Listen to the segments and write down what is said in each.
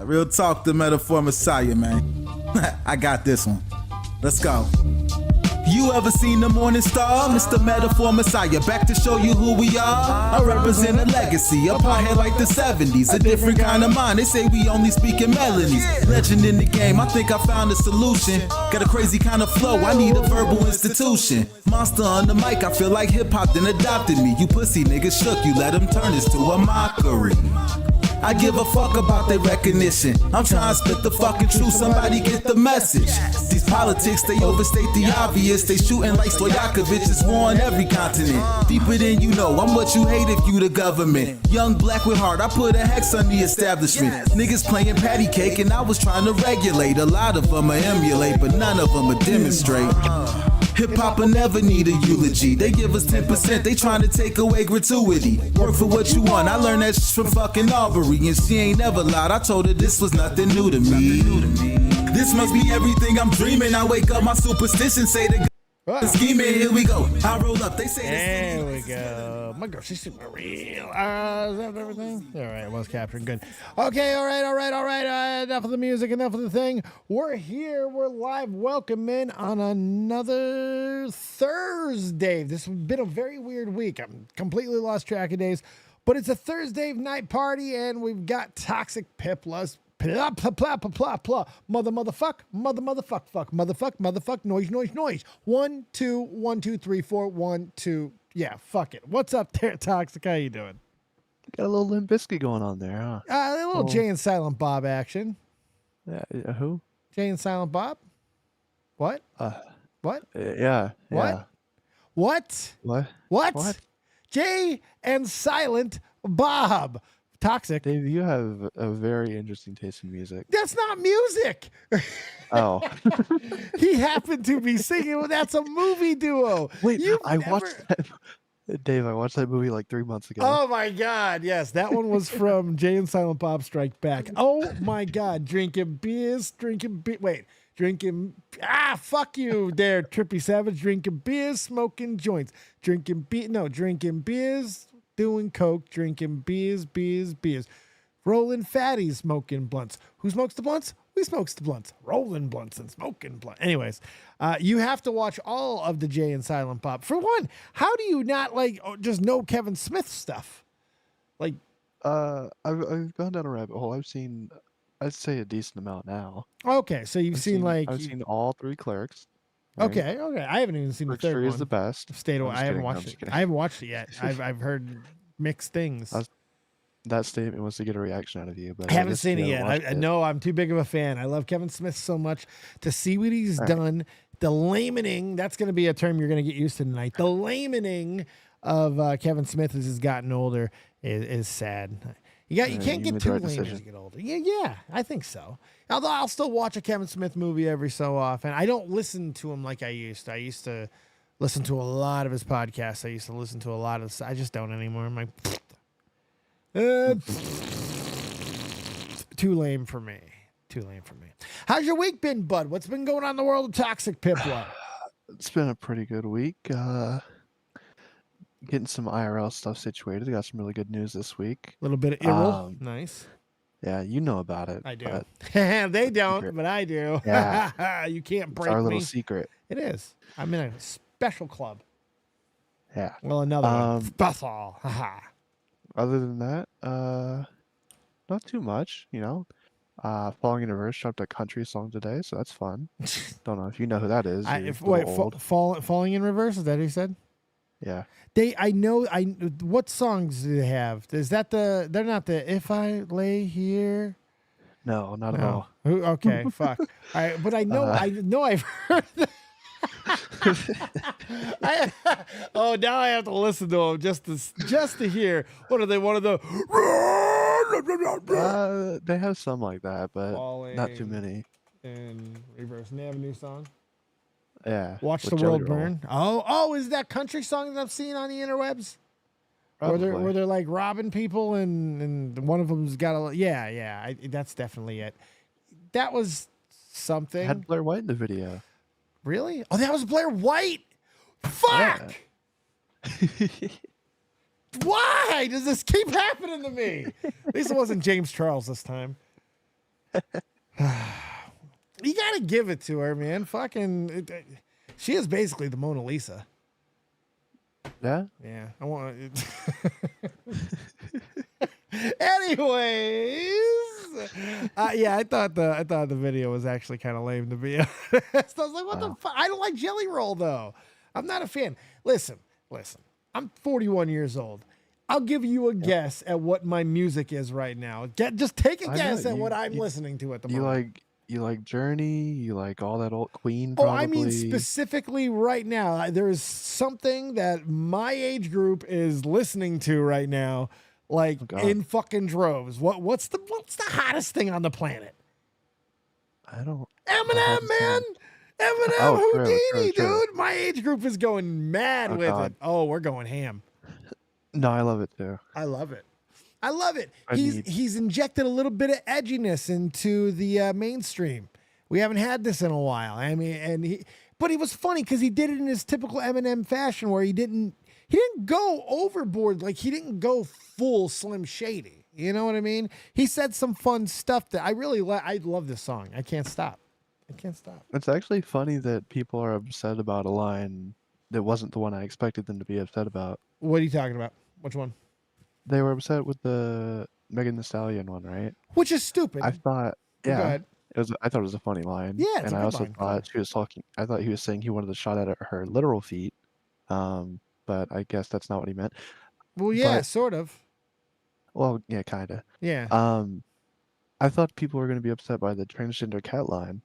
Real talk, the metaphor messiah, man. I got this one. Let's go. You ever seen the morning star? Mr. Metaphor Messiah, back to show you who we are. I represent a legacy, a pothead like the 70s, a different kind of mind. They say we only speak in melodies. Legend in the game, I think I found a solution. Got a crazy kind of flow, I need a verbal institution. Monster on the mic, I feel like hip-hop then adopted me. You pussy niggas shook, you let them turn this to a mockery. I give a fuck about their recognition. I'm trying to spit the fucking truth, somebody get the message. These politics, they overstate the obvious. They shooting like Stojakovic, it's war on every continent. Deeper than you know, I'm what you hate if you the government. Young black with heart, I put a hex on the establishment. Niggas playing patty cake and I was trying to regulate. A lot of them I emulate, but none of them I demonstrate. Hip-hop will never need a eulogy. They give us 10%, they trying to take away gratuity. Work for what you want, I learned that shit from fucking Aubrey. And she ain't never lied, I told her this was nothing new to me. This must be everything I'm dreaming. I wake up, my superstition say the scheming, here we go. I roll up, they say there we go. My girl, she's super real. Is that everything? All right, was captured. Good. Okay, all right. Enough of the music, enough of the thing. We're here. We're live. Welcome in on another ThursDave. This has been a very weird week. I'm completely lost track of days, but it's a ThursDave night party, and we've got Toxic Piplas. Motherfuck, noise. 1, 2, 1, 2, 3, 4, 1, 2. Yeah, fuck it. What's up there, Toxic? How you doing? Got a little Limp Bizkit going on there, huh? A little Jay and Silent Bob action. Yeah, who? Jay and Silent Bob? What? What? Yeah. What? What? What? What? Jay and Silent Bob. Toxic. Dave, you have a very interesting taste in music. That's not music. Oh. He happened to be singing. Well, that's a movie duo. Wait, watched that. Dave, I watched that movie like 3 months ago. Oh my God. Yes, that one was from Jay and Silent Bob Strike Back. Oh my God. Drinking, fuck you there, Trippy Savage. Drinking beers, smoking joints. Drinking beers, doing coke, drinking beers. Rolling fatties, smoking blunts. Who smokes the blunts? We smokes the blunts. Rolling blunts and smoking blunts. Anyways, you have to watch all of the Jay and Silent Bob. For one, how do you not just know Kevin Smith stuff? I've gone down a rabbit hole. I've seen, I'd say, a decent amount now. Okay, so I've seen all 3 Clerks. Right? Okay. I haven't even seen the third one. is the best. Stayed away. I haven't watched it. I haven't watched it yet. I've heard mixed things. That statement was to get a reaction out of you, but I haven't seen it yet. I know I'm too big of a fan. I love Kevin Smith so much. To see what he's done, the lamening, that's going to be a term you're going to get used to tonight. The lamening of Kevin Smith as he's gotten older is sad. You can't get too lame as you get older. Yeah, I think so. Although I'll still watch a Kevin Smith movie every so often. I don't listen to him like I used to. I used to listen to a lot of his podcasts. I used to listen to a lot of. I just don't anymore. I'm like, too lame for me. How's your week been, bud? What's been going on in the world of Toxic Pipla? It's been a pretty good week. Getting some IRL stuff situated. Got some really good news this week. A little bit of IRL. Nice. Yeah, you know about it. I do. They don't, but I do. Yeah. You can't break it's our me. little secret. It is. I'm in a special club. Yeah. Well, another one. Special. Other than that, not too much, Falling in Reverse dropped a country song today, so that's fun. Don't know if you know who that is. Falling in Reverse, is that what you said? Yeah. What songs do they have? Is that they're not the If I Lay Here? No, not at all. Okay, fuck. All right, but I know I've heard that. Now I have to listen to them just to hear. What are they? One of the they have some like that, but Falling not too many. In Reverse. And they have a new song. Yeah. Watch the World Burn. Oh, is that country song that I've seen on the interwebs? Where they're like robbing people and one of them's got a that's definitely it. That was something. Had Blair White in the video. Really? Oh, that was Blair White. Fuck. Yeah. Why does this keep happening to me? At least it wasn't James Charles this time. You gotta give it to her, man. Fucking, she is basically the Mona Lisa. Yeah. Yeah, I want. Anyways, yeah, I thought the video was actually kind of lame, to be honest. I was like, what the fuck? I don't like Jelly Roll though. I'm not a fan. Listen. I'm 41 years old. I'll give you a guess at what my music is right now. Just take a guess at what I'm listening to at the moment. You like Journey, you like all that old Queen, Oh, probably. I mean specifically right now. There is something that my age group is listening to right now, like in fucking droves. What's the hottest thing on the planet? I don't. Eminem, man. Eminem, Houdini, dude. My age group is going mad with it. Oh, we're going ham. No, I love it too. I love it. He's injected a little bit of edginess into the mainstream. We haven't had this in a while. I mean, but he was funny because he did it in his typical Eminem fashion, where he didn't go overboard. Like, he didn't go full Slim Shady. You know what I mean? He said some fun stuff that I really I love this song. I can't stop. It's actually funny that people are upset about a line that wasn't the one I expected them to be upset about. What are you talking about? Which one? They were upset with the Megan Thee Stallion one, right? Which is stupid. I thought, yeah, Go ahead. I thought it was a funny line. Yeah, it's and a I good also line. thought she was talking. I thought he was saying he wanted a shot at her literal feet, but I guess that's not what he meant. Well, yeah, sort of. Well, yeah, kind of. Yeah. I thought people were going to be upset by the transgender cat line.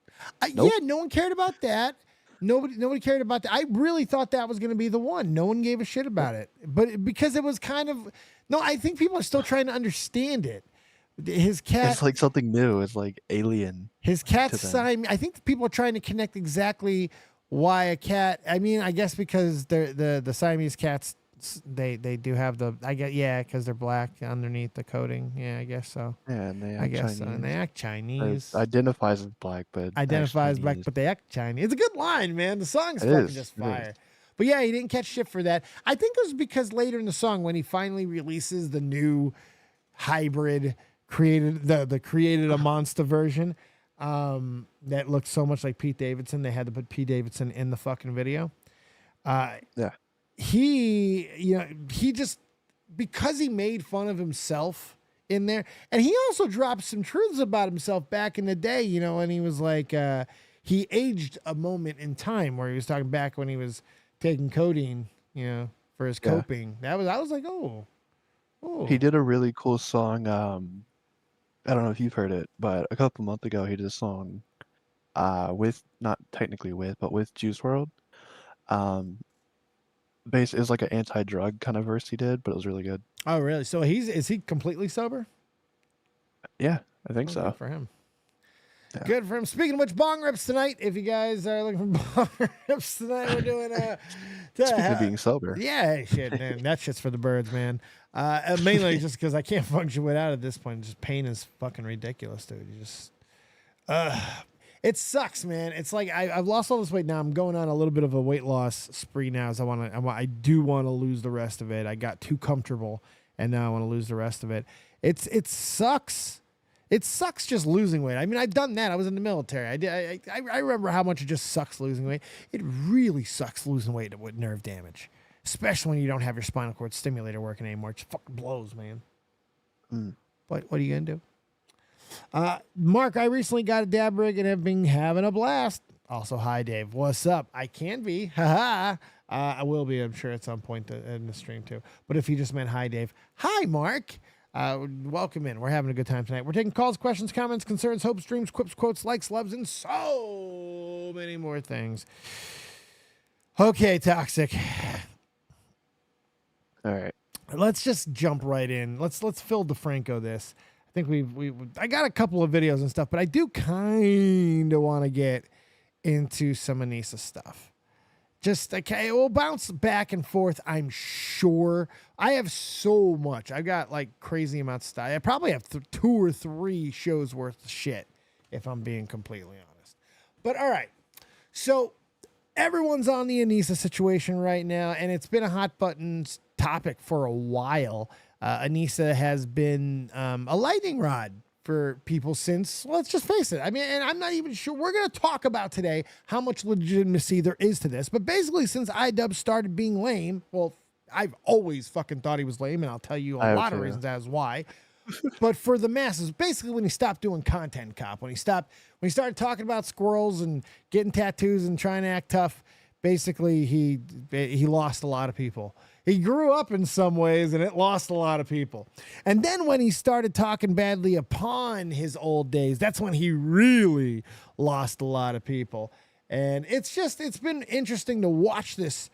Nope. Yeah, no one cared about that. Nobody cared about that. I really thought that was going to be the one. No one gave a shit about it. But because it was kind of... No, I think people are still trying to understand it. His cat... It's like something new. It's like alien. His cat's Siamese... I think people are trying to connect exactly why a cat... I mean, I guess because the Siamese cats, they do have the... I guess, yeah, because they're black underneath the coating. Yeah, I guess so. Yeah, and they act I guess Chinese. so. And they act Chinese. Identifies as black, but identifies black, but they act Chinese. It's a good line, man. The song's fucking just fire. But yeah, he didn't catch shit for that. I think it was because later in the song, when he finally releases the new hybrid created a monster version that looked so much like Pete Davidson, they had to put Pete Davidson in the fucking video. Yeah. He just, because he made fun of himself in there, and he also dropped some truths about himself back in the day, and he was like, he aged a moment in time where he was talking back when he was taking codeine, for his coping. I was like, oh. He did a really cool song. I don't know if you've heard it, but a couple months ago he did a song with, not technically with, but with Juice WRLD. It was like an anti-drug kind of verse he did, but it was really good. Oh, really? So is he completely sober? Yeah, I think so. Good for him. Yeah. Good for him. Speaking of which, bong rips tonight. If you guys are looking for bong rips tonight, we're doing Speaking of being sober. Yeah, hey, shit, man. That shit's for the birds, man. Mainly just because I can't function without at this point. Just pain is fucking ridiculous, dude. You just, it sucks, man. It's like I've lost all this weight now. I'm going on a little bit of a weight loss spree now. So I do want to lose the rest of it. I got too comfortable, and now I want to lose the rest of it. It sucks. It sucks just losing weight. I mean, I've done that. I was in the military. I remember how much it just sucks losing weight. It really sucks losing weight with nerve damage, especially when you don't have your spinal cord stimulator working anymore. It just fucking blows, man. What are you gonna do? Mark, I recently got a dab rig and have been having a blast. Also, hi, Dave. What's up? I can be. Haha. I will be, I'm sure, at some point in the stream, too. But if you just meant hi, Dave. Hi, Mark. Welcome in. We're having a good time tonight. We're taking calls, questions, comments, concerns, hopes, dreams, quips, quotes, likes, loves, and so many more things. Okay, Toxic. All right. Let's just jump right in. Let's Phil DeFranco this. I think I got a couple of videos and stuff, but I do kind of want to get into some Anisa stuff. Just, okay, we'll bounce back and forth, I'm sure. I have so much. I've got, like, crazy amounts of stuff. I probably have 2 or 3 shows worth of shit, if I'm being completely honest. But, all right. So, everyone's on the Anisa situation right now, and it's been a hot button topic for a while. Anisa has been a lightning rod for people since, let's just face it. I mean, and I'm not even sure. We're going to talk about today how much legitimacy there is to this. But basically, since iDub started being lame, well, I've always fucking thought he was lame, and I'll tell you a lot of reasons as why. But for the masses, basically when he stopped doing content cop, when he started talking about squirrels and getting tattoos and trying to act tough, basically he lost a lot of people. He grew up in some ways, and it lost a lot of people. And then when he started talking badly upon his old days, that's when he really lost a lot of people. And it's been interesting to watch this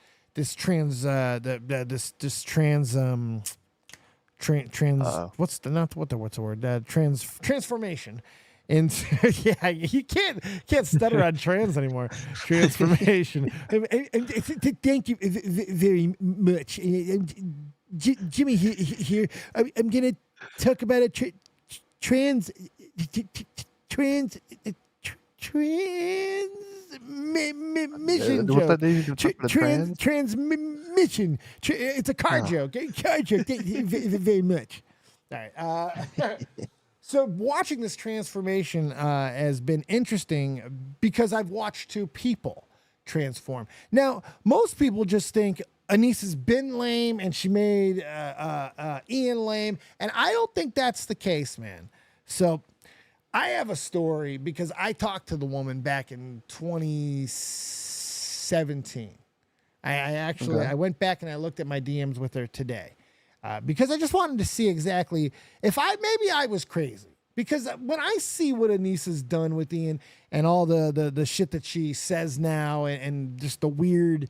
transformation into yeah, you can't stutter on trans anymore. Transformation. Thank you very much, Jimmy. Here, I'm gonna talk about a transmission joke. Transmission. It's a car joke. Car joke. Thank you very much. All right. So watching this transformation has been interesting because I've watched two people transform. Now, most people just think Anisa's been lame and she made Ian lame, and I don't think that's the case, man. So I have a story because I talked to the woman back in 2017. I went back and I looked at my DMs with her today. Because I just wanted to see exactly if maybe I was crazy. Because when I see what Anisa's done with Ian and all the shit that she says now and just the weird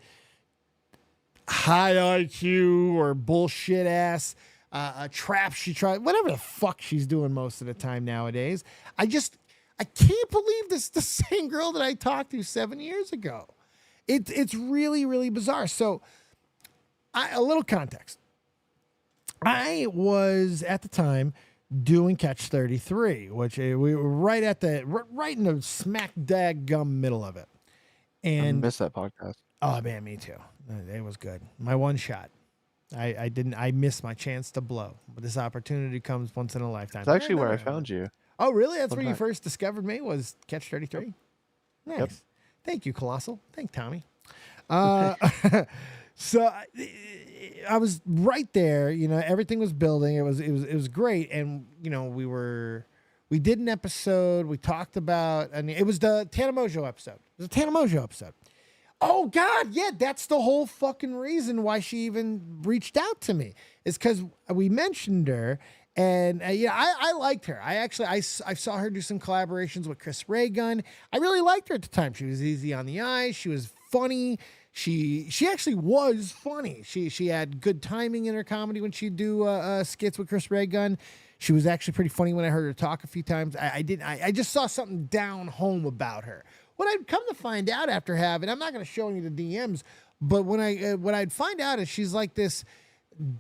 high IQ or bullshit ass trap she tried, whatever the fuck she's doing most of the time nowadays, I can't believe this is the same girl that I talked to 7 years ago. It's really, really bizarre. So a little context. I was at the time doing Catch 33, which we were right in the smack gum middle of it. And I missed that podcast. Oh man, me too. It was good. My one shot. I missed my chance to blow. But this opportunity comes once in a lifetime. It's actually where I found you. Oh really? That's where you first discovered me, was Catch 33? Nice. Yep. Thank you, Colossal. Thank Tommy. So I was right there, everything was building. It was great. And, we did an episode. We talked about, and it was the Tana Mojo episode. It was a Tana Mojo episode. Oh God. Yeah. That's the whole fucking reason why she even reached out to me, is because we mentioned her. And I liked her. I saw her do some collaborations with Chris Ray Gun. I really liked her at the time. She was easy on the eyes. She was funny. She actually was funny. She had good timing in her comedy when she'd do skits with Chris Ray Gun. She was actually pretty funny when I heard her talk a few times. I just saw something down home about her. What I'd come to find out after having, I'm not going to show you the DMs, but what I'd find out is she's like this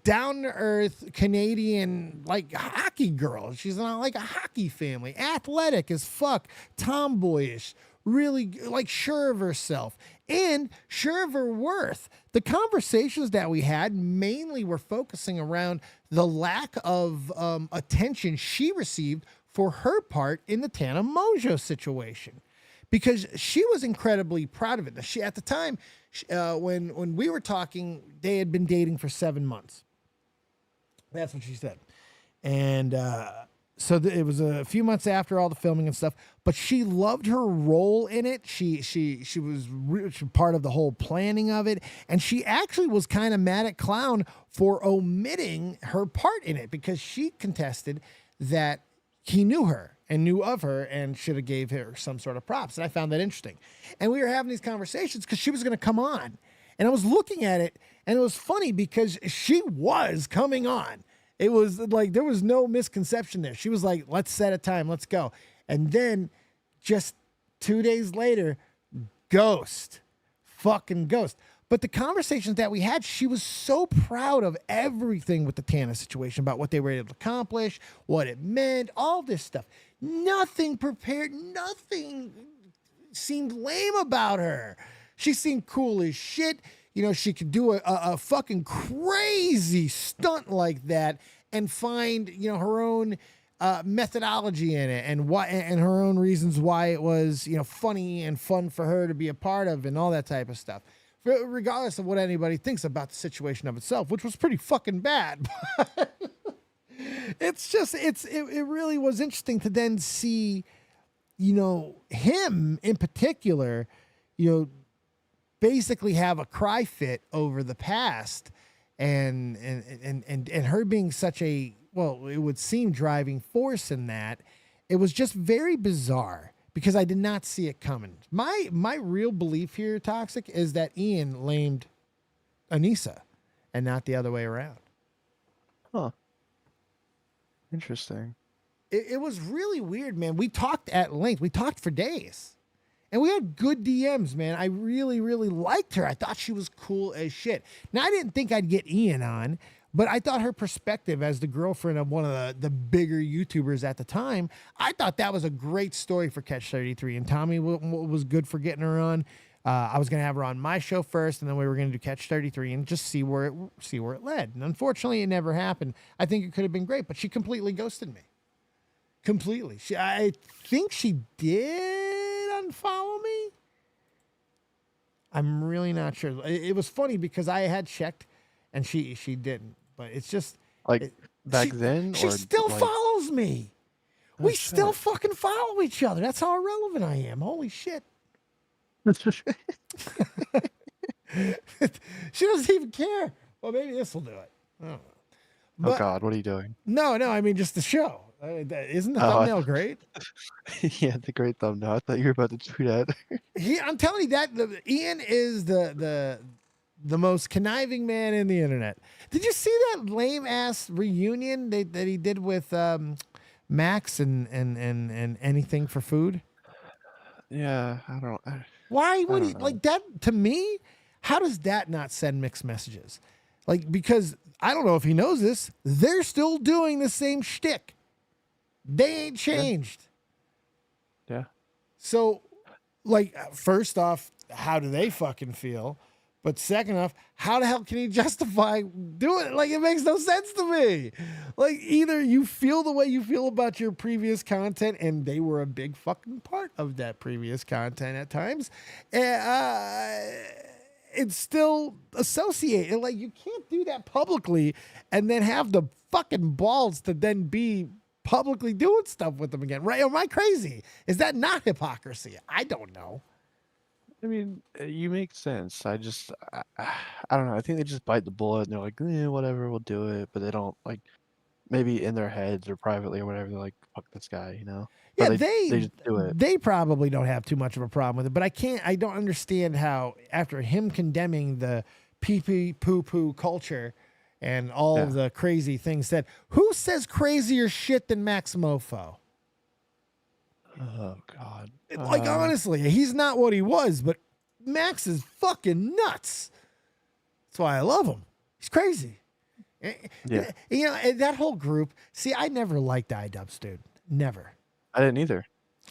down-to-earth Canadian like hockey girl. She's not like a hockey family, athletic as fuck, tomboyish, really like sure of herself and sure of her worth. The conversations that we had mainly were focusing around the lack of attention she received for her part in the Tana Mojo situation, because she was incredibly proud of it. She, at the time, when we were talking, they had been dating for 7 months. That's what she said. And so it was a few months after all the filming and stuff, but she loved her role in it. She was part of the whole planning of it. And she actually was kind of mad at Clown for omitting her part in it, because she contested that he knew her and knew of her and should have gave her some sort of props. And I found that interesting. And we were having these conversations because she was going to come on. And I was looking at it, and it was funny because she was coming on. It was like there was no misconception there. She was like, let's set a time, let's go. And then just 2 days later, ghost. Fucking ghost. But the conversations that we had, she was so proud of everything with the Tana situation, about what they were able to accomplish, what it meant, all this stuff. Nothing prepared, nothing seemed lame about her. She seemed cool as shit. she could do a fucking crazy stunt like that and find, her own methodology in it and why, and her own reasons why it was, funny and fun for her to be a part of and all that type of stuff. Regardless of what anybody thinks about the situation of itself, which was pretty fucking bad. It really was interesting to then see, him in particular, basically have a cry fit over the past and her being such a, well, it would seem driving force in that. It was just very bizarre because I did not see it coming. My real belief here, Toxic, is that Ian lamed Anisa and not the other way around. Huh. Interesting. It was really weird, man. We talked at length. We talked for days. And we had good DMs, man. I really, really liked her. I thought she was cool as shit. Now, I didn't think I'd get Ian on, but I thought her perspective as the girlfriend of one of the bigger YouTubers at the time, I thought that was a great story for Catch 33. And Tommy was good for getting her on. I was going to have her on my show first, and then we were going to do Catch 33 and just see where it led. And unfortunately, it never happened. I think it could have been great, but she completely ghosted me. Completely. I think she did unfollow me. I'm really not sure. It was funny because I had checked and she didn't, but it's just like back then. She still follows me. We still fucking follow each other. That's how irrelevant I am. Holy shit. She doesn't even care. Well, maybe this will do it. I don't know. But, oh God, what are you doing? No, I mean just the show. Isn't the thumbnail great? Yeah, the great thumbnail. I thought you were about to tweet at. I'm telling you that Ian is the most conniving man in the internet. Did you see that lame ass reunion that he did with Max and anything for food? Yeah, I don't. Why would he like that? To me, how does that not send mixed messages? Like, because I don't know if he knows this, they're still doing the same shtick. They ain't changed. Yeah. So, like, first off, how do they fucking feel? But second off, how the hell can he justify doing it? Like, it makes no sense to me. Like, either you feel the way you feel about your previous content, and they were a big fucking part of that previous content at times. It's still associated. Like, you can't do that publicly and then have the fucking balls to then be publicly doing stuff with them again, right? Am I crazy? Is that not hypocrisy? I don't know. I mean, you make sense. I don't know. I think they just bite the bullet and they're like, whatever, we'll do it. But they don't, like, maybe in their heads or privately or whatever, they're like, fuck this guy, Yeah, but they just do it. They probably don't have too much of a problem with it, but I don't understand how after him condemning the pee-pee poo-poo culture and all of the crazy things that, who says crazier shit than Max Mofo? Oh, God. Like, honestly, he's not what he was, but Max is fucking nuts. That's why I love him. He's crazy. Yeah. And that whole group, see, I never liked iDubbbz, dude. Never. I didn't either.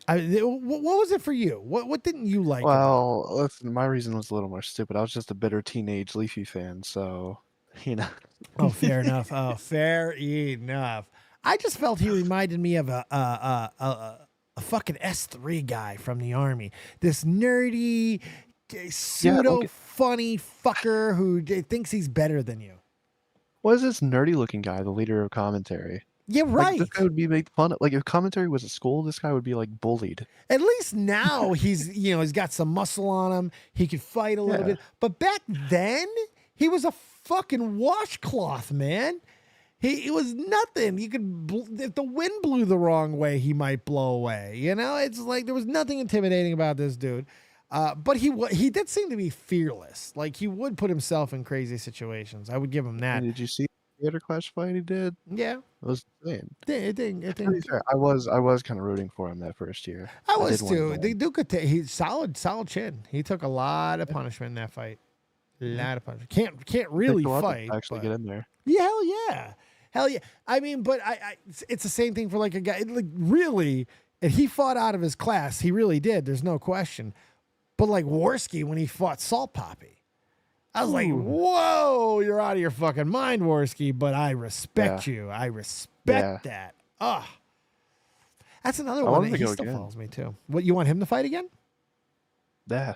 What was it for you? What didn't you like? Well, listen, my reason was a little more stupid. I was just a bitter teenage Leafy fan, so, Oh, fair enough. Oh, fair enough. I just felt he reminded me of a fucking S3 guy from the Army. This nerdy, pseudo-funny fucker who thinks he's better than you. What is this nerdy-looking guy, the leader of commentary? Yeah, right. Like, this guy would be made fun of. Like, if commentary was a school, this guy would be, like, bullied. At least now he's got some muscle on him. He could fight a little bit. But back then, he was a fucking washcloth, man. He was nothing. You could, if the wind blew the wrong way, he might blow away. It's like there was nothing intimidating about this dude. But he did seem to be fearless. Like, he would put himself in crazy situations. I would give him that. And did you see the theater clash fight he did? Yeah, it was insane. It To be fair, I was kind of rooting for him that first year. I was too. The dude could he's solid chin. He took a lot of punishment in that fight. A lot of punishment. Can't really fight. Actually, get in there. Yeah, hell yeah. I mean, but it's the same thing for like a guy. Like, really, and he fought out of his class. He really did. There's no question. But like Worski when he fought Salt Poppy, I was like, whoa, you're out of your fucking mind, Worski, but I respect you. I respect that. Oh, that's another one that he still follows me too. What, you want him to fight again? Yeah.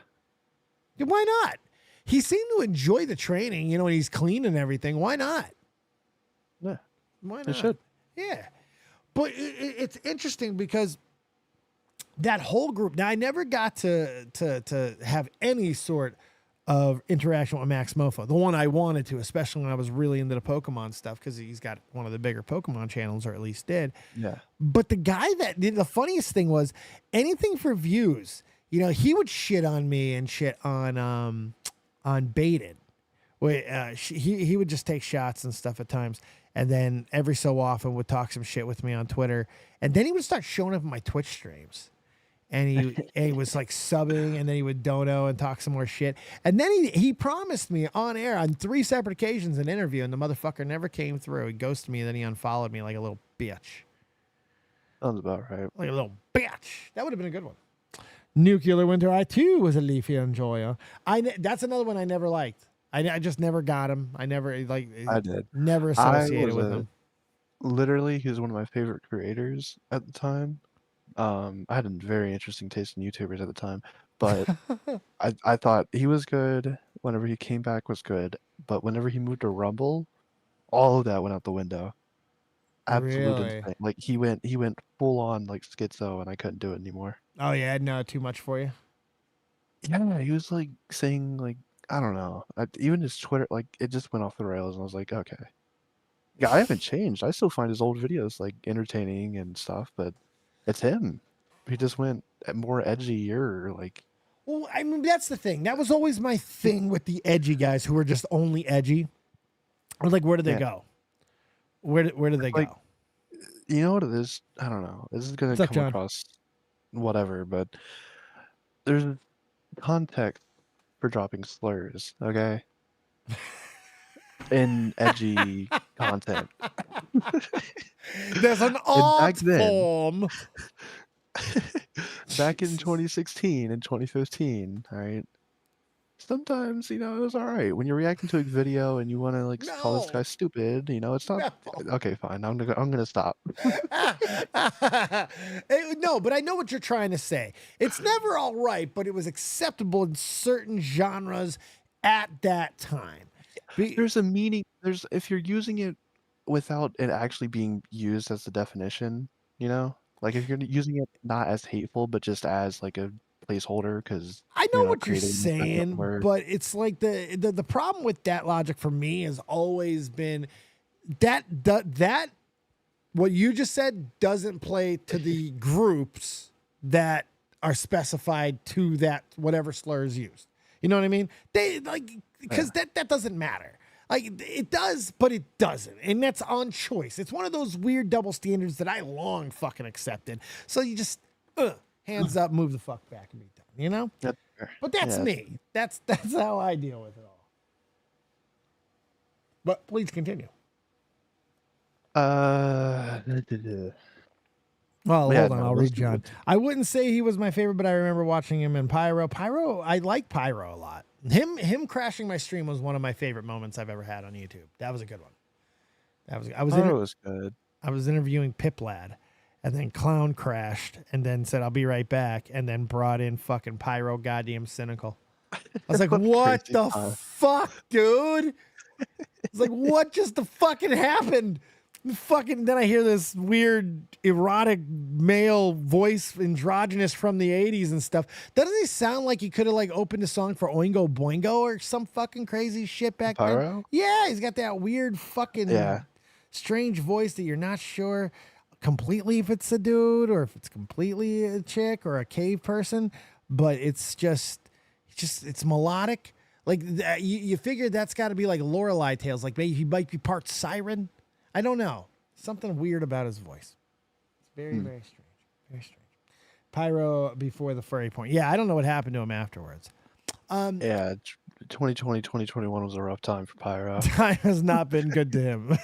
Why not? He seemed to enjoy the training, and he's clean and everything. Why not? Yeah. Why not? He should. Yeah. But it's interesting because that whole group, now I never got to have any sort of interaction with Max Mofo, the one I wanted to, especially when I was really into the Pokemon stuff, because he's got one of the bigger Pokemon channels, or at least did. Yeah. But the guy that did the funniest thing was anything for views. He would shit on me and shit on Baited. He would just take shots and stuff at times, and then every so often would talk some shit with me on Twitter, and then he would start showing up in my Twitch streams. And he was like subbing, and then he would dono and talk some more shit. And then he promised me on air on 3 separate occasions an interview, and the motherfucker never came through. He ghosted me, and then he unfollowed me like a little bitch. Sounds about right. Like a little bitch. That would have been a good one. Nuclear Winter, I too was a Leafy enjoyer. That's another one I never liked. I just never got him. I never I did. Never associated with him. Literally, he was one of my favorite creators at the time. I had a very interesting taste in YouTubers at the time, but I thought he was good. Whenever he came back was good, but whenever he moved to Rumble, all of that went out the window. Absolutely insane. Like he went full on like schizo, and I couldn't do it anymore. Oh yeah, no, too much for you. Yeah, he was like saying like, I don't know. Even his Twitter, like it just went off the rails, and I was like, okay. Yeah, I haven't changed. I still find his old videos like entertaining and stuff, but it's him. He just went more edgier, like. Well, I mean, that's the thing. That was always my thing with the edgy guys who were just only edgy. I was like, where did they go? Where did they go? You know what it is? I don't know. This is gonna come across whatever, but there's context for dropping slurs, okay? In edgy content. There's an art form. Back in 2016 and 2015, all right? Sometimes, it was all right. When you're reacting to a video and you want to like call this guy stupid, it's not okay, fine. I'm gonna stop. No, but I know what you're trying to say. It's never all right, but it was acceptable in certain genres at that time. There's a meaning. If you're using it without it actually being used as the definition, like if you're using it not as hateful, but just as like a placeholder, because I know what you're saying, but it's like the problem with that logic for me has always been that what you just said doesn't play to the groups that are specified to that whatever slur is used. You know what I mean? They like because that doesn't matter. Like it does, but it doesn't, and that's on choice. It's one of those weird double standards that I long fucking accepted. So you just hands up, move the fuck back, and be done. That's fair. But that's me. That's how I deal with it all. But please continue. Well, hold on, I'll read John. I wouldn't say he was my favorite, but I remember watching him in Pyro. I like Pyro a lot. Him crashing my stream was one of my favorite moments I've ever had on YouTube. That was a good one. Was good. I was interviewing Pip Lad, and then Clown crashed, and then said I'll be right back, and then brought in fucking Pyro goddamn cynical. I was like, what the fuck, dude? It's like, what just the fucking happened? Then I hear this weird erotic male voice, androgynous from the 80s and stuff. Doesn't he sound like he could have like opened a song for Oingo Boingo or some fucking crazy shit back then? Yeah, he's got that weird fucking strange voice that you're not sure completely if it's a dude or if it's completely a chick or a cave person, but it's melodic. Like you figure that's got to be like Lorelei tales. Like maybe he might be part siren. I don't know. Something weird about his voice. It's very, very strange. Very strange. Pyro before the furry point. Yeah, I don't know what happened to him afterwards. 2020, 2021 was a rough time for Pyro. Time has not been good to him.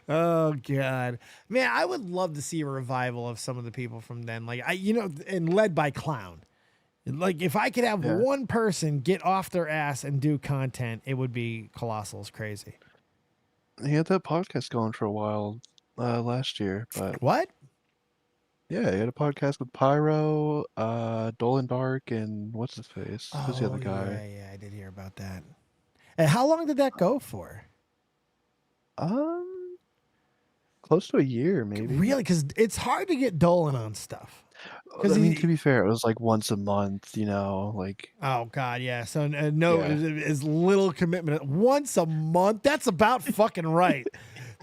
Oh, God. Man, I would love to see a revival of some of the people from then. Like, and led by Clown. Like if I could have Yeah. one person get off their ass and do content, it would be Colossal's crazy. He had that podcast going for a while last year, but What? yeah, he had a podcast with Pyro, Dolan Dark, and what's his face? Who's the other guy? Yeah, I did hear about that. And how long did that go for? Close to a year, maybe. Really? Because it's hard to get Dolan on stuff. I mean, to be fair, it was like once a month, like. Oh God, yeah. So no, Yeah. is little commitment once a month. That's about fucking right.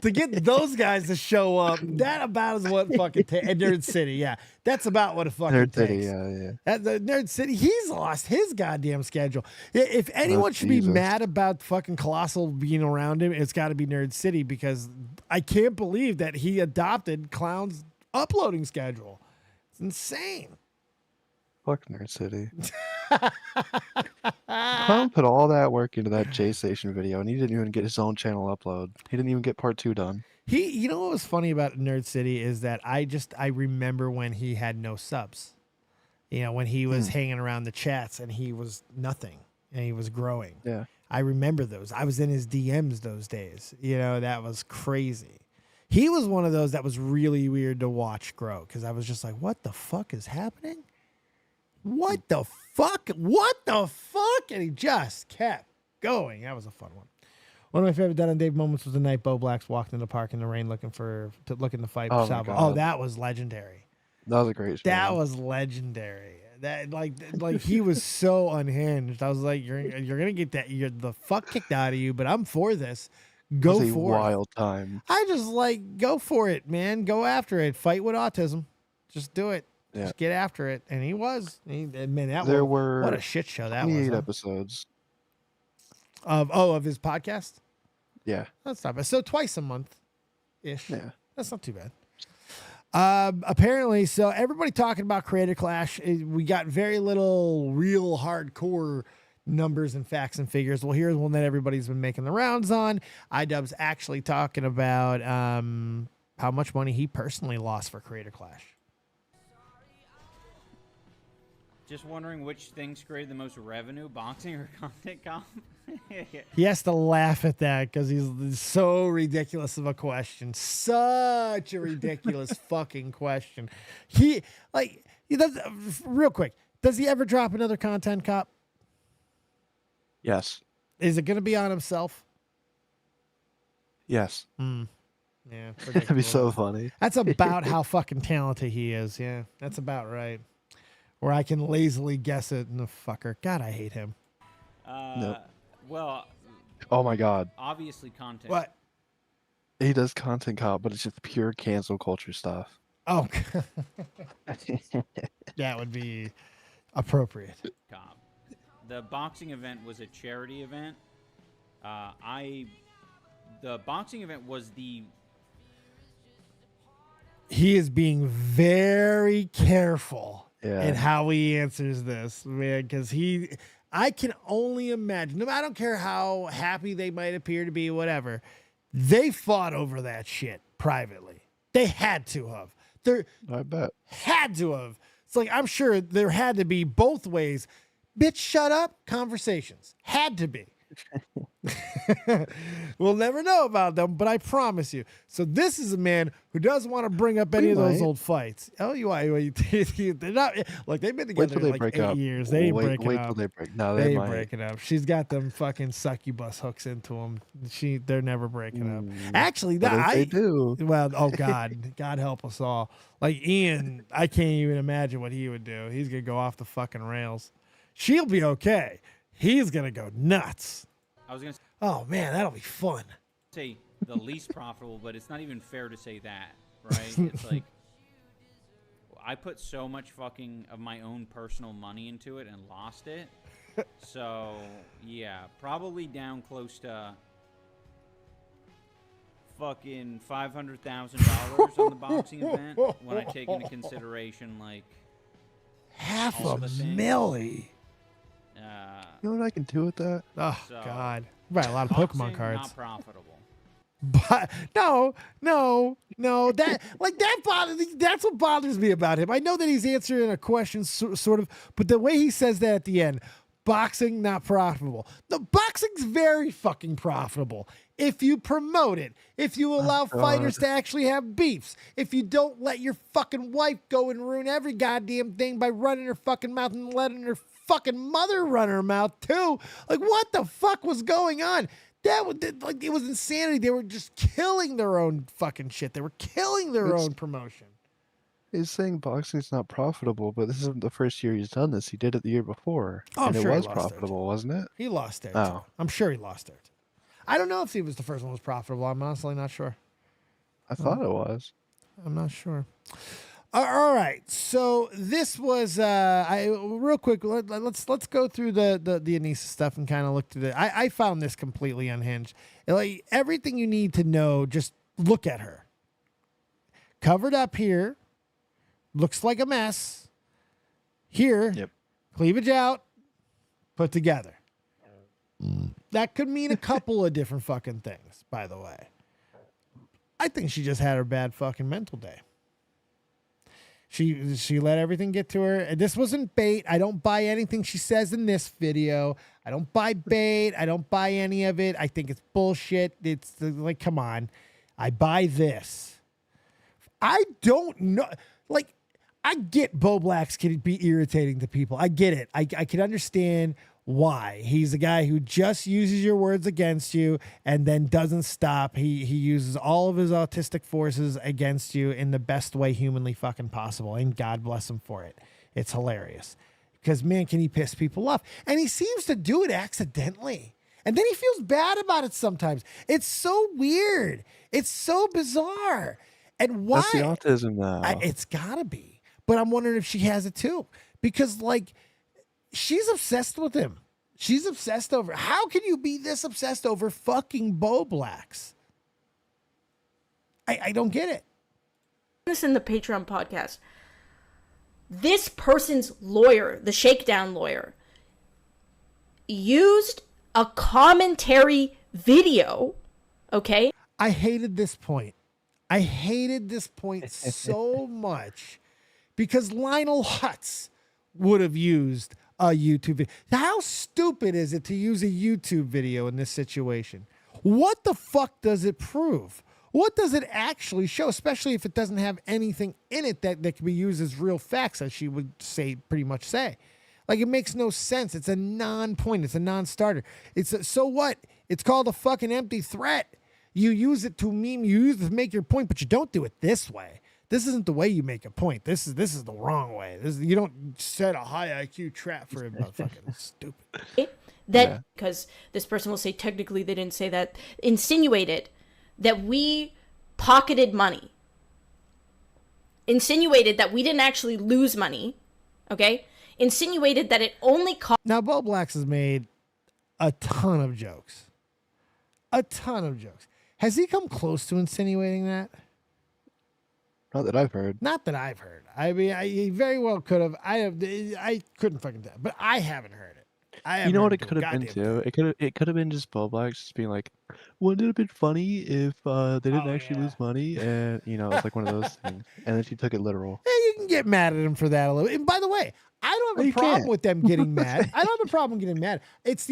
To get those guys to show up, that about is what fucking and Nerd City, yeah, that's about what it fucking Nerd takes. City, yeah. At the Nerd City, he's lost his goddamn schedule. If anyone should be Jesus. mad about fucking Colossal being around him, it's got to be Nerd City because I can't believe that he adopted Clown's uploading schedule. It's insane. Fuck Nerd City. Clown put all that work into that J Station video, and he didn't even get his own channel upload. He didn't even get part 2 done. You know what was funny about Nerd City is that I remember when he had no subs. When he was hanging around the chats and he was nothing and he was growing. Yeah. I remember those. I was in his DMs those days. That was crazy. He was one of those that was really weird to watch grow because I was just like, what the fuck is happening? What the fuck? What the fuck? And he just kept going. That was a fun one. One of my favorite Dead on Dave moments was the night Bo Blacks walked in the park in the rain looking to fight Oh my Salvo. God. Oh, that was legendary. That was a great show. That was legendary. That like he was so unhinged. I was like, you're gonna get the fuck kicked out of you, but I'm for this. Go it was a for wild time. I just go for it, man. Go after it. Fight with autism. Just do it. Yeah. Just get after it. And he was. Man, There were what a shit show that was. 28 Huh? episodes. Of his podcast? Yeah. That's not bad. So twice a month ish. Yeah. That's not too bad. Apparently, so everybody talking about Creator Clash. We got very little real hardcore numbers and facts and figures. Well, here's one that everybody's been making the rounds on. iDubbbz actually talking about how much money he personally lost for Creator Clash. Just wondering which things created the most revenue, boxing or content comp? He has to laugh at that because he's so ridiculous of a question. Such a ridiculous fucking question. He does, real quick, does he ever drop another content cop? Yes. Is it going to be on himself? Yes. Yeah. That'd be so funny. That's about how fucking talented he is. Yeah, that's about right. Where I can lazily guess it and the fucker. God, I hate him. Nope. Well, Oh my God. obviously content. What? He does content cop, but it's just pure cancel culture stuff. Oh, that would be appropriate. Comp. The boxing event was a charity event. The boxing event was the He is being very careful Yeah. in how he answers this, man, because I can only imagine. I don't care how happy they might appear to be, whatever. They fought over that shit privately. They had to have. I bet. Had to have. It's like, I'm sure there had to be both ways. Bitch, shut up. Conversations. Had to be. We'll never know about them, but I promise you. So this is a man who doesn't want to bring up any of those old fights. Oh, they're not like they've been together they like break 8 up. years. They ain't breaking wait up. till they break. No, They they ain't might. breaking up. She's got them fucking succubus hooks into them. They're never breaking up. Actually, But if they do. Well, oh God, God help us all. Like Ian, I can't even imagine what he would do. He's gonna go off the fucking rails. She'll be okay. He's gonna go nuts. I was gonna Oh man, that'll be fun. say the least profitable, but it's not even fair to say that, right? It's like I put so much fucking of my own personal money into it and lost it. So yeah, probably down close to fucking $500,000 on the boxing event when I take into consideration like Half All a the things. milli. You know what I can do with that? Oh So- God, right. A lot of boxing, Pokemon cards. not profitable. But no. That's what bothers me about him. I know that he's answering a question, sort of, but the way he says that at the end, boxing not profitable. The boxing's very fucking profitable. If you promote it, if you allow fighters to actually have beefs, if you don't let your fucking wife go and ruin every goddamn thing by running her fucking mouth and letting her fucking mother run her mouth too. Like, what the fuck was going on? It was insanity. They were just killing their own fucking shit. They were killing their own promotion. He's saying boxing's not profitable, but this isn't the first year he's done this. He did it the year before. Oh, and I'm sure it he was lost there, profitable, wasn't it? He lost there too. Oh. I'm sure he lost there too. I don't know if he was the first one was profitable. I'm honestly not sure. I thought it was. I'm not sure. All right, so this was real quick. Let's go through the Anisa stuff and kind of look through it. I found this completely unhinged. Like, everything you need to know, just look at her. Covered up here, looks like a mess. Here, Yep. Cleavage out, put together. That could mean a couple of different fucking things, by the way. I think she just had her bad fucking mental day. She let everything get to her. And this wasn't bait. I don't buy anything she says in this video. I don't buy bait. I don't buy any of it. I think it's bullshit. It's like, come on. I buy this. I don't know. Like, I get Bo Blacks can be irritating to people. I get it. I can understand why. He's a guy who just uses your words against you and then doesn't stop. He uses all of his autistic forces against you in the best way humanly fucking possible. And God bless him for it. It's hilarious. Because, man, can he piss people off? And he seems to do it accidentally. And then he feels bad about it sometimes. It's so weird. It's so bizarre. And why? That's the autism now. It's gotta be. But I'm wondering if she has it too. Because, like, she's obsessed with him. She's obsessed over. How can you be this obsessed over fucking Bo Blacks? I don't get it. This in the Patreon podcast. This person's lawyer, the shakedown lawyer, used a commentary video. Okay. I hated this point. I hated this point so much because Lionel Hutz would have used a YouTube video. How stupid is it to use a YouTube video in this situation? What the fuck does it prove? What does it actually show, especially if it doesn't have anything in it that can be used as real facts, as she would pretty much say. Like, it makes no sense. It's a non-point. It's a non-starter. So what? It's called a fucking empty threat. You use it to meme. You use it to make your point, but you don't do it this way. This isn't the way you make a point. This is the wrong way. You don't set a high IQ trap for a motherfucking stupid. Because this person will say technically they didn't say that, insinuated that we pocketed money. Insinuated that we didn't actually lose money. Okay? Insinuated that it only cost. Now, Bo Blacks has made a ton of jokes. A ton of jokes. Has he come close to insinuating that? Not that I've heard. Not that I've heard. I mean, he very well could have. I couldn't fucking tell, but I haven't heard it. You know what it could have been too? It could have been just Bo Blacks just being like, wouldn't it have been funny if they didn't actually lose money? And, you know, it's like one of those things. And then she took it literal. Yeah, you can get mad at him for that a little. And by the way, I don't have a problem with them getting mad. I don't have a problem getting mad. It's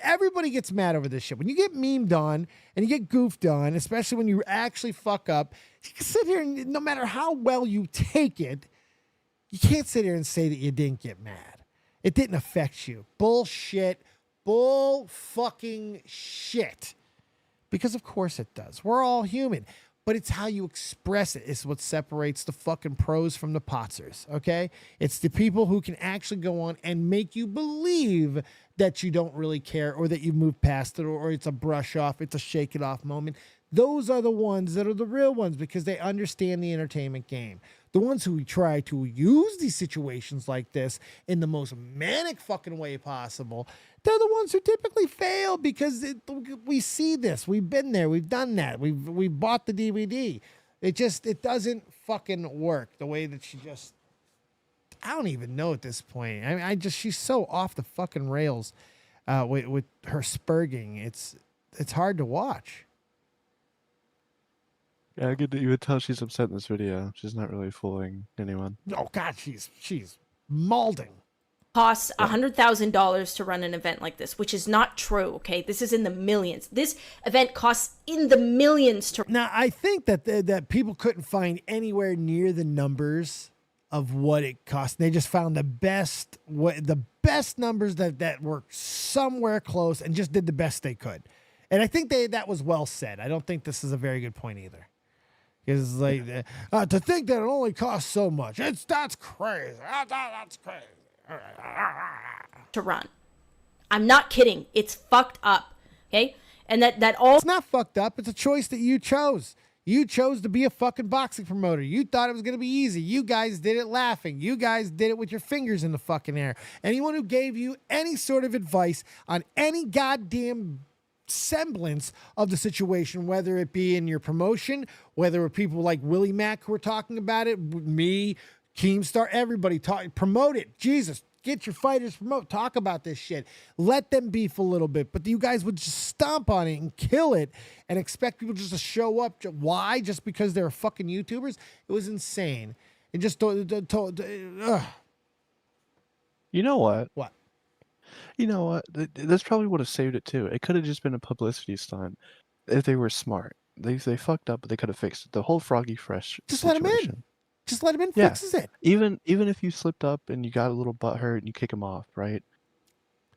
everybody gets mad over this shit. When you get memed on and you get goofed on, especially when you actually fuck up, you can sit here and no matter how well you take it, you can't sit here and say that you didn't get mad. It didn't affect you. Bullshit. Bull fucking shit. Because of course it does. We're all human. But it's how you express it is what separates the fucking pros from the potzers, okay? It's the people who can actually go on and make you believe that you don't really care or that you move past it or it's a brush off, it's a shake it off moment. Those are the ones that are the real ones because they understand the entertainment game. The ones who try to use these situations like this in the most manic fucking way possible, they're the ones who typically fail because we see this. We've been there. We've done that. We've bought the DVD. It doesn't fucking work the way that she just, I don't even know at this point. I mean, she's so off the fucking rails with her spurging. It's hard to watch. Yeah, I could. You would tell she's upset in this video. She's not really fooling anyone. Oh God, she's mauling. Costs $100,000 to run an event like this, which is not true. Okay, this is in the millions. This event costs in the millions to. Now, I think that people couldn't find anywhere near the numbers of what it cost. They just found the best numbers that were somewhere close and just did the best they could. And I think that was well said. I don't think this is a very good point either. Because like to think that it only costs so much, that's crazy. That's crazy. To run. I'm not kidding. It's fucked up. Okay? And that all. It's not fucked up. It's a choice that you chose. You chose to be a fucking boxing promoter. You thought it was going to be easy. You guys did it laughing. You guys did it with your fingers in the fucking air. Anyone who gave you any sort of advice on any goddamn semblance of the situation, whether it be in your promotion, whether it were people like Willie Mack who were talking about it, me, Keemstar, everybody promote it. Jesus, get your fighters promote. Talk about this shit. Let them beef a little bit. But you guys would just stomp on it and kill it and expect people just to show up. Why? Just because they're fucking YouTubers? It was insane. It just You know what? What? You know what? That's probably would have saved it too. It could have just been a publicity stunt if they were smart. They fucked up, but they could have fixed it. The whole Froggy Fresh Just situation. let him in. Just let him in. Yeah. Fixes it. Even if you slipped up and you got a little butthurt and you kick him off, right?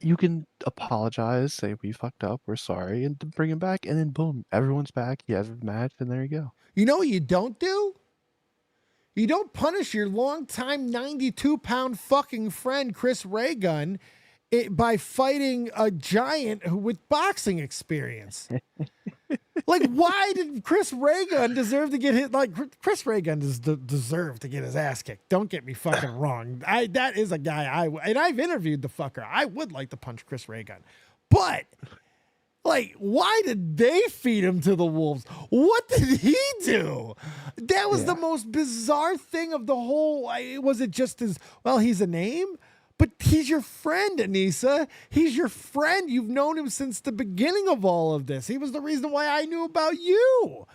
You can apologize, say we fucked up, we're sorry, and then bring him back, and then boom, everyone's back. He has a match, and there you go. You know what you don't do? You don't punish your longtime 92-pound fucking friend Chris Raygun by fighting a giant with boxing experience. Like, why did Chris Raygun deserve to get hit? Like, Chris Raygun deserve to get his ass kicked. Don't get me fucking wrong. That is a guy and I've interviewed the fucker. I would like to punch Chris Raygun. But, like, why did they feed him to the wolves? What did he do? That was the most bizarre thing of the whole. Was it just he's a name? But he's your friend, Anisa. He's your friend. You've known him since the beginning of all of this. He was the reason why I knew about you.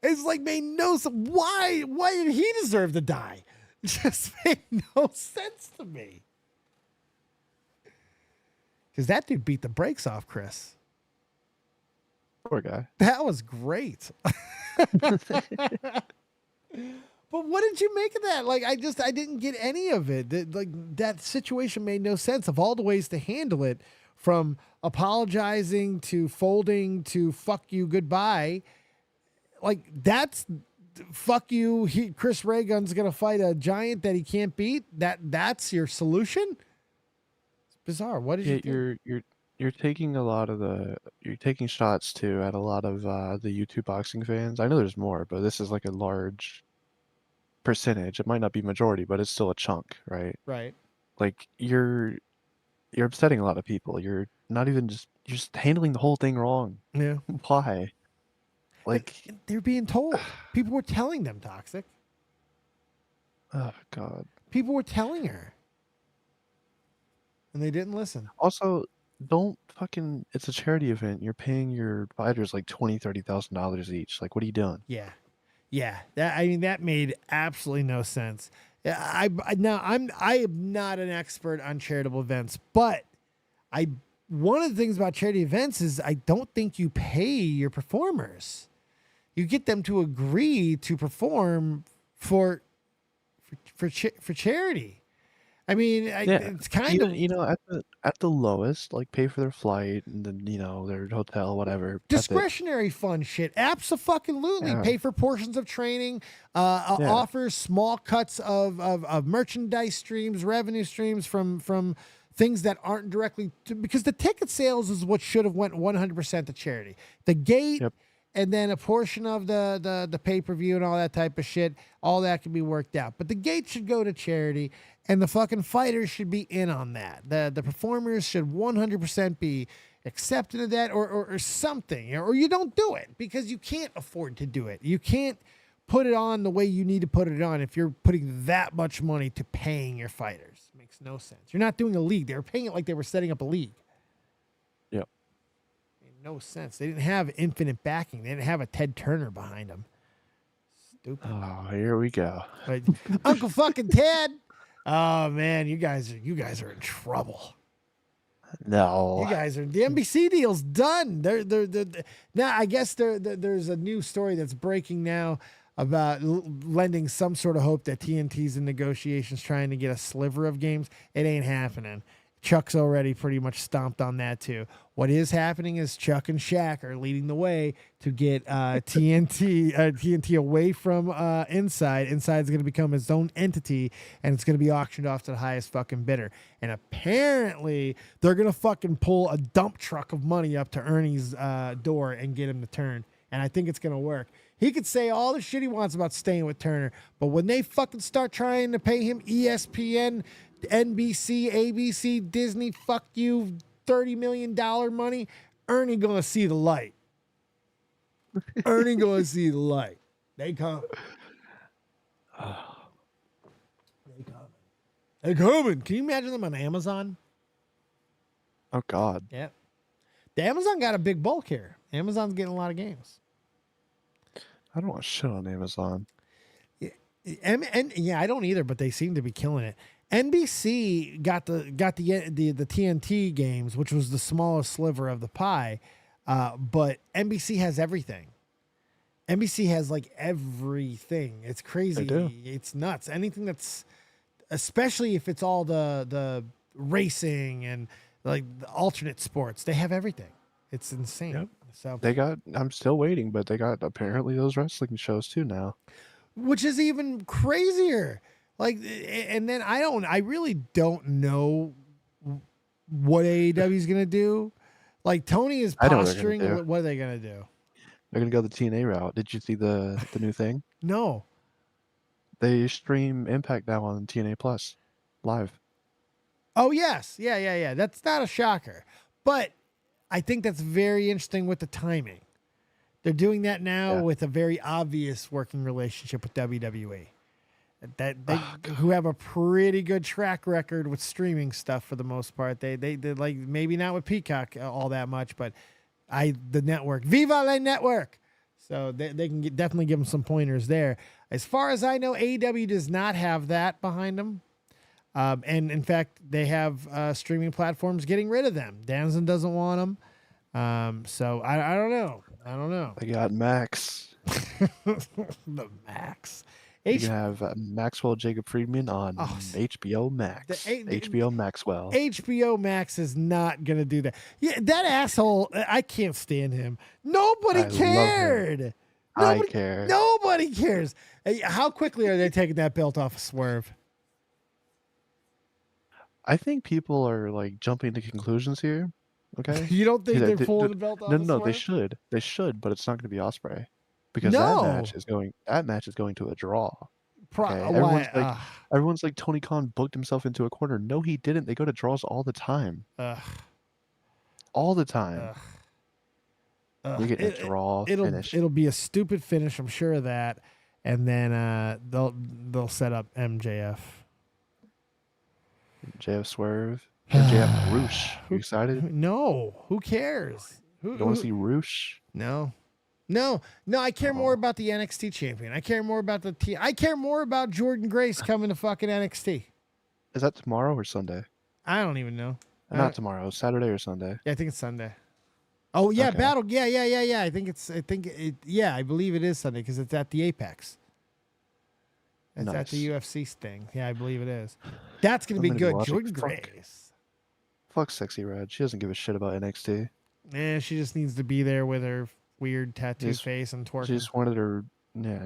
It's like made no sense. Why did he deserve to die? It just made no sense to me. Because that dude beat the brakes off Chris. Poor guy. That was great. But what did you make of that? Like, I didn't get any of it. That situation made no sense. Of all the ways to handle it, from apologizing to folding to fuck you, goodbye. Like, that's fuck you. Chris Raygun's gonna fight a giant that he can't beat. That's your solution. It's bizarre. What did you do? You're taking you're taking shots too at a lot of the YouTube boxing fans. I know there's more, but this is like a large percentage. It might not be majority, but it's still a chunk, right? Right. Like you're upsetting a lot of people. You're just handling the whole thing wrong. Yeah. Why? Like they're being told. People were telling them Toxic. Oh God. People were telling her. And they didn't listen. Also, it's a charity event. You're paying your fighters like $20,000-$30,000 each. Like, what are you doing? Yeah. Yeah. That made absolutely no sense. I'm not an expert on charitable events, but one of the things about charity events is I don't think you pay your performers. You get them to agree to perform for charity. I mean, it's kind of at the lowest, like pay for their flight and then their hotel, whatever. Discretionary fun shit. Absolutely. Yeah. Pay for portions of training. Offers small cuts of merchandise streams, revenue streams from things that aren't directly because the ticket sales is what should have went 100% to charity. The gate. Yep. And then a portion of the pay-per-view and all that type of shit, all that can be worked out. But the gate should go to charity, and the fucking fighters should be in on that. The performers should 100% be accepting of that or something. Or you don't do it because you can't afford to do it. You can't put it on the way you need to put it on if you're putting that much money to paying your fighters. It makes no sense. You're not doing a league. They were paying it like they were setting up a league. Yep. No sense. They didn't have infinite backing. They didn't have a Ted Turner behind them. Stupid. Oh, here we go. Like, Uncle fucking Ted. Oh man, you guys are in trouble. No. You guys are the NBC deal's done. They're now. I guess there's a new story that's breaking now about lending some sort of hope that TNT's in negotiations trying to get a sliver of games. It ain't happening. Chuck's already pretty much stomped on that too. What is happening is Chuck and Shaq are leading the way to get TNT away from Inside. Inside's going to become its own entity, and it's going to be auctioned off to the highest fucking bidder. And apparently, they're going to fucking pull a dump truck of money up to Ernie's door and get him to turn. And I think it's going to work. He could say all the shit he wants about staying with Turner, but when they fucking start trying to pay him ESPN, NBC, ABC, Disney, fuck you, $30 million money, Ernie gonna see the light. Ernie gonna see the light. They come. They coming. Can you imagine them on Amazon? Oh God. Yeah. The Amazon got a big bulk here. Amazon's getting a lot of games. I don't want shit on Amazon. And yeah, I don't either, but they seem to be killing it. NBC got the TNT games, which was the smallest sliver of the pie, but NBC has everything. NBC has like everything. It's crazy. They do. It's nuts. Anything that's, especially if it's all the racing and like the alternate sports, they have everything. It's insane. Yep. So I'm still waiting, but they got apparently those wrestling shows too now. Which is even crazier. Like, and then I really don't know what AEW is going to do. Like, Tony is I know what they're posturing. gonna do. What are they going to do? They're gonna go the TNA route. Did you see the new thing? No. They stream Impact now on TNA Plus live. Oh, yes. Yeah. That's not a shocker. But I think that's very interesting with the timing. They're doing that now with a very obvious working relationship with WWE. Who have a pretty good track record with streaming stuff for the most part. They like, maybe not with Peacock all that much, but the network, Viva la Network. So they can definitely give them some pointers there. As far as I know, AEW does not have that behind them. And in fact, they have streaming platforms getting rid of them. Danzen doesn't want them. So I don't know. They got Max. The Max. You can have Maxwell Jacob Friedman on HBO Max. HBO Maxwell. HBO Max is not going to do that. Yeah, that asshole, I can't stand him. Nobody cared. I care. Nobody cares. Hey, how quickly are they taking that belt off of Swerve? I think people are like jumping to conclusions here. Okay. You don't think they're pulling the belt off of No, Swerve? they should, but it's not going to be Ospreay. Because No. that match is going to a draw. Okay? Why? Everyone's like Tony Khan booked himself into a corner. No, he didn't. They go to draws all the time. All the time. You get a draw finish. It'll be a stupid finish, I'm sure of that. And then they'll set up MJF. JF Swerve. MJF Roosh. You excited? No. Who cares? You don't want to see Roosh? No. I care more about the NXT champion. I care more about I care more about Jordan Grace coming to fucking NXT. Is that tomorrow or Sunday? I don't even know. Not tomorrow. Saturday or Sunday? Yeah, I think it's Sunday. Oh yeah, Okay. Battle. Yeah. I believe it is Sunday because it's at the Apex. It's at Nice. the UFC thing. Yeah, I believe it is. That's gonna be I'm gonna be good. watching. Jordan Grace. Fuck Sexy Red. She doesn't give a shit about NXT. She just needs to be there with her weird tattoo Yes. face and twerking. She just wanted her,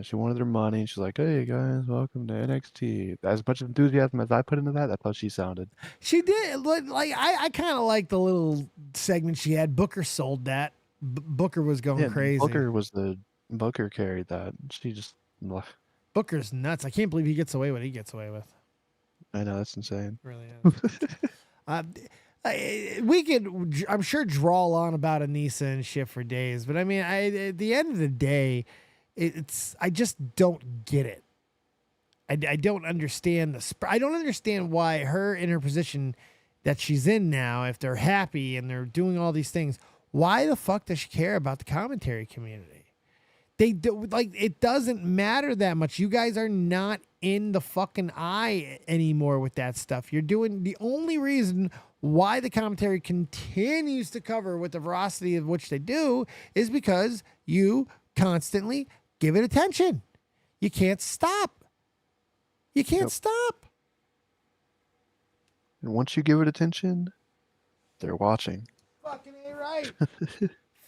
she wanted her money. And she's like, "Hey guys, welcome to NXT." As much enthusiasm as I put into that, that's how she sounded. She did. Like I kind of like the little segment she had. Booker sold that. Booker was going crazy. Booker carried that. She just. Booker's nuts. I can't believe he gets away with what he gets away with. I know, that's insane. It really is. We could, I'm sure, drawl on about Anisa and shit for days, but I mean, at the end of the day, I just don't get it. I don't understand I don't understand why her in her position that she's in now, if they're happy and they're doing all these things, why the fuck does she care about the commentary community? They do, like, it doesn't matter that much. You guys are not in the fucking eye anymore with that stuff. You're doing the only reason why the commentary continues to cover with the veracity of which they do is because you constantly give it attention. You can't stop. You can't stop. And once you give it attention, they're watching. Fucking A right.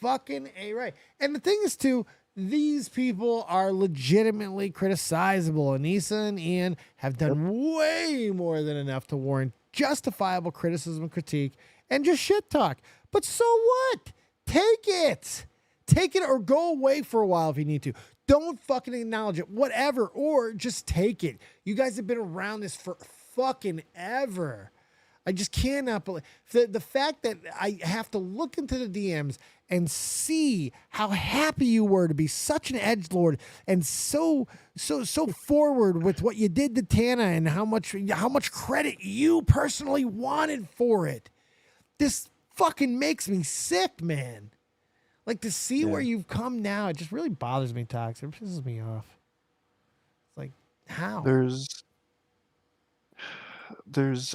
Fucking A right. And the thing is, too, these people are legitimately criticizable. Anisa and Ian have done way more than enough to warrant justifiable criticism and critique and just shit talk. But so what? Take it. Take it or go away for a while if you need to. Don't fucking acknowledge it. Whatever. Or just take it. You guys have been around this for fucking ever. I just cannot believe the fact that I have to look into the DMs and see how happy you were to be such an edgelord and so forward with what you did to Tana and how much credit you personally wanted for it. This fucking makes me sick, man. Like, to see where you've come now, it just really bothers me, Tox. It pisses me off. It's like, how?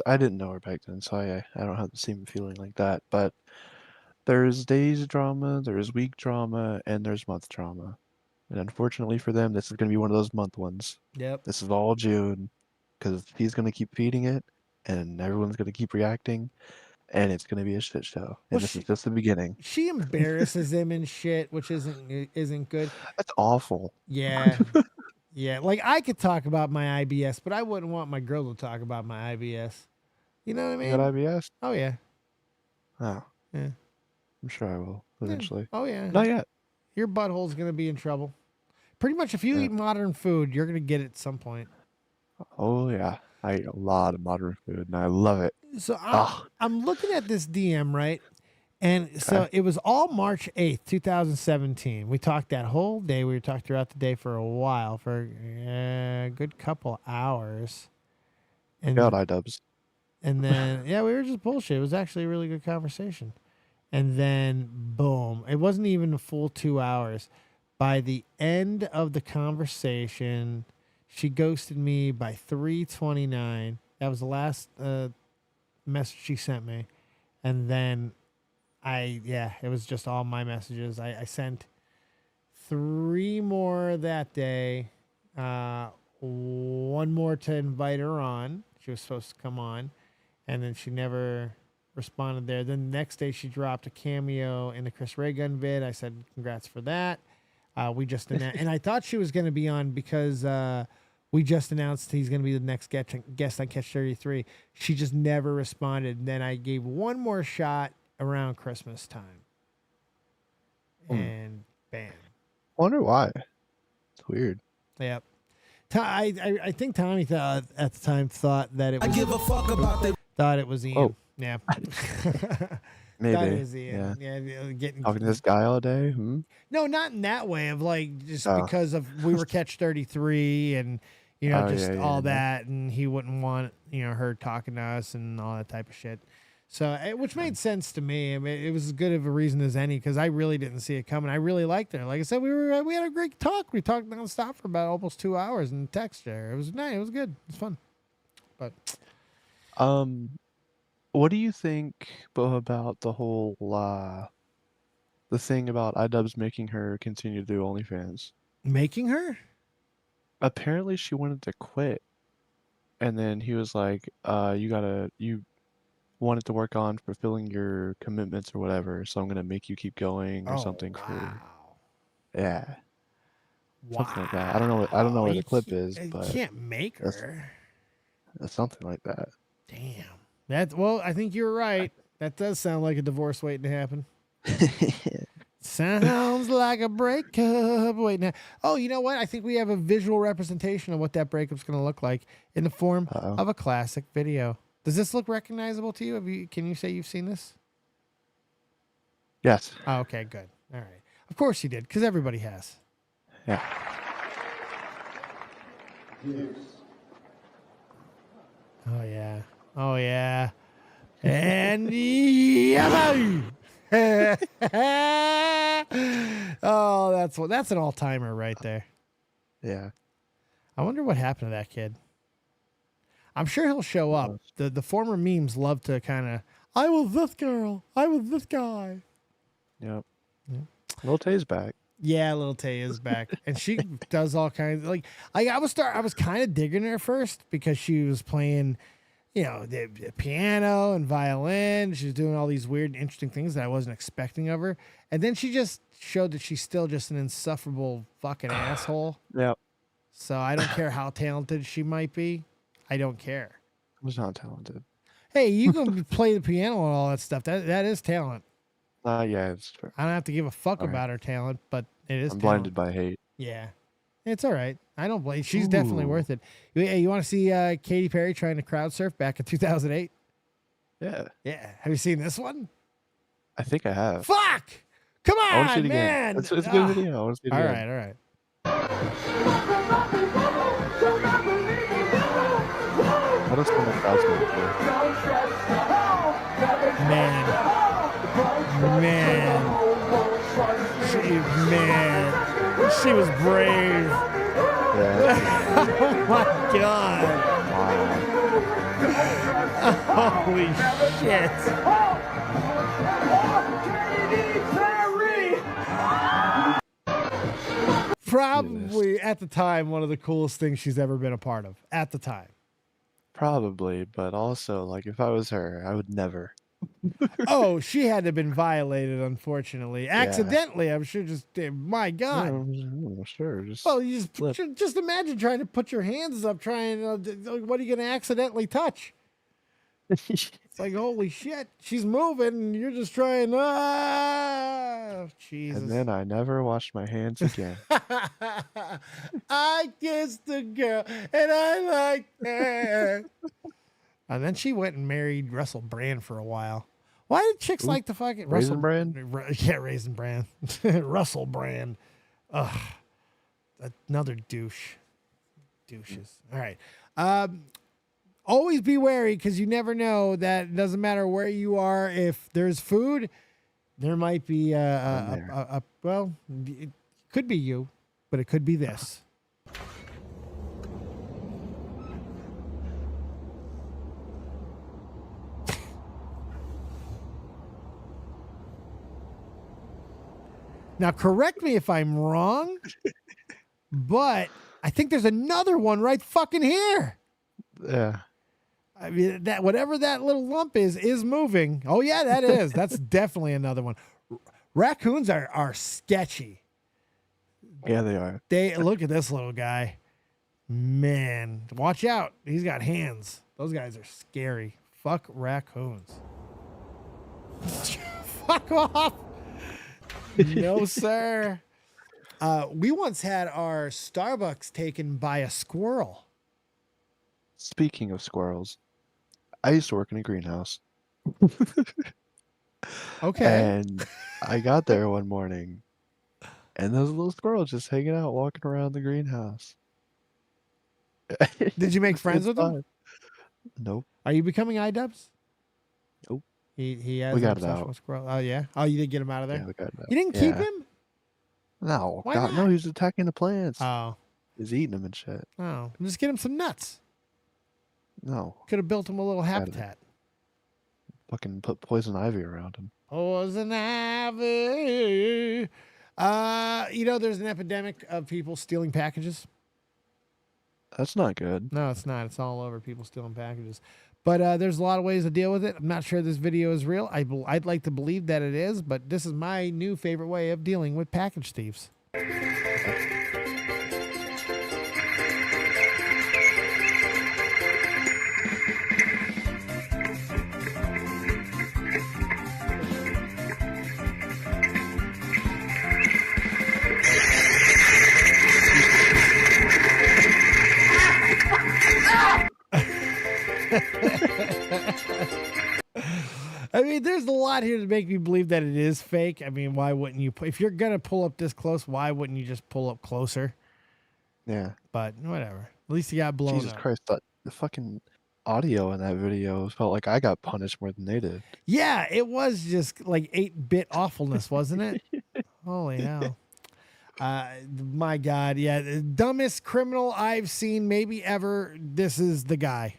I didn't know her back then, so I don't have the same feeling like that. But there's days drama, there's week drama, and there's month drama. And unfortunately for them, this is going to be one of those month ones. Yep. This is all June, because he's going to keep feeding it, and everyone's going to keep reacting, and it's going to be a shit show. And this is just the beginning. She embarrasses him and shit, which isn't good. That's awful. Yeah. Yeah, like, I could talk about my IBS, but I wouldn't want my girl to talk about my IBS. You know what I mean? You got IBS? Oh, yeah. Oh. Yeah. I'm sure I will, eventually. Oh, yeah. Not yet. Your butthole's going to be in trouble. Pretty much, if you eat modern food, you're going to get it at some point. Oh, yeah. I eat a lot of modern food, and I love it. So I'm looking at this DM, right? And so it was all March 8th, 2017. We talked that whole day. We talked throughout the day for a while, for a good couple hours. And God, iDubbbz. And then, we were just bullshit. It was actually a really good conversation. And then, boom. It wasn't even a full 2 hours. By the end of the conversation, she ghosted me by 3:29. That was the last message she sent me. And then it was just all my messages. I sent 3 more that day. One more to invite her on. She was supposed to come on. And then she never responded there. Then the next day she dropped a cameo in the Chris Ray Gun vid. I said, congrats for that. We just announced, and I thought she was going to be on because we just announced he's going to be the next guest on Catch 33. She just never responded. And then I gave one more shot around Christmas time. And bam. Wonder why. It's weird. Yep. I think Tommy thought at the time that it was. I give a fuck about the. Thought it was Ian. Oh. Yeah. Maybe. Thought it was Ian. Yeah. Getting Talking to this guy all day? No, not in that way of like just because of we were Catch 33 and all that, and he wouldn't want her talking to us and all that type of shit. So, which made sense to me. I mean, it was as good of a reason as any because I really didn't see it coming. I really liked her. Like I said, we had a great talk. We talked nonstop for about almost 2 hours in text there. It was nice. It was good. It was fun. But what do you think, Bo, about the whole the thing about iDubbbz making her continue to do OnlyFans? Making her? Apparently, she wanted to quit, and then he was like, you wanted to work on fulfilling your commitments or whatever, so I'm gonna make you keep going or something. Wow. Something like that. I don't know where the clip is, but you can't make her. Something like that. Damn. I think you're right. That does sound like a divorce waiting to happen. Sounds like a breakup waiting to happen. Oh, you know what? I think we have a visual representation of what that breakup's going to look like in the form of a classic video. Does this look recognizable to you? Can you say you've seen this? Yes. Oh, okay, good. All right. Of course you did, because everybody has. Yeah. Oh, yeah. Oh, yeah. And yeah. Oh, that's an all-timer right there. Yeah. I wonder what happened to that kid. I'm sure he'll show up. The former memes love to kind of, I was this girl, I was this guy. Yep. Lil Tay's back. Yeah, Lil Tay is back, and she does all kinds of, like I was kind of digging her first because she was playing, the piano and violin. She was doing all these weird, and interesting things that I wasn't expecting of her, and then she just showed that she's still just an insufferable fucking asshole. Yep. So I don't care how talented she might be. I don't care. She's not talented. Hey, you can play the piano and all that stuff. That is talent. Yeah, it's true. I don't have to give a fuck All right. about her talent, but it is I'm talent. blinded by hate. Yeah. It's all right. I don't blame. She's definitely worth it. Hey, you want to see Katy Perry trying to crowd surf back in 2008? Yeah. Yeah. Have you seen this one? I think I have. Fuck! Come I want to see on, it man! again. It's a good video. I want to see it All again. right, all right. I don't see the crowd's going to She was brave. Yeah. Oh my god. Wow. Holy shit. Probably at the time one of the coolest things she's ever been a part of. At the time. Probably, but also, like, if I was her, I would never. Oh, she had to have been violated, unfortunately. Accidentally, I'm sure. Just my God. Yeah, sure. Just Well, you flip. just imagine trying to put your hands up, trying. What are you going to accidentally touch? It's like, holy shit, she's moving, and you're just trying. Ah, Jesus. And then I never washed my hands again. I kissed the girl, and I liked her. And then she went and married Russell Brand for a while. Why did chicks like to fucking Raisin Bran? Yeah, Raisin Brand. Russell Brand. Ugh. Another douche. Douches. All right. Always be wary because you never know that it doesn't matter where you are. If there's food, there might be well, it could be you, but it could be this. Now, correct me if I'm wrong, but I think there's another one right fucking here. Yeah. I mean, that whatever that little lump is moving. Oh yeah, that is. That's definitely another one. Raccoons are sketchy. Yeah, they are. They look at this little guy. Man, watch out. He's got hands. Those guys are scary. Fuck raccoons. Fuck off. No, sir. We once had our Starbucks taken by a squirrel. Speaking of squirrels, I used to work in a greenhouse. Okay. And I got there one morning, and there was a little squirrel just hanging out, walking around the greenhouse. Did you make friends with him? Fine. Nope. Are you becoming iDubbbz? Nope. He has We got an it obsession out. with squirrel. Oh yeah. Oh, you did get him out of there. Yeah, we got it out. You didn't keep Yeah. him? No, Why God, not? no, he was attacking the plants. Oh. He's eating them and shit. Oh. Just get him some nuts. No, Could have built him a little Got it. habitat. fucking put poison ivy around him. Poison ivy. There's an epidemic of people stealing packages. That's not good. No, it's not. It's all over people stealing packages. But there's a lot of ways to deal with it. I'm not sure this video is real. I'd like to believe that it is, but this is my new favorite way of dealing with package thieves. I mean, there's a lot here to make me believe that it is fake. I mean, why wouldn't you? If you're going to pull up this close, why wouldn't you just pull up closer? Yeah. But whatever. At least he got blown Jesus up. Christ, the fucking audio in that video felt like I got punished more than they did. Yeah, it was just like 8-bit awfulness, wasn't it? Holy hell. My God, yeah, the dumbest criminal I've seen maybe ever. This is the guy.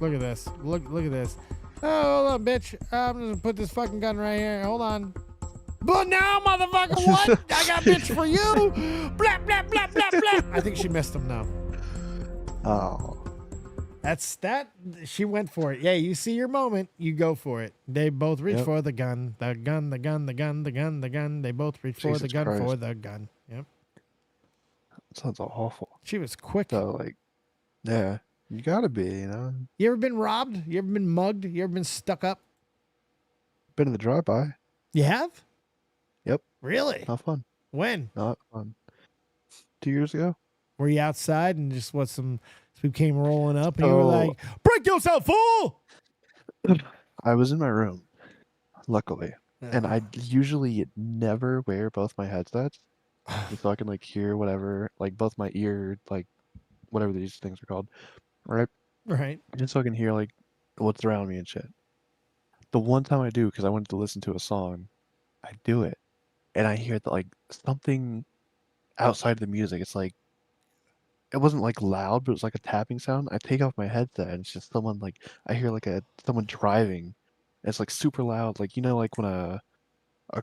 Look at this. Look at this. Oh, hold on, bitch. I'm gonna put this fucking gun right here. Hold on. But now, motherfucker, what? I got bitch for you. Blah blah blah blah blah. I think she missed him now. Oh. That's that. She went for it. Yeah, you see your moment, you go for it. They both reach for the gun. The gun, the gun, the gun, the gun, the gun. They both reach for the gun for the gun. Yep. That sounds awful. She was quick. So, like, yeah, you gotta be, you know. You ever been robbed? You ever been mugged? You ever been stuck up? Been in the drive-by. You have? Yep. Really? Not fun. When? Not fun. 2 years ago. Were you outside and just some came rolling up and you were like, break yourself, fool? I was in my room, luckily. And I usually never wear both my headsets. So I can like hear whatever, like both my ear, like whatever these things are called. Right? Right. Just so I can hear like what's around me and shit. The one time I do, because I wanted to listen to a song, I do it. And I hear that like something outside the music. It's like, it wasn't like loud, but it was like a tapping sound. I take off my headset and it's just someone like, I hear like someone driving. And it's like super loud. Like, you know, like when a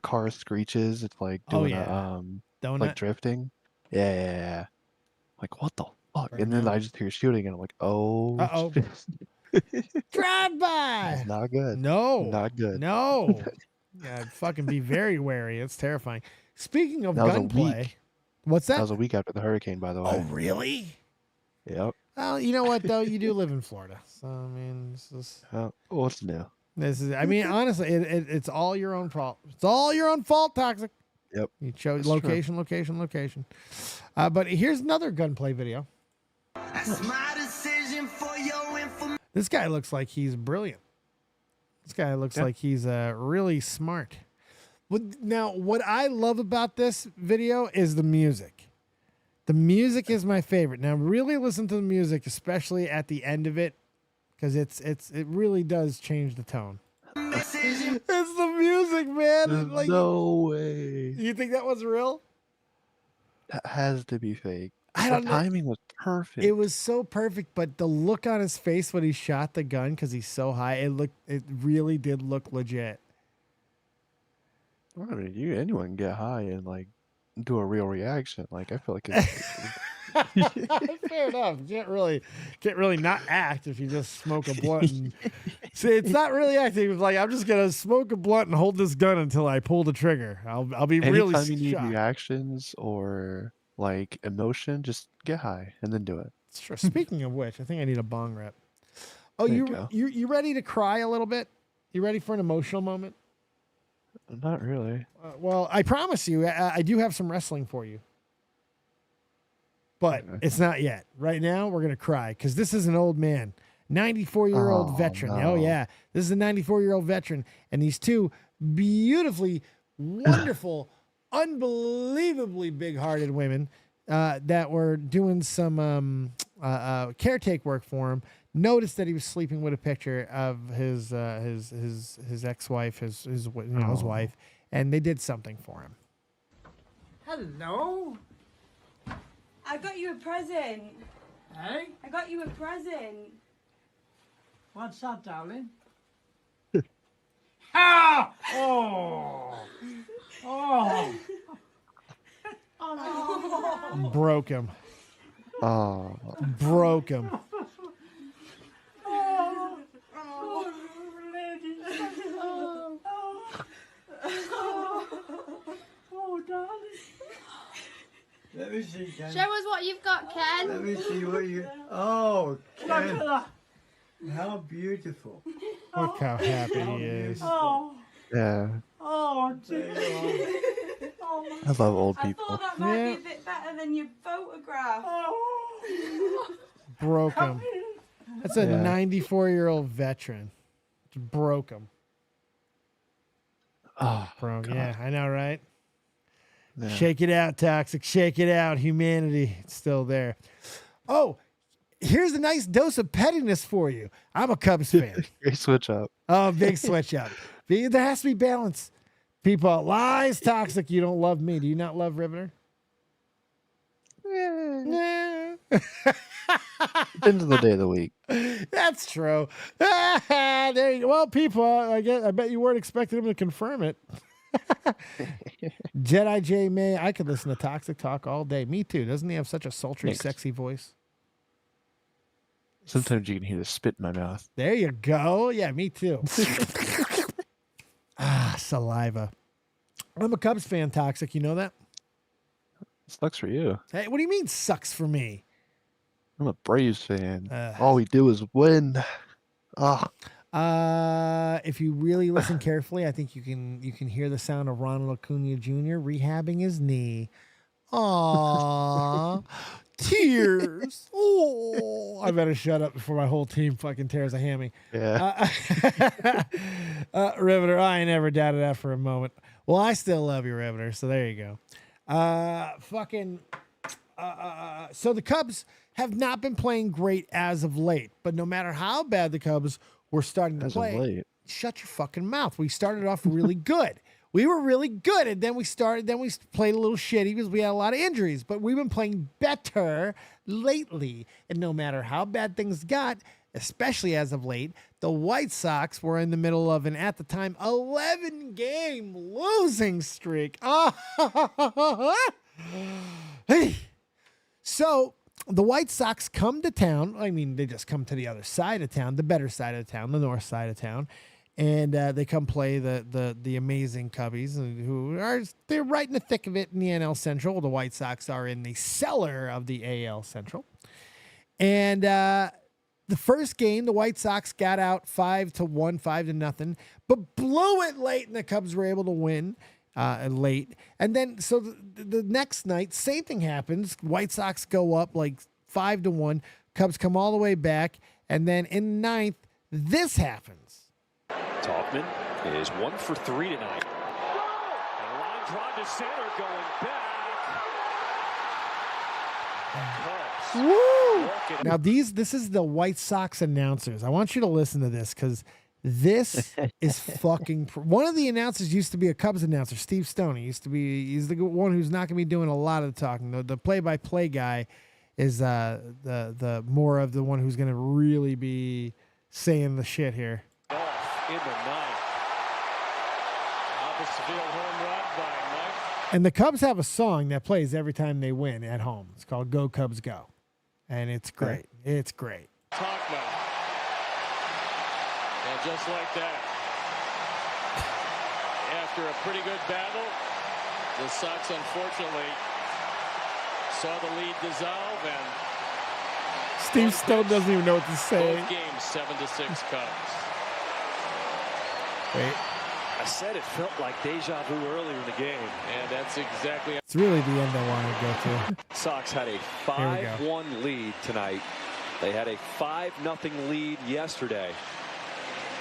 car screeches, it's like doing Donut? like drifting. Yeah. Like, what the fuck? Right And then now. I just hear shooting and I'm like, oh. Uh-oh. Drive by. It's not good. No. Not good. No. Yeah, fucking be very wary. It's terrifying. Speaking of That was a gunplay, week. what's that? That was a week after the hurricane, by the way. Oh, really? Yep. Well, you know what though? You do live in Florida, so I mean, What's new? I mean, honestly, it's all your own fault. It's all your own fault, Toxic. Yep. You chose That's location. But here's another gunplay video. That's my decision for your information. This guy looks like he's brilliant. This guy looks like he's really smart. Now, what I love about this video is the music. The music is my favorite. Now, really listen to the music, especially at the end of it, because it really does change the tone. It's the music, man. There's Like, no way. you think that was real? That has to be fake. I The don't know. timing was perfect. It was so perfect, but the look on his face when he shot the gun, because he's so high, it really did look legit. I mean, anyone can get high and like do a real reaction. Like I feel like it's Fair enough. You can't really not act if you just smoke a blunt. And, see, it's not really acting. It's like I'm just gonna smoke a blunt and hold this gun until I pull the trigger. I'll be really anytime you need shocked. reactions or like emotion, just get high and then do it. Sure. Speaking of which, I think I need a bong rip. Oh, There you you go. you ready to cry a little bit? You ready for an emotional moment? Not really. Well, I promise you, I do have some wrestling for you. But Okay. it's not yet. Right now, we're going to cry because this is an old man, 94-year-old Oh, veteran. no. Oh, yeah. This is a 94-year-old veteran. And these two beautifully, wonderful, unbelievably big-hearted women that were doing some caretake work for him noticed that he was sleeping with a picture of his ex-wife, his wife, and they did something for him. Hello? I got you a present. Hey? I got you a present. What's that, darling? Ah! Oh! Oh! Broke him. Oh, Broke him. Oh, darling. Let me see, Ken. Show us what you've got, Ken. Let me see what you... Oh, Ken. Look at that. How beautiful. Look how happy he is. Oh, yeah. oh, dear. I love old I people. thought that might Yeah. be a bit better than your photograph. Broke him. That's a Yeah. 94-year-old veteran. Just broke him. Oh, Broke. God. Yeah, I know, right? Yeah. Shake it out, Toxic. Shake it out. Humanity. It's still there. Oh, here's a nice dose of pettiness for you. I'm a Cubs fan. Great switch up. Oh, big switch up. There has to be balance. People, lies, Toxic. You don't love me. Do you not love Riveter? Yeah. Depends on the day of the week. That's true. There you go. Well, people, I bet you weren't expecting him to confirm it. Jedi J May, I could listen to Toxic talk all day. Me too. Doesn't he have such a sultry, Thanks. sexy voice? Sometimes you can hear the spit in my mouth. There you go. Yeah, me too. Saliva. I'm a Cubs fan, Toxic. You know that? Sucks for you. Hey, what do you mean sucks for me? I'm a Braves fan. All we do is win. If you really listen carefully, I think you can hear the sound of Ronald Acuna Jr. rehabbing his knee. Aww. Tears. Oh, I better shut up before my whole team fucking tears a hammy. Yeah. Riveter, I never doubted that for a moment. Well, I still love you, Riveter, so there you go. So the Cubs have not been playing great as of late, but no matter how bad the Cubs were starting to play, shut your fucking mouth. We started off really good. We were really good, and then we played a little shitty because we had a lot of injuries, but we've been playing better lately. And no matter how bad things got, especially as of late, the White Sox were in the middle of an, at the time, 11-game losing streak. Hey. So the White Sox come to town. I mean, they just come to the other side of town, the better side of town, the north side of town. And they come play the amazing Cubbies, they're right in the thick of it in the NL Central. The White Sox are in the cellar of the AL Central. And the first game, the White Sox got out 5-1, 5-0, but blew it late, and the Cubs were able to win late. And then, so the next night, same thing happens. White Sox go up like 5-1. Cubs come all the way back. And then in the ninth, this happens. Tauchman is 1 for 3 tonight. And a line drive to center going back. Woo! Now this is the White Sox announcers. I want you to listen to this because this is fucking. One of the announcers used to be a Cubs announcer, Steve Stone. He's the one who's not going to be doing a lot of the talking. The play-by-play guy is the more of the one who's going to really be saying the shit here. In the ninth. Opposite field home run by Mike. And the Cubs have a song that plays every time they win at home. It's called Go Cubs Go. And it's great. It's great. Tauchman. And just like that, after a pretty good battle, the Sox unfortunately saw the lead dissolve, and Steve Stone doesn't even know what to say. both games 7-6 Cubs. Wait. I said it felt like deja vu earlier in the game, and that's exactly. It's really the end I want to go to. Sox had a 5-1 lead tonight. They had a 5-0 lead yesterday,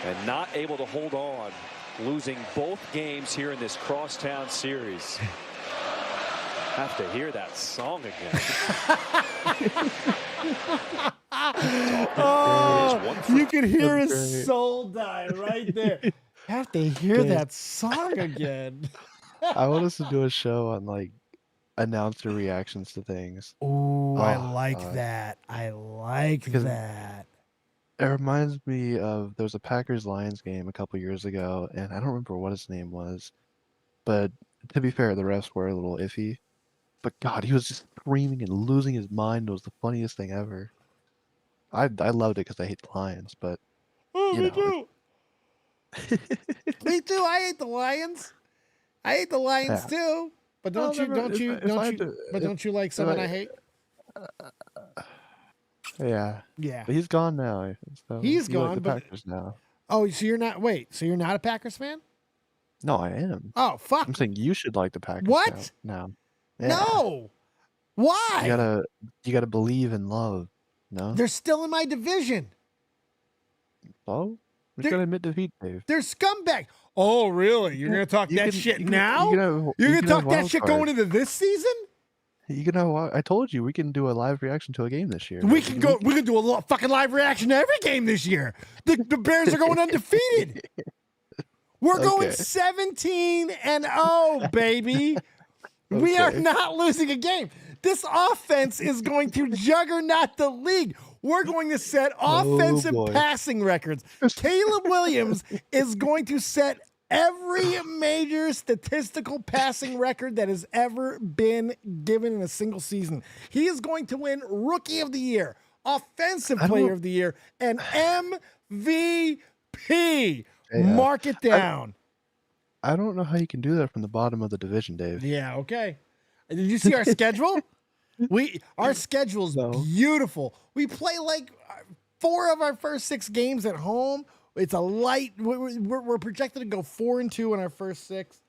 and not able to hold on, losing both games here in this crosstown series. Have to hear that song again. Oh, you can hear his soul die right there. Have to hear that song again. I want us to do a show on like announcer reactions to things. Ooh, I like that. I like that. It reminds me of there was a Packers-Lions game a couple years ago, and I don't remember what his name was. But to be fair, the refs were a little iffy. But God, he was just screaming and losing his mind. It was the funniest thing ever. I loved it because I hate the Lions, but me too. Me too. I hate the Lions. I hate the Lions too. But don't you like someone I hate? Yeah. Yeah. But he's gone now. So he's you like gone. the But Packers now. Oh, so you're not? Wait. So you're not a Packers fan? No, I am. Oh fuck! I'm saying you should like the Packers. What? No. No. Why? You gotta believe in love. No. They're still in my division. Oh. We gotta admit defeat, Dave. They're scumbag. Oh, really? You're gonna talk that shit now? You're gonna talk that shit going into this season? You can have, I told you we can do a live reaction to a game this year. We can do a fucking live reaction to every game this year. The Bears are going undefeated. We're going 17-0, baby. We are not losing a game. This offense is going to juggernaut the league. We're going to set offensive passing records. Caleb Williams is going to set every major statistical passing record that has ever been given in a single season. He is going to win Rookie of the Year, Offensive Player of the Year, and MVP. Mark it down. I don't know how you can do that from the bottom of the division, Dave. Yeah, okay. Did you see our schedule? Our schedule's beautiful. We play like 4 of our first 6 games at home. It's a light. We're projected to go 4-2 in our first 6.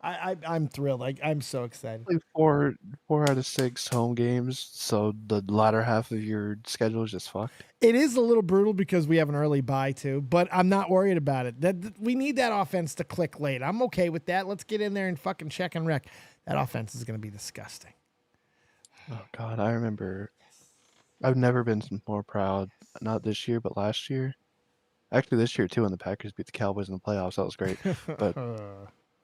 I'm thrilled. I'm so excited. Like 4 out of 6 home games. So the latter half of your schedule is just fucked. It is a little brutal because we have an early bye too, but I'm not worried about it. That we need that offense to click late. I'm okay with that. Let's get in there and fucking check and wreck. That offense is going to be disgusting. Oh God, I remember. I've never been more proud. Not this year, but last year. Actually, this year too, when the Packers beat the Cowboys in the playoffs, that was great. But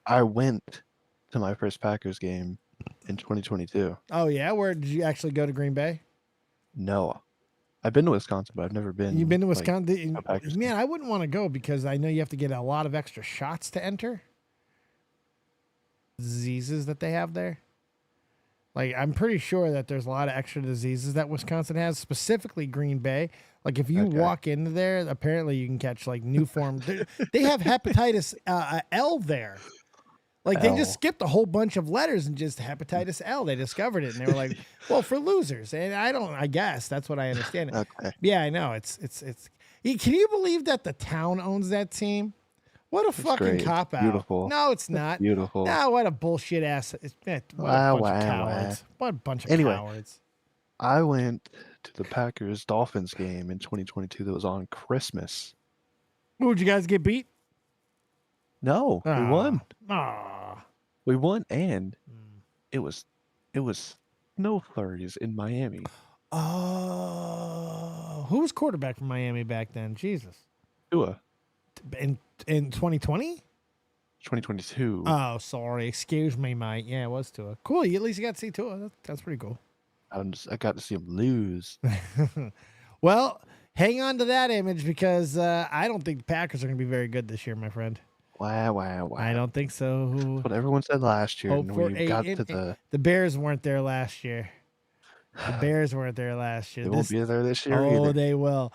I went to my first Packers game in 2022. Oh yeah, where did you actually go to Green Bay? No, I've been to Wisconsin, but I've never been. You've been to Wisconsin, like, man. I wouldn't want to go because I know you have to get a lot of extra shots to enter. Diseases that they have there. Like, I'm pretty sure that there's a lot of extra diseases that Wisconsin has, specifically Green Bay. Like, if you walk into there, apparently you can catch, like, new form. They have hepatitis L there. Like, they just skipped a whole bunch of letters and just hepatitis L. They discovered it, and they were like, well, for losers. And I guess that's what I understand. Okay. Yeah, I know. It's. Can you believe that the town owns that team? What a fucking cop out. Beautiful. No, it's not. Beautiful. No, what a bullshit ass. What a bunch of cowards. What a bunch of cowards. I went to the Packers-Dolphins game in 2022 that was on Christmas. Would you guys get beat? No, we won. Aw. We won, and it was snow flurries in Miami. Oh. Who was quarterback for Miami back then? Jesus. Tua. In 2020? 2022. Oh, sorry. Excuse me, mate. Yeah, it was Tua. Cool. At least you got to see Tua. That's pretty cool. I got to see him lose. Well, hang on to that image because I don't think the Packers are going to be very good this year, my friend. Wow. I don't think so. That's what everyone said last year. The Bears weren't there last year. The Bears weren't there last year. They won't be there this year either. either. They will.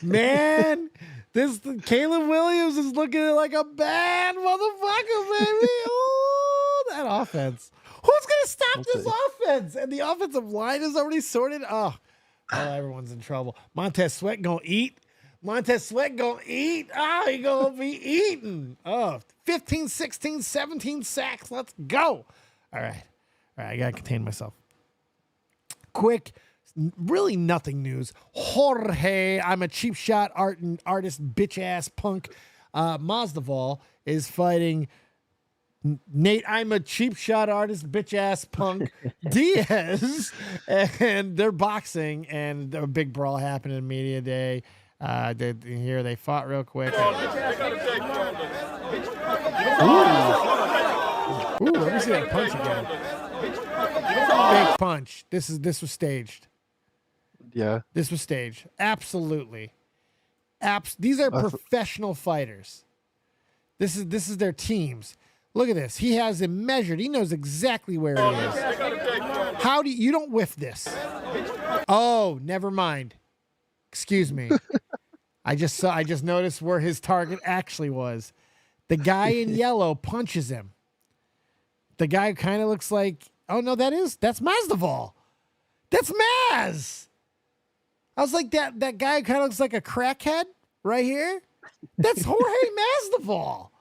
Man, Caleb Williams is looking like a bad motherfucker, baby. Oh, that offense. Who's going to stop this offense? And the offensive line is already sorted. Oh, everyone's in trouble. Montez Sweat going to eat. Oh, he going to be eating. Oh, 15, 16, 17 sacks. Let's go. All right, I got to contain myself. Quick. Really nothing news. Jorge, I'm a cheap shot artist, bitch ass punk. Masvidal is fighting Nate. I'm a cheap shot artist, bitch ass punk. Diaz, and they're boxing, and a big brawl happened in media day. They fought real quick. Ooh, let me see that punch again. Big punch. This was staged. Yeah. This was staged. Absolutely. These are professional fighters. This is their teams. Look at this. He has him measured. He knows exactly where he is. How do you don't whiff this? Oh, never mind. Excuse me. I just noticed where his target actually was. The guy in yellow punches him. The guy kind of looks like, oh no, that's Masvidal. That's Maz. I was like, that guy kind of looks like a crackhead right here. That's Jorge Masvidal.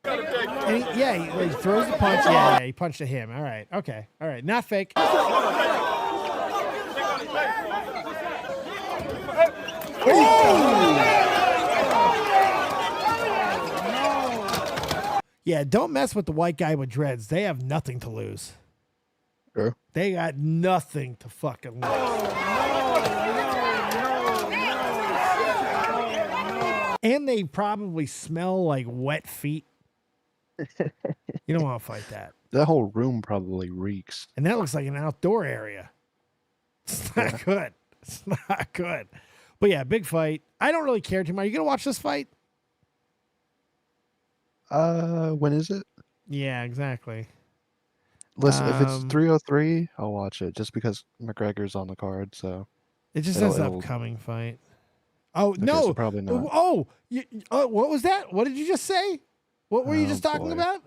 And he throws the punch. Yeah, he punched at him. All right, okay, all right, not fake. Yeah, don't mess with the white guy with dreads. They have nothing to lose. Sure. They got nothing to fucking lose. And they probably smell like wet feet. You don't want to fight that. That whole room probably reeks. And that looks like an outdoor area. It's not good. It's not good. But yeah, big fight. I don't really care too much. Are you going to watch this fight? When is it? Yeah, exactly. Listen, if it's 303, I'll watch it just because McGregor's on the card. So it just says upcoming fight. Oh, okay, no. So probably not. Oh, what was that? What did you just say? What were you just talking boy. about?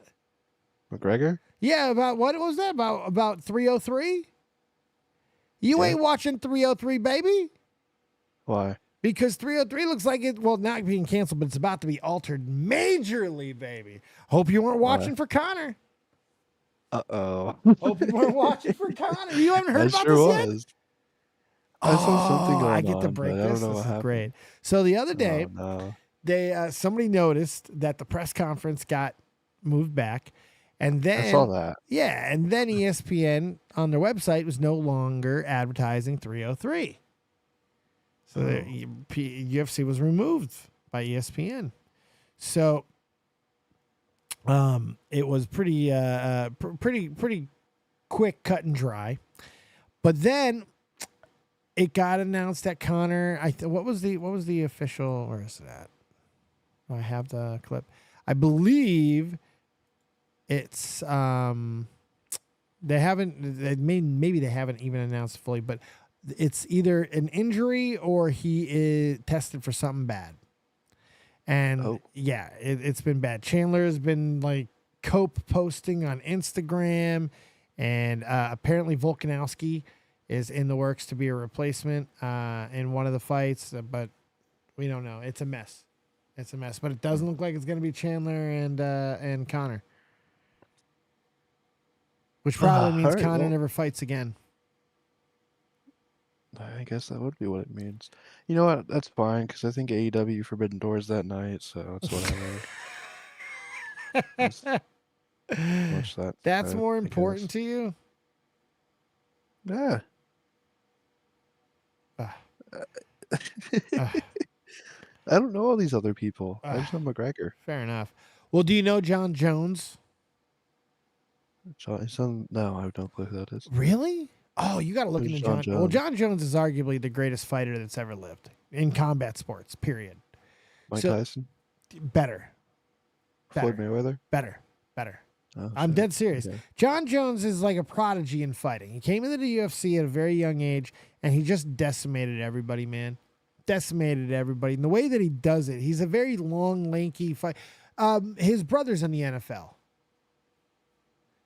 McGregor? Yeah, about what was that? About 303? You ain't watching 303, baby. Why? Because 303 looks like it, well, not being canceled, but it's about to be altered majorly, baby. Hope you weren't watching for Connor. Uh-oh. Hope you weren't watching for Connor. You haven't heard about sure this yet? was. I saw something going on. I get to break but I this. don't know This what is happened. great. So the other day, Oh, they somebody noticed that the press conference got moved back. And then I saw that. Yeah, and then ESPN on their website was no longer advertising 303. So the UFC was removed by ESPN. So it was pretty quick, cut and dry. But then it got announced that Connor, what was the official, where is it at? I have the clip. I believe it's maybe they haven't even announced fully, but it's either an injury or he is tested for something bad. And yeah, it's been bad. Chandler has been like cope posting on Instagram, and apparently Volkanovski is in the works to be a replacement in one of the fights, but we don't know. It's a mess. It's a mess, but it doesn't look like it's going to be Chandler and Connor, which probably means Connor never fights again. I guess that would be what it means. You know what? That's fine because I think AEW Forbidden Doors that night, so it's whatever. Watch that. That's more important to you? Yeah. I don't know all these other people. I just know McGregor. Fair enough. Well, do you know John Jones? No, I have no clue who that is. Really? Oh, you got to look Who's into John John. Jones? Well, John Jones is arguably the greatest fighter that's ever lived in combat sports. Period. Mike Tyson? Better. Floyd Mayweather? Better. Oh, I'm shit. dead serious. Okay. John Jones is like a prodigy in fighting. He came into the UFC at a very young age, and he just decimated everybody, man. Decimated everybody. And the way that he does it, he's a very long, lanky fight. His brother's in the NFL.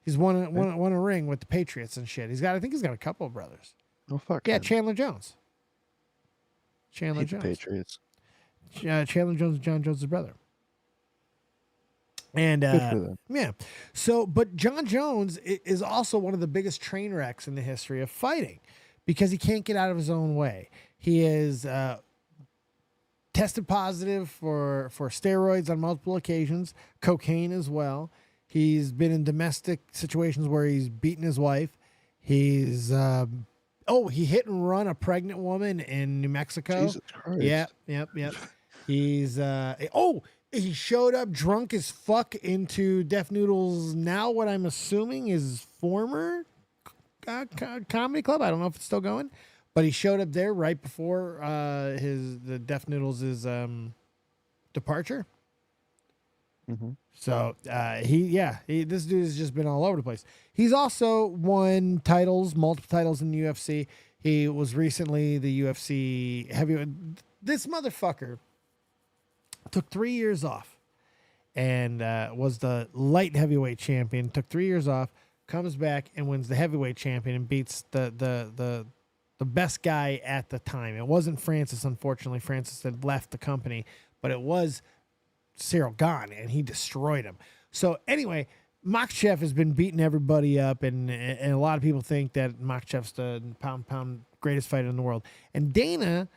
He's won a ring with the Patriots and shit. I think he's got a couple of brothers. Oh, fuck. Yeah, him. Chandler Jones. Chandler Hate the Jones. Patriots. Chandler Jones is John Jones' brother. And Good for them. yeah. So, but John Jones is also one of the biggest train wrecks in the history of fighting because he can't get out of his own way. He is tested positive for steroids on multiple occasions, cocaine as well. He's been in domestic situations where he's beaten his wife. He's he hit and run a pregnant woman in New Mexico. Jesus Christ. Yep. He's he showed up drunk as fuck into Def Noodle's now what I'm assuming is former comedy club. I don't know if it's still going, but he showed up there right before the Def Noodles' departure. Mm-hmm. So this dude has just been all over the place. He's also won multiple titles in the UFC. He was recently the UFC heavyweight. This motherfucker took 3 years off and was the light heavyweight champion. Took 3 years off, comes back and wins the heavyweight champion and beats the best guy at the time. It wasn't Francis, unfortunately. Francis had left the company, but it was Cyril Gane, and he destroyed him. So anyway, Makhachev has been beating everybody up, and a lot of people think that Makhachev's the pound greatest fighter in the world. And Dana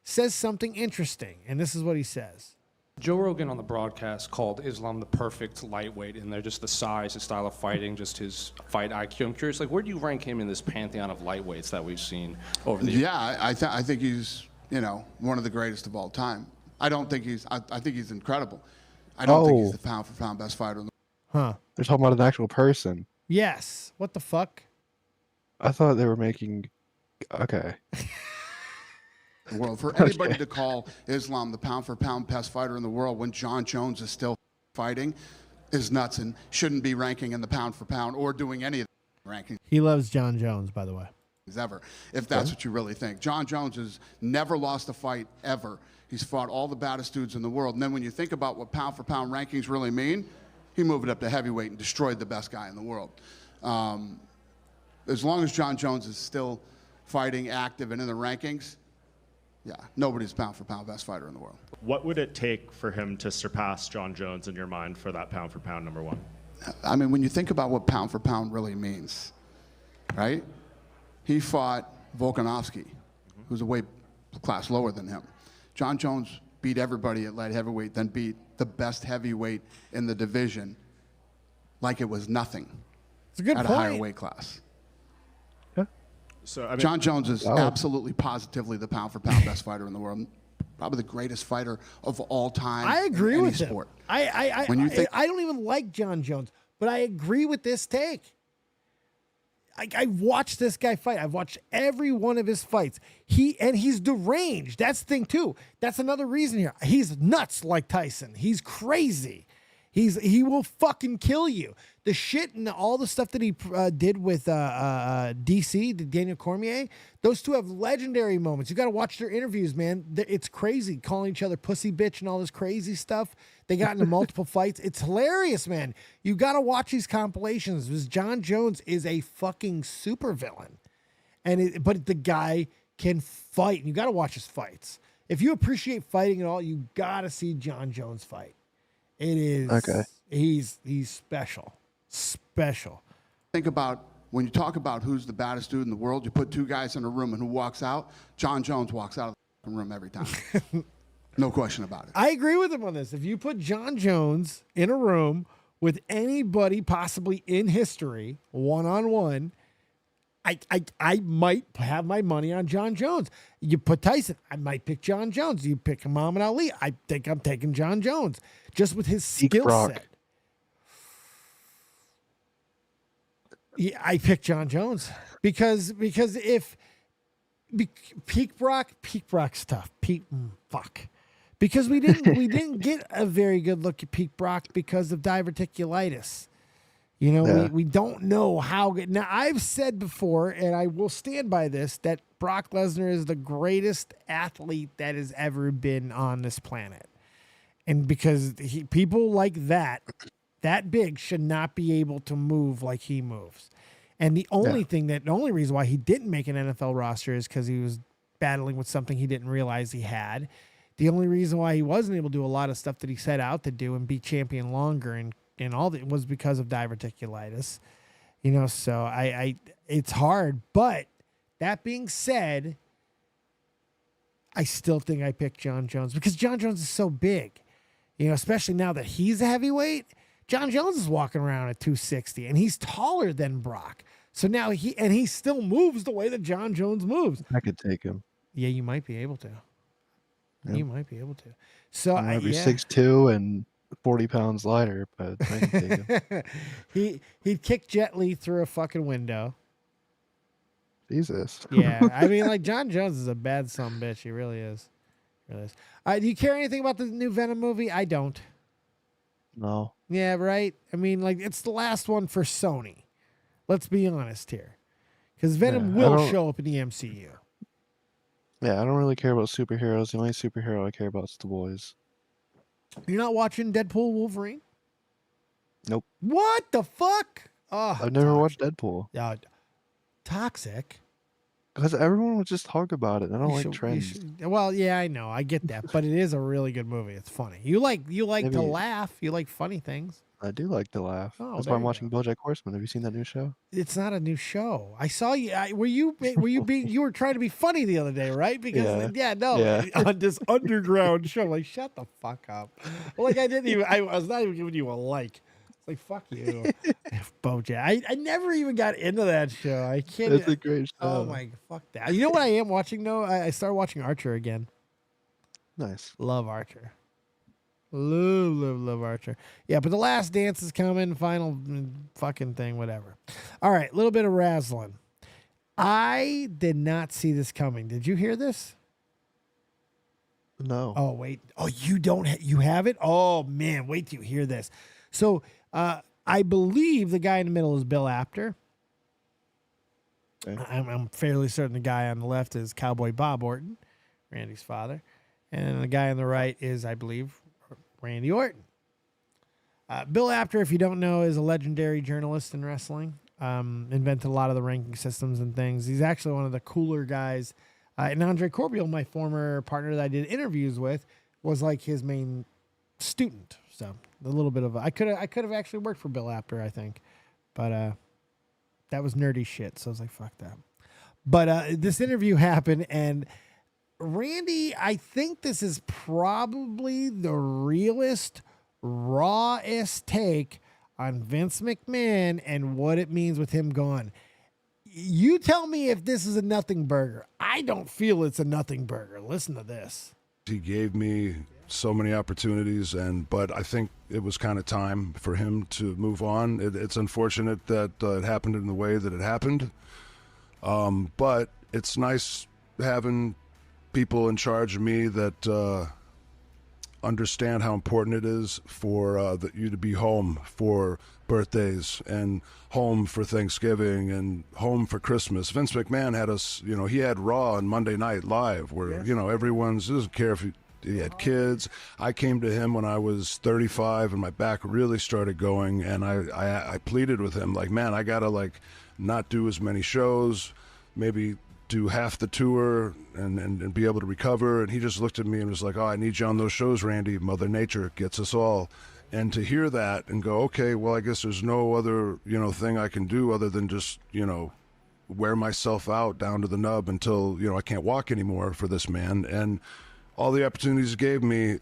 says something interesting, and this is what he says. Joe Rogan on the broadcast called Islam the perfect lightweight, and they're just the size, his style of fighting, just his fight IQ. I'm curious, like, where do you rank him in this pantheon of lightweights that we've seen over the years? Yeah, I think he's, one of the greatest of all time. I think he's incredible. I don't think he's the pound for pound best fighter in the Huh. They're talking about an actual person. Yes. What the fuck? I thought they were making. Okay. world. For anybody to call Islam the pound for pound best fighter in the world when John Jones is still fighting is nuts and shouldn't be ranking in the pound for pound or doing any of the rankings. He loves John Jones, by the way. Ever, if that's what you really think. John Jones has never lost a fight ever. He's fought all the baddest dudes in the world. And then when you think about what pound for pound rankings really mean, he moved it up to heavyweight and destroyed the best guy in the world. As long as John Jones is still fighting, active, and in the rankings, yeah, nobody's pound for pound best fighter in the world. What would it take for him to surpass John Jones in your mind for that pound for pound number one? I mean, when you think about what pound for pound really means, right? He fought Volkanovski, who's a weight class lower than him. John Jones beat everybody at light heavyweight, then beat the best heavyweight in the division like it was nothing. It's a good at point. A higher weight class. So, I mean, John Jones is absolutely positively the pound for pound best fighter in the world. Probably the greatest fighter of all time. I agree in any with sport. him. I don't even like John Jones, but I agree with this take. I watched this guy fight. I've watched every one of his fights. He's deranged. That's the thing too. That's another reason here. He's nuts like Tyson. He's crazy. He will fucking kill you. The shit and all the stuff that he did with DC, Daniel Cormier, those two have legendary moments. You got to watch their interviews, man. It's crazy, calling each other pussy bitch and all this crazy stuff. They got into multiple fights. It's hilarious, man. You got to watch these compilations because John Jones is a fucking supervillain. But the guy can fight. And you got to watch his fights. If you appreciate fighting at all, you got to see John Jones fight. It is okay. He's special. Special. Think about when you talk about who's the baddest dude in the world, you put two guys in a room and who walks out? John Jones walks out of the room every time. No question about it. I agree with him on this. If you put John Jones in a room with anybody possibly in history, one-on-one, I might have my money on John Jones. You put Tyson, I might pick John Jones. You pick Muhammad Ali, I think I'm taking John Jones. Just with his skill set. Yeah, I pick John Jones because if Peak Brock's tough. Fuck. Because we didn't get a very good look at Peak Brock because of diverticulitis. You know, we don't know how good. Now, I've said before, and I will stand by this, that Brock Lesnar is the greatest athlete that has ever been on this planet. And because people like that big should not be able to move like he moves. And the only reason why he didn't make an NFL roster is because he was battling with something he didn't realize he had. The only reason why he wasn't able to do a lot of stuff that he set out to do and be champion longer and all that was because of diverticulitis. You know, so I it's hard. But that being said, I still think I picked John Jones because John Jones is so big. You know, especially now that he's a heavyweight. John Jones is walking around at 260 and he's taller than Brock. So now he still moves the way that John Jones moves. I could take him. Yeah, you might be able to. Yep. You might be able to. So I'll be 6'2" and 40 pounds lighter, but I can take him. He'd kick Jet Li through a fucking window. Jesus. Yeah, I mean, like John Jones is a bad son of a bitch. He really is. He really is. Do you care anything about the new Venom movie? I don't. No. Yeah, right. I mean, like it's the last one for Sony. Let's be honest here, because Venom will show up in the MCU. Yeah, I don't really care about superheroes. The only superhero I care about is the boys. You're not watching Deadpool Wolverine? Nope. What the fuck? Oh, I've never watched Deadpool. Toxic. Because everyone would just talk about it. I don't You like should- you trends. should- well, yeah, I know, I get that, but it is a really good movie. It's funny. You like to Maybe- laugh. You like funny things. I do like to laugh. Oh, That's there why I'm you watching BoJack Horseman. Have you seen that new show? It's not a new show. I saw you. Were you being? You were trying to be funny the other day, right? Because Yeah. on this underground show. Like, shut the fuck up. Like, I didn't even. I was not even giving you a like. It's like, fuck you, BoJack. I never even got into that show. I can't. It's a great show. Oh my, fuck that. You know what I am watching though? I started watching Archer again. Nice. Love Archer. Love Archer. Yeah, but The Last Dance is coming. Final fucking thing, whatever. All right, a little bit of razzling. I did not see this coming. Did you hear this? No. Oh, wait. Oh, you don't. You have it? Oh, man. Wait till you hear this. So, I believe the guy in the middle is Bill Apter. Okay. I'm fairly certain the guy on the left is Cowboy Bob Orton, Randy's father. And the guy on the right is, I believe, Randy Orton. Bill Apter, if you don't know, is a legendary journalist in wrestling. Invented a lot of the ranking systems and things. He's actually one of the cooler guys. And Andre Corbiel, my former partner that I did interviews with, was like his main student. So a little bit of I could have actually worked for Bill Apter, I think, but that was nerdy shit. So I was like, fuck that. But this interview happened, and Randy, I think this is probably the realest, rawest take on Vince McMahon and what it means with him gone. You tell me if this is a nothing burger. I don't feel it's a nothing burger. Listen to this. He gave me so many opportunities, but I think it was kind of time for him to move on. It's unfortunate that it happened in the way that it happened, but it's nice having people in charge of me that understand how important it is for you to be home for birthdays and home for Thanksgiving and home for Christmas. Vince McMahon had us, he had Raw and Monday Night Live where, everyone's, doesn't care if he had kids. I came to him when I was 35 and my back really started going, and I pleaded with him, like, man, I gotta not do as many shows, maybe do half the tour and be able to recover. And he just looked at me and was like, oh, I need you on those shows, Randy. Mother Nature gets us all. And to hear that and go, okay, well, I guess there's no other, thing I can do other than just, wear myself out down to the nub until, I can't walk anymore for this man. And all the opportunities he gave me,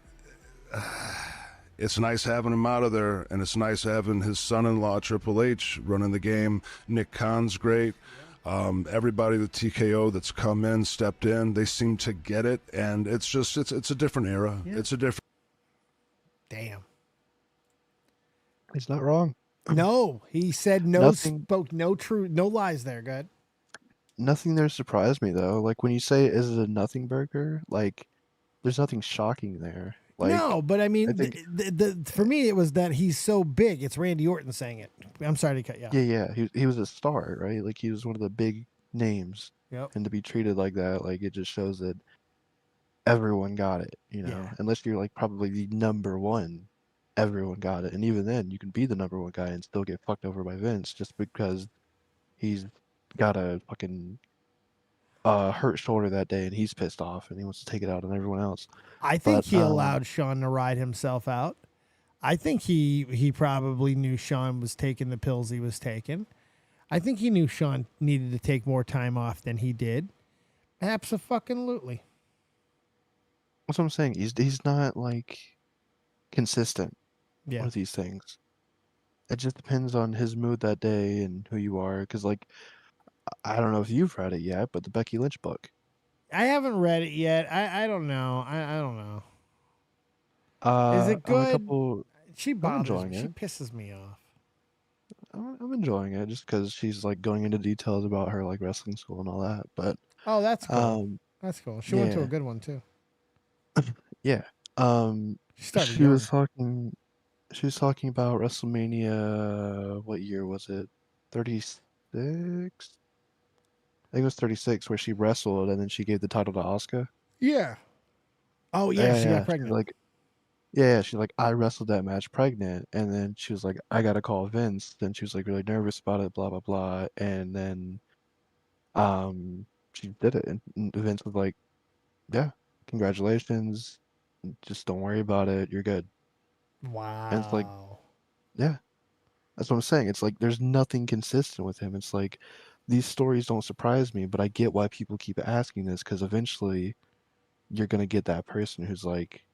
it's nice having him out of there, and it's nice having his son-in-law, Triple H, running the game. Nick Khan's great. Everybody with TKO that's come in, stepped in, they seem to get it, and it's just it's a different era. Yeah. It's a different. Damn. He's not wrong. No, he said spoke no lies there. Good. Nothing there surprised me though. Like when you say, "Is it a nothing burger?" Like, there's nothing shocking there. Like, no, but I mean, for me, it was that he's so big. It's Randy Orton saying it. I'm sorry to cut you off. Yeah. He was a star, right? Like he was one of the big names. Yep. And to be treated like that, like it just shows that everyone got it. Yeah. Unless you're like probably the number one, everyone got it. And even then, you can be the number one guy and still get fucked over by Vince just because he's got a fucking hurt shoulder that day and he's pissed off and he wants to take it out on everyone else. I think he allowed Sean to ride himself out. I think he probably knew Sean was taking the pills he was taking. I think he knew Sean needed to take more time off than he did. Abso-fucking-lutely. That's what I'm saying. He's not like consistent with these things. It just depends on his mood that day and who you are. Because like, I don't know if you've read it yet, but the Becky Lynch book. I haven't read it yet. I don't know. I don't know. Is it good? She bothers me. She pisses me off. I'm enjoying it just because she's like going into details about her like wrestling school and all that. But that's cool. That's cool. She went to a good one too. Yeah. She was talking about WrestleMania. What year was it? 36. I think it was 36 where she wrestled and then she gave the title to Asuka. Yeah. Oh yeah, she got pregnant. She's like, I wrestled that match pregnant, and then she was like, I gotta call Vince. Then she was like really nervous about it, blah blah blah, and then she did it, and Vince was like, "Yeah, congratulations. Just don't worry about it. You're good." And it's like, Wow. yeah, that's what I'm saying. It's like there's nothing consistent with him. It's like these stories don't surprise me, but I get why people keep asking this because eventually you're gonna get that person who's like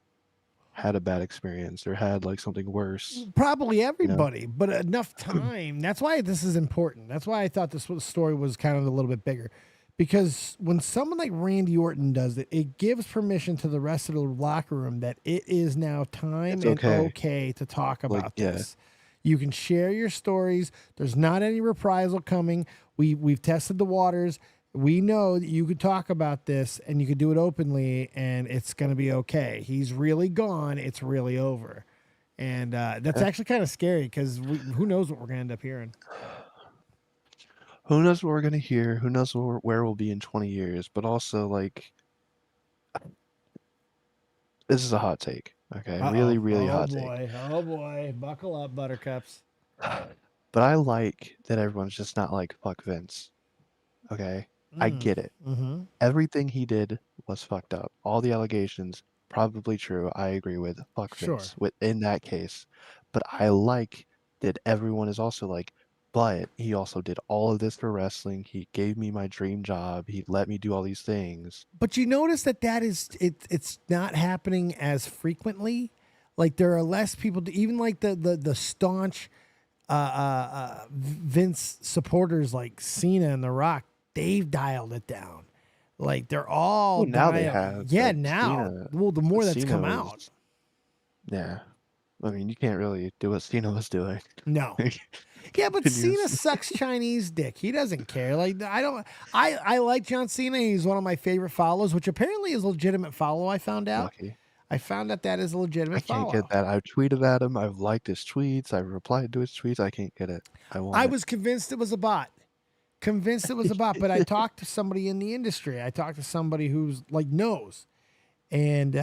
had a bad experience or had like something worse. Probably You know? everybody, but enough time. That's why this is important. That's why I thought this story was kind of a little bit bigger. Because when someone like Randy Orton does it, it gives permission to the rest of the locker room that it is now time It's and okay. okay to talk Like, about yeah. this. You can share your stories. There's not any reprisal coming. We've tested the waters. We know that you could talk about this and you could do it openly and it's going to be okay. He's really gone. It's really over. And that's actually kind of scary because who knows what we're going to end up hearing. Who knows what we're gonna hear? Who knows where we'll be in 20 years? But also, like, this is a hot take. Okay, really, really hot take. Oh boy. Buckle up, buttercups. But I like that everyone's just not like fuck Vince. Okay, I get it. Mm-hmm. Everything he did was fucked up. All the allegations probably true. I agree with fuck Sure. Vince in that case. But I like that everyone is also like, but he also did all of this for wrestling. He gave me my dream job. He let me do all these things. But you notice that is it's not happening as frequently. Like there are less people, even like the staunch Vince supporters like Cena and The Rock. They've dialed it down. Like they're all Well, now they dialed- have. Yeah, but now. Cena- Well, the more that's Cena come was- out. Yeah. I mean, you can't really do what Cena was doing. No. Yeah, but Can you- Cena sucks Chinese dick. He doesn't care. Like I like John Cena. He's one of my favorite follows, which apparently is a legitimate follow. I found out. Lucky. I found out that is a legitimate I can't follow. get that. I've tweeted at him. I've liked his tweets. I've replied to his tweets. I can't get it. I want I it. was convinced it was a bot. But I talked to somebody in the industry. I talked to somebody who's like knows, and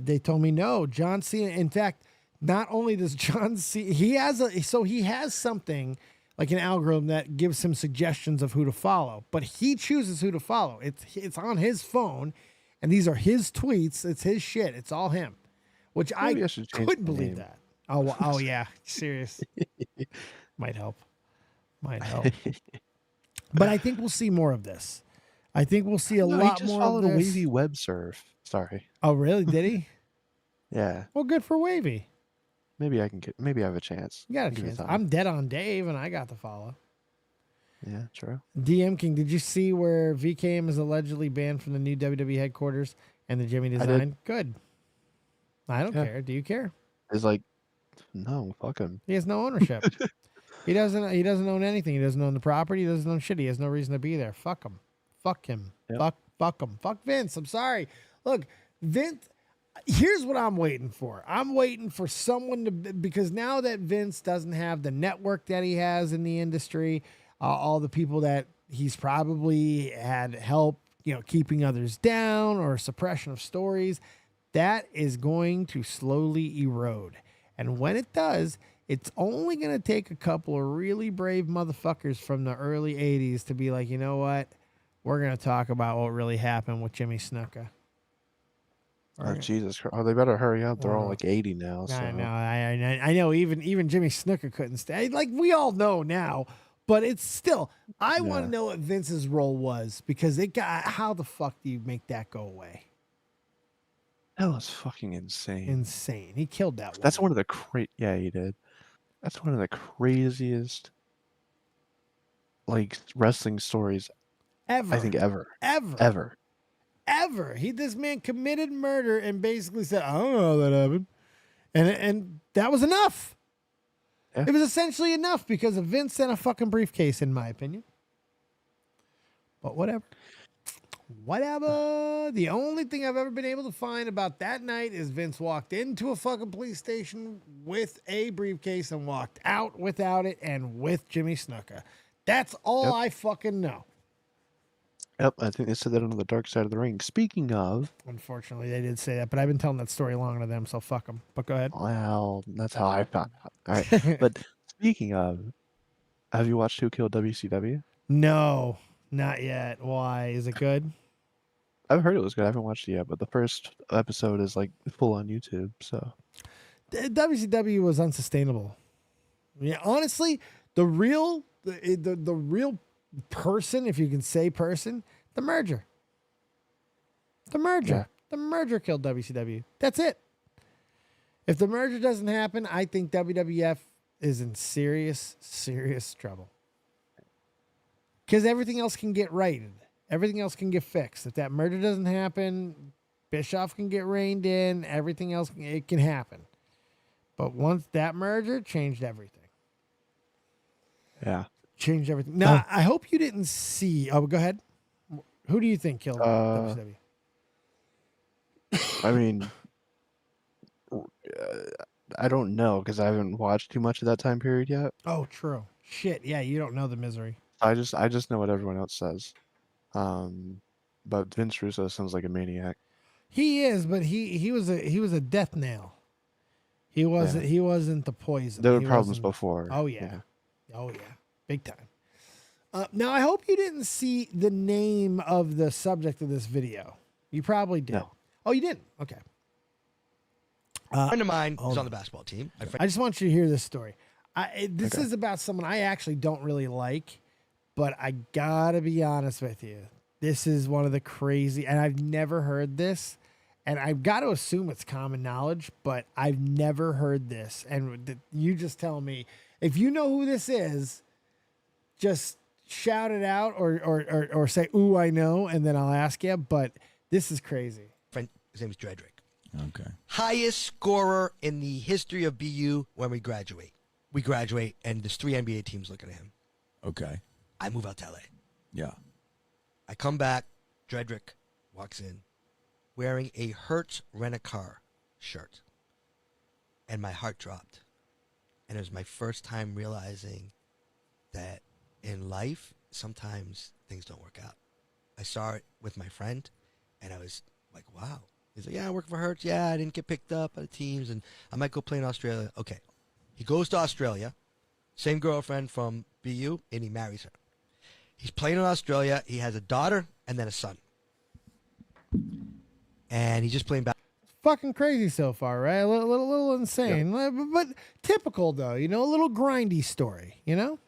they told me no. John Cena. In fact, not only does John Cena, he has something like an algorithm that gives him suggestions of who to follow, but he chooses who to follow. It's on his phone, and these are his tweets. It's his shit. It's all him, which Maybe I I should change couldn't the believe name. that. Oh yeah, serious. Might help. But I think we'll see more of this. I think we'll see a No, lot he just more followed of a this. wavy web surf. Sorry. Oh, really? Did he? Yeah. Well, good for Wavy. Maybe I can get. Maybe I have a chance. You got a Give it chance. time. I'm dead on Dave, and I got the follow. Yeah, true. DM King, did you see where VKM is allegedly banned from the new WWE headquarters and the Jimmy did. design? Good. I don't Yeah. care. Do you care? It's like, no, fuck him. He has no ownership. He doesn't own anything. He doesn't own the property. He doesn't own shit. He has no reason to be there. Fuck him. Fuck him. Yep. Fuck him. Fuck Vince. I'm sorry. Look, Vince, here's what I'm waiting for. I'm waiting for someone to, because now that Vince doesn't have the network that he has in the industry, all the people that he's probably had help, keeping others down or suppression of stories, that is going to slowly erode. And when it does, it's only going to take a couple of really brave motherfuckers from the early 80s to be like, you know what? We're going to talk about what really happened with Jimmy Snuka. Oh, Jesus Christ. Oh, they better hurry up. They're all like 80 now. So. I know. I know. Even Jimmy Snuka couldn't stay. Like, we all know now. But it's still, I want to know what Vince's role was, because how the fuck do you make that go away? That was fucking insane. Insane. He killed that one. That's one of the yeah, he did. That's one of the craziest wrestling stories Ever. I think ever. Ever. This man committed murder and basically said, I don't know how that happened. And that was enough. Yeah. It was essentially enough because of Vince and a fucking briefcase, in my opinion. But whatever. The only thing I've ever been able to find about that night is Vince walked into a fucking police station with a briefcase and walked out without it and with Jimmy Snuka. That's all I fucking know. Yep, I think they said that on the Dark Side of the Ring. Speaking of... Unfortunately, they did say that, but I've been telling that story longer to them, so fuck them. But go ahead. Well, that's how I found out. All right, but speaking of, have you watched Who Killed WCW? No. Not yet. Why? Is it good? I've heard it was good. I haven't watched it yet, but the first episode is like full on YouTube. So WCW was unsustainable. Yeah, honestly, the real person, if you can say person, the merger. The merger. Yeah. The merger killed WCW. That's it. If the merger doesn't happen, I think WWF is in serious, serious trouble. Because everything else can get righted. Everything else can get fixed. If that merger doesn't happen, Bischoff can get reined in. Everything else, it can happen. But once that merger changed everything. yeah. Changed everything. Now, I hope you didn't see. Oh, go ahead. Who do you think killed WCW? I mean, I don't know because I haven't watched too much of that time period yet. Oh, true. Shit. Yeah, you don't know the misery. I just know what everyone else says. But Vince Russo sounds like a maniac. He is, but he was a death nail. He wasn't the poison. There were He problems wasn't- before. Oh yeah. Oh yeah. Big time. Now I hope you didn't see the name of the subject of this video. You probably did. No. Oh, you didn't? Okay. A friend of mine hold was on. on the basketball team. I just want you to hear this story. This is about someone I actually don't really like, but I gotta be honest with you. This is one of the crazy, and I've never heard this, and I've got to assume it's common knowledge, but I've never heard this. And you just tell me if you know who this is. Just shout it out or say, "Ooh, I know," and then I'll ask you. But this is crazy. His name is Dredrick. Okay. Highest scorer in the history of BU when we graduate. We graduate, and there's 3 NBA teams looking at him. Okay. I move out to LA. Yeah. I come back. Dredrick walks in wearing a Hertz Rent-A-Car shirt. And my heart dropped. And it was my first time realizing that in life, sometimes things don't work out. I saw it with my friend, and I was like, wow. He's like, yeah, I work for Hertz. Yeah, I didn't get picked up by the teams, and I might go play in Australia. Okay. He goes to Australia, same girlfriend from BU, and he marries her. He's playing in Australia. He has a daughter and then a son. And he's just playing basketball. Fucking crazy so far, right? A little insane, but typical though. You know, a little grindy story. You know.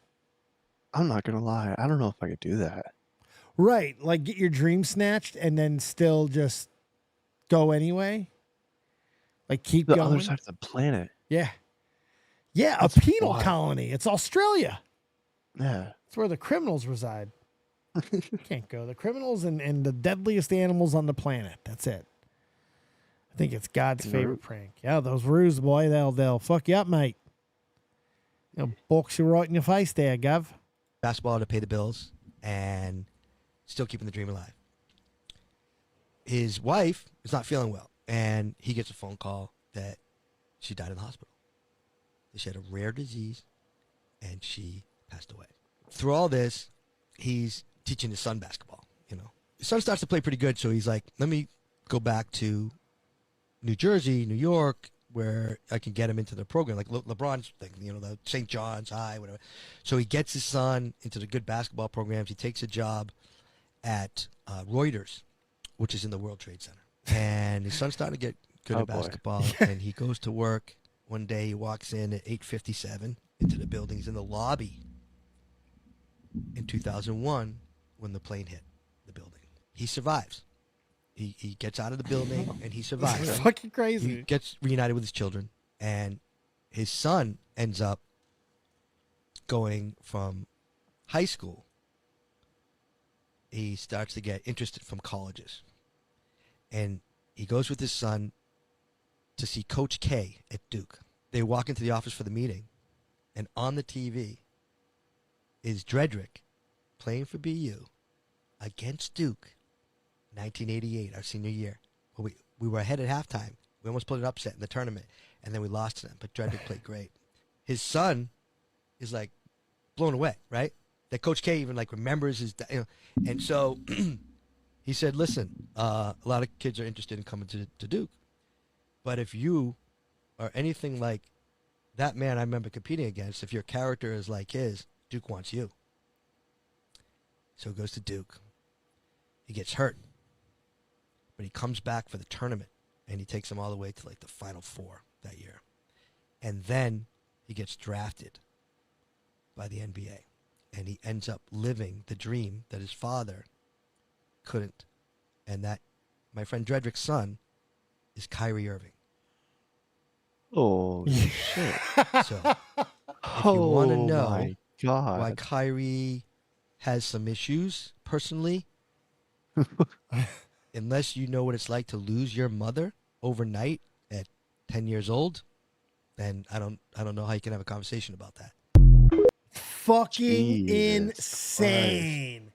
I'm not gonna lie. I don't know if I could do that. Right, like get your dream snatched and then still just go anyway. Like keep The going. other side of the planet. Yeah. Yeah, That's a penal wild. colony. It's Australia. Yeah. It's where the criminals reside. Can't go. The criminals and the deadliest animals on the planet. That's it. I think it's God's favorite prank. Yeah, those roos, boy, they'll fuck you up, mate. They'll box you right in your face there, Gov. Basketball to pay the bills and still keeping the dream alive. His wife is not feeling well, and he gets a phone call that she died in the hospital. She had a rare disease, and she passed away. Through all this, he's teaching his son basketball. You know, his son starts to play pretty good, so he's like, "Let me go back to New Jersey, New York, where I can get him into the program, like LeBron's thing, you know, the St. John's High, whatever." So he gets his son into the good basketball programs. He takes a job at Reuters, which is in the World Trade Center, and his son's starting to get good at basketball, and he goes to work. One day he walks in at 8:57 into the building. He's in the lobby in 2001 when the plane hit the building. He survives. He gets out of the building and he survives. It's fucking crazy. He gets reunited with his children, and his son ends up going from high school. He starts to get interested from colleges, and he goes with his son to see Coach K at Duke. They walk into the office for the meeting, and on the TV is Dredrick playing for BU against Duke, 1988, our senior year. Well, we were ahead at halftime. We almost put an upset in the tournament, and then we lost to them, but Dredrick played great. His son is like blown away, right? That Coach K even like remembers his, you know, and so he said, "Listen, a lot of kids are interested in coming to Duke, but if you are anything like that man I remember competing against, if your character is like his, Duke wants you." So he goes to Duke. He gets hurt. But he comes back for the tournament, and he takes them all the way to like the Final Four that year. And then he gets drafted by the NBA. And he ends up living the dream that his father couldn't. And that, my friend Dredrick's son, is Kyrie Irving. Oh, shit. So, if you want to Oh, know my God. why Kyrie has some issues personally, unless you know what it's like to lose your mother overnight at 10 years old, then I don't know how you can have a conversation about that. Fucking Jesus insane.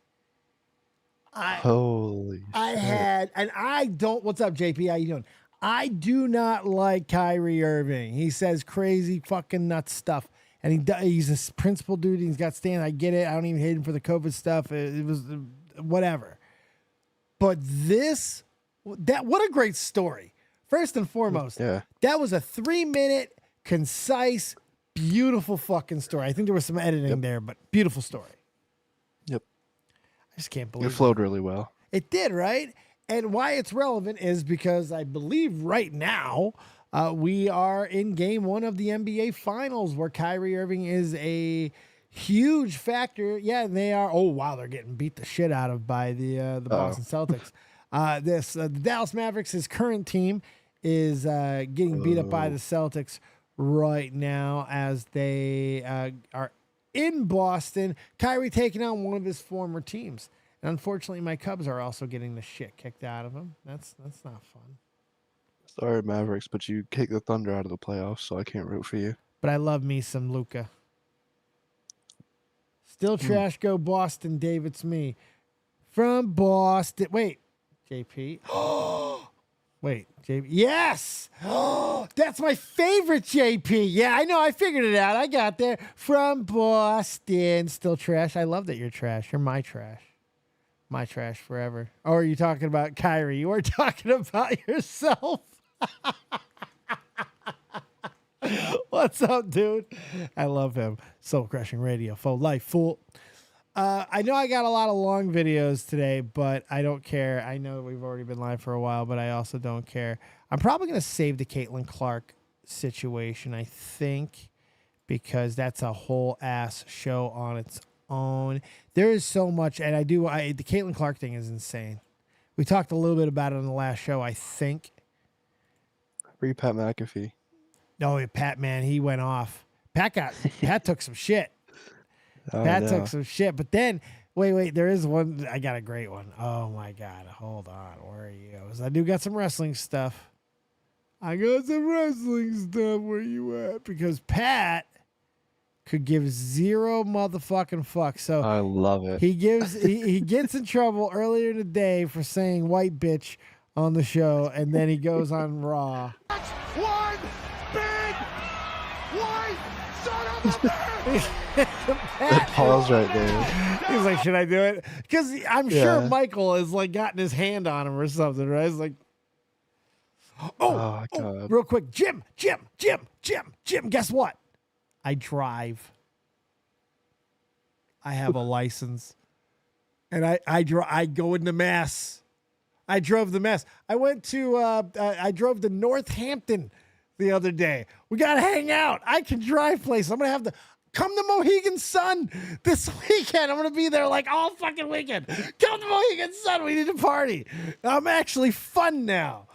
Holy shit. What's up, JP? How you doing? I do not like Kyrie Irving. He says crazy fucking nuts stuff. And he's a principal dude. He's got Stan. I get it. I don't even hate him for the COVID stuff. It was whatever. But what a great story. First and foremost, that was a 3-minute, concise, beautiful fucking story. I think there was some editing there, but beautiful story. Yep. I just can't believe it flowed really well. It did, right? And why it's relevant is because I believe right now we are in game 1 of the NBA Finals where Kyrie Irving is a huge factor. Yeah, they are. Oh, wow, they're getting beat the shit out of by the Boston Celtics. The Dallas Mavericks, his current team, is getting beat up by the Celtics right now as they are in Boston. Kyrie taking on one of his former teams. And unfortunately, my Cubs are also getting the shit kicked out of them. That's not fun. Sorry, Mavericks, but you kicked the Thunder out of the playoffs, so I can't root for you. But I love me some Luka. Still trash, go Boston, Dave. It's me. From Boston. Wait, JP. Wait, JP. Yes! That's my favorite JP. Yeah, I know. I figured it out. I got there. From Boston. Still trash. I love that you're trash. You're my trash. My trash forever. Or are you talking about Kyrie? You are talking about yourself. What's up, dude? I love him. Soul Crushing Radio. Full life, fool. I know I got a lot of long videos today, but I don't care. I know we've already been live for a while, but I also don't care. I'm probably going to save the Caitlin Clark situation, I think, because that's a whole ass show on its own. There is so much, and the Caitlin Clark thing is insane. We talked a little bit about it on the last show, I think. Free Pat McAfee. No, Pat, man, he went off. Pat took some shit. Pat took some shit. But then, wait, there is one. I got a great one. Oh, my God. Hold on. Where are you? I do got some wrestling stuff. Where you at? Because Pat could give zero motherfucking fuck. So I love it. He gets in trouble earlier in the day for saying white bitch on the show, and then he goes on Raw. One big white son of a bitch! That pause right there. He's like, should I do it? Because I'm sure Michael has like gotten his hand on him or something, right? He's like, oh, God. Real quick, Jim, guess what? I drive. I have a license. And I go into Mass. I drove the Mass. I drove to Northampton the other day. We got to hang out. I can drive places. I'm going to have to come to Mohegan Sun this weekend. I'm going to be there like all fucking weekend. Come to Mohegan Sun. We need to party. I'm actually fun now.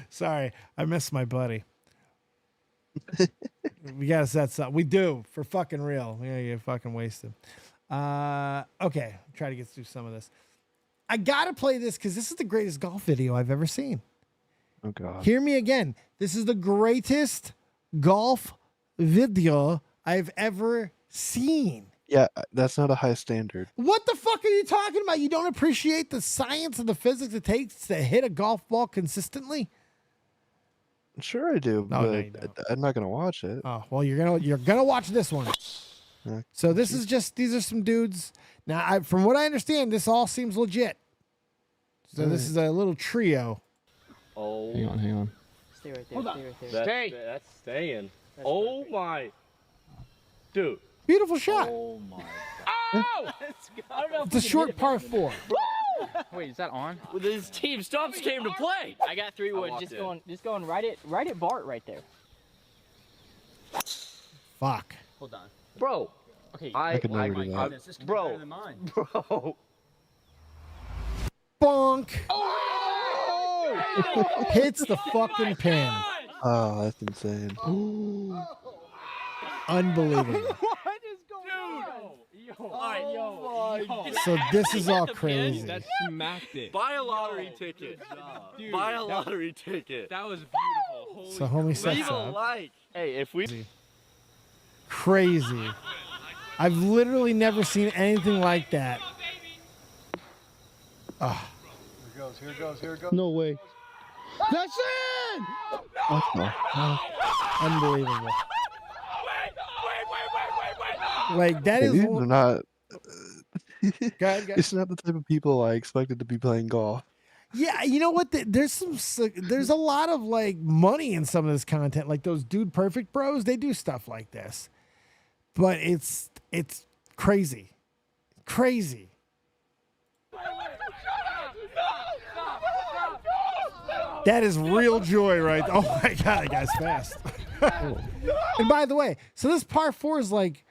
Sorry. I miss my buddy. We got to set something. We do, for fucking real. Yeah, you're fucking wasted. Okay. Try to get through some of this. I got to play this because this is the greatest golf video I've ever seen. Oh, God. Hear me again. This is the greatest golf video I've ever seen. Yeah, that's not a high standard. What the fuck are you talking about? You don't appreciate the science and the physics it takes to hit a golf ball consistently? Sure I do, No, but no, you don't. I'm not gonna watch it. Oh, well, you're gonna watch this one. So this is these are some dudes. Now, from what I understand, this all seems legit. So this is a little trio. Oh. Hang on. Stay right there. Hold on. Stay right there. Stay. That's staying. Oh my. Dude. Beautiful shot. Oh my God. I don't know if It's a short par 4. Wait, is that on? Well, this team stops came to play. I got 3 wood. Just going right at Bart right there. Fuck. Hold on. Bro. Okay. I could never do that. This is Bro. better than mine. Bro. Bonk. Oh! Hits the fucking pin. Oh, that's insane. Unbelievable. What is going on? So this is all crazy. That smacked it. Buy a lottery ticket. Dude, Buy a lottery ticket. That was beautiful. Holy So homie sets Leave a up. like. Hey, if we Crazy. I've literally never seen anything like that. Ah. Here it goes. No way. That's it! What the hell? Unbelievable. Like that is. These are not. Go ahead. It's not the type of people I expected to be playing golf. Yeah, you know what? There's a lot of like money in some of this content. Like those Dude Perfect bros, they do stuff like this, but it's crazy. That is real joy, right? Oh my god, that guy's fast. And by the way, so this par 4 is like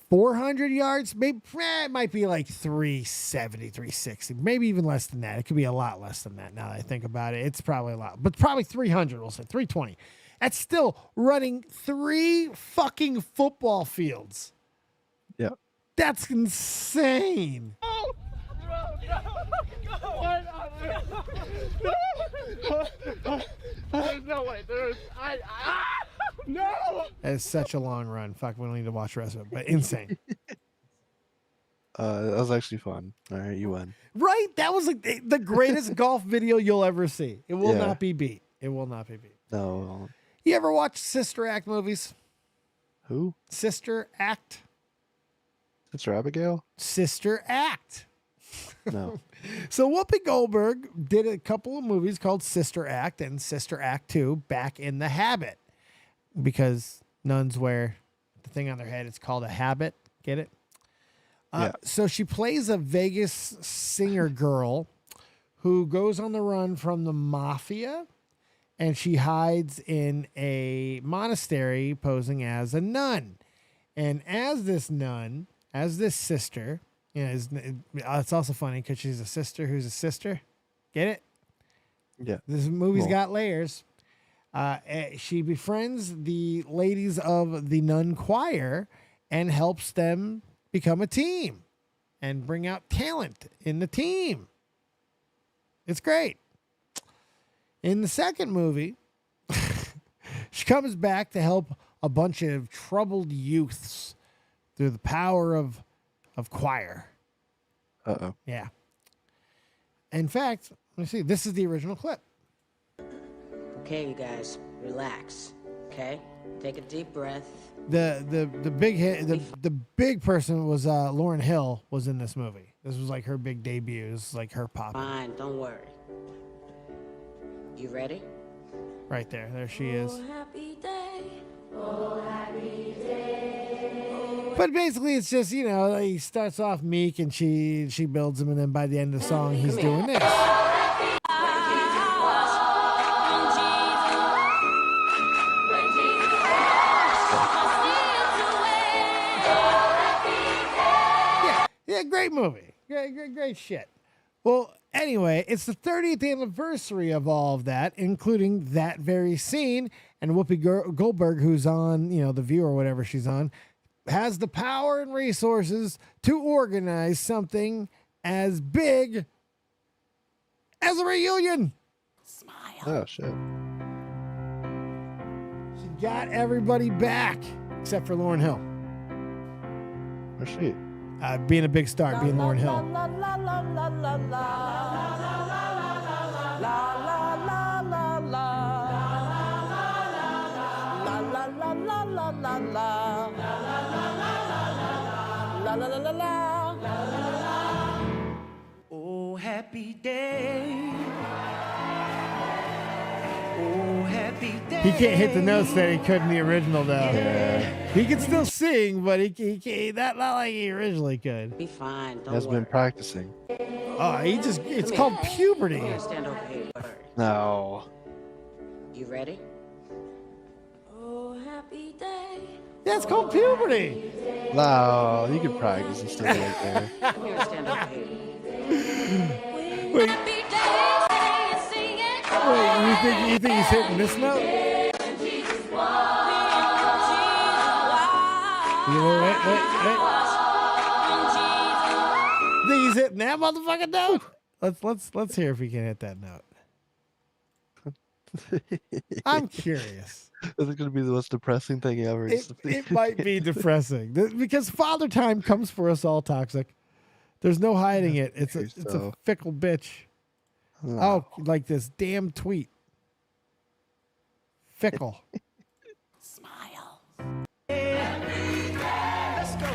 400 yards. Maybe it might be like 370, 360, maybe even less than that. It could be a lot less than that. Now that I think about it, it's probably a lot, but probably 300. We'll say 320. That's still running 3 fucking football fields. Yeah. That's insane. There's no way. No. That is such a long run. Fuck, we don't need to watch the rest of it, but insane. That was actually fun. All right, you win. Right? That was like the greatest golf video you'll ever see. It will Yeah. not be beat. It will not be beat. No. You ever watch Sister Act movies? Who? Sister Act? Sister Abigail? Sister Act. No. So Whoopi Goldberg did a couple of movies called Sister Act and Sister Act 2, Back in the Habit. Because nuns wear the thing on their head. It's called a habit. Get it? Yeah. So she plays a Vegas singer girl who goes on the run from the mafia, and she hides in a monastery posing as a nun. And as this nun, as this sister, you know, it's also funny because she's a sister who's a sister. Get it? Yeah. This movie's Cool. got layers. She befriends the ladies of the nun choir and helps them become a team and bring out talent in the team. It's great. In the second movie, she comes back to help a bunch of troubled youths through the power of choir. Uh-oh. Yeah. In fact, let me see. This is the original clip. Okay, you guys, relax. Okay, take a deep breath. The big hit, the big person was Lauryn Hill was in this movie. This was like her big debut. This was like her pop. Fine, don't worry. You ready? Right there. There she is. Happy day. Oh, happy day. But basically, it's just, you know, he starts off meek and she builds him, and then by the end of the song, he's doing this. Yeah, great movie. Great shit. Well, anyway, it's the 30th anniversary of all of that, including that very scene. And Whoopi Goldberg, who's on, you know, The View or whatever she's on, has the power and resources to organize something as big as a reunion. Oh, shit. She got everybody back, except for Lauryn Hill. Where's she? Being a big star, being Lauryn Hill. Oh, happy day. Oh, happy He can't hit the notes that he could in the original, though. Yeah. He can still sing, but he can't, not like he originally could. Be fine. He Don't hasn't worry. been practicing. Oh, it's Come called here. puberty. Come here, stand over here. No. You ready? Oh, happy day. Yeah, it's called puberty. No, you can practice and still be right there. Come here, stand over here. Wait, you think he's hitting this note? Wait. Think he's hitting that motherfucking note? Let's hear if he can hit that note. I'm curious. Is it going to be the most depressing thing ever? It might be depressing because Father Time comes for us all, Toxic. There's no hiding it. It's a fickle bitch. Oh, like this damn tweet. Fickle. Smile. Let's go.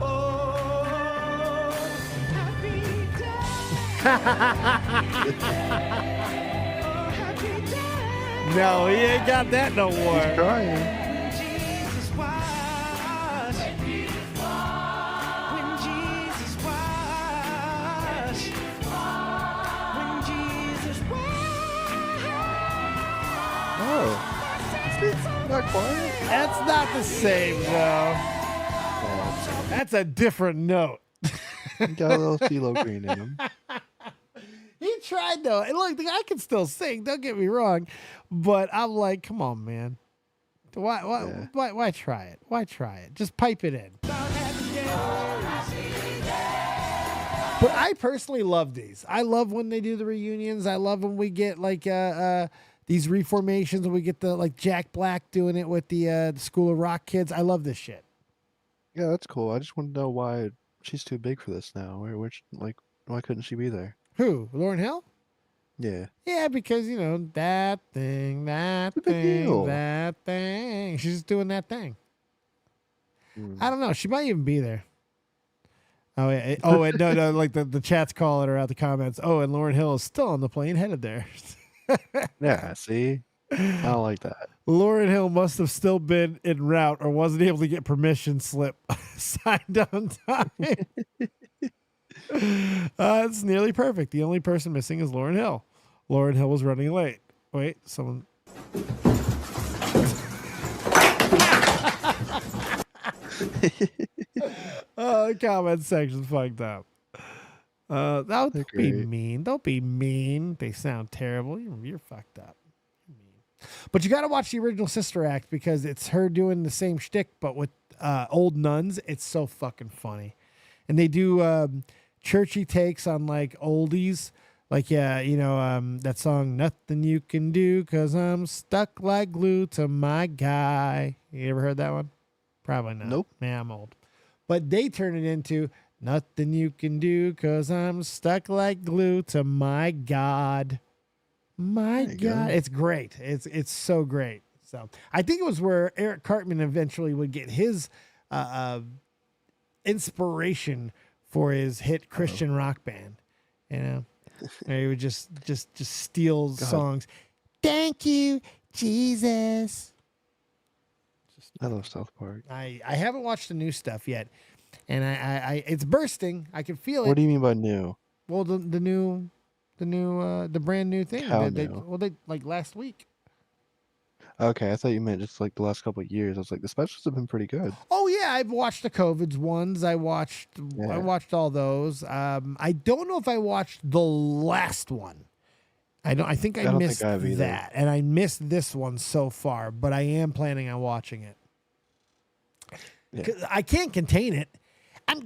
Oh, happy No, he ain't got that no more. He's trying. Jesus wash. When Jesus wash. When Jesus wash. Oh. Not quite. That's not the same, though. That's a different note. He got a little CeeLo Green in him. He tried, though. And look, the guy can still sing. Don't get me wrong. But I'm like, come on, man. Why try it? Why try it? Just pipe it in. But I personally love these. I love when they do the reunions. I love when we get like these reformations. When we get the like Jack Black doing it with the School of Rock kids. I love this shit. Yeah, that's cool. I just want to know why she's too big for this now. Why couldn't she be there? Who? Lauryn Hill? Yeah. Yeah, because that thing, that thing. She's just doing that thing. I don't know. She might even be there. Oh, yeah. No. Like the chat's calling her out the comments. Oh, and Lauryn Hill is still on the plane headed there. Yeah, see? I don't like that. Lauryn Hill must have still been en route or wasn't able to get permission slip signed on time. It's nearly perfect. The only person missing is Lauryn Hill. Lauryn Hill was running late. Wait, someone. Oh, the comment section's fucked up. Don't be mean. Don't be mean. They sound terrible. You're fucked up. But you got to watch the original Sister Act because it's her doing the same shtick, but with old nuns. It's so fucking funny. And they do churchy takes on like oldies. Like, that song, Nothing You Can Do Because I'm Stuck Like Glue to My Guy. You ever heard that one? Probably not. Nope. Man, I'm old. But they turn it into Nothing You Can Do Because I'm Stuck Like Glue to My God. My God. It's great. It's so great. So I think it was where Eric Cartman eventually would get his inspiration for his hit Christian rock band. He would just steal songs. Thank you, Jesus. I love South Park. I haven't watched the new stuff yet, and I it's bursting. I can feel it. What do you mean by new? Well, the brand new thing. How They new? like last week. Okay, I thought you meant just like the last couple of years. I was like, the specials have been pretty good. Oh yeah, I've watched the COVID's ones. I watched all those. I don't know if I watched the last one. I think I missed that, and I missed this one so far. But I am planning on watching it. Yeah. I can't contain it.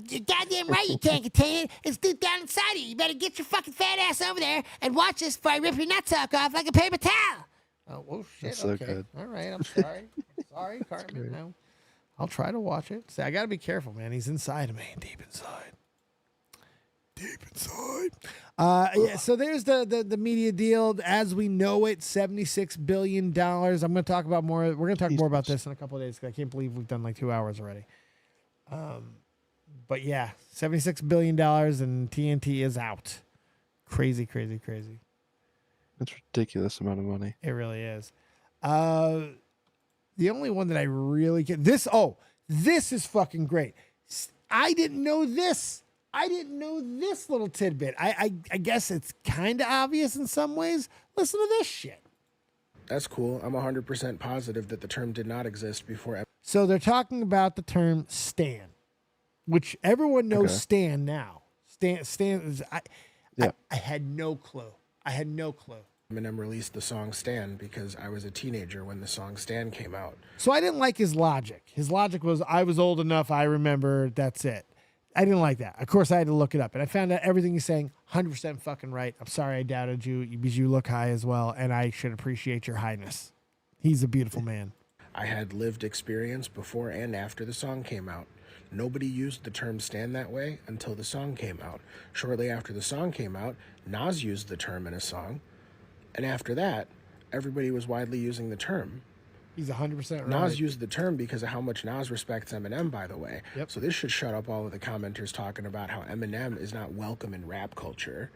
You're goddamn right you can't contain it. It's deep down inside you. You better get your fucking fat ass over there and watch this before I rip your nutsack off like a paper towel. Oh shit! That's so okay, good. all right. I'm sorry. Sorry, Cartman. No. I'll try to watch it. See, I got to be careful, man. He's inside of me, deep inside. Yeah. So there's the media deal as we know it. $76 billion. I'm going to talk about more. We're going to talk more about this in a couple of days because I can't believe we've done like 2 hours already. But yeah, $76 billion and TNT is out. Crazy. That's a ridiculous amount of money. It really is. The only one that I really get this is fucking great. I didn't know this. I didn't know this little tidbit. I guess it's kind of obvious in some ways. Listen to this shit. That's cool. I'm 100% positive that the term did not exist before. So they're talking about the term stan, which everyone knows stan now. Stan is, I had no clue. Eminem released the song Stan because I was a teenager when the song Stan came out. So I didn't like his logic. His logic was, I was old enough, I remember, that's it. I didn't like that. Of course, I had to look it up. And I found out everything he's saying, 100% fucking right. I'm sorry I doubted you because you look high as well, and I should appreciate your highness. He's a beautiful man. I had lived experience before and after the song came out. Nobody used the term Stan that way until the song came out. Shortly after the song came out, Nas used the term in a song. And after that, everybody was widely using the term. He's 100% right. Nas used the term because of how much Nas respects Eminem, by the way. Yep. So this should shut up all of the commenters talking about how Eminem is not welcome in rap culture.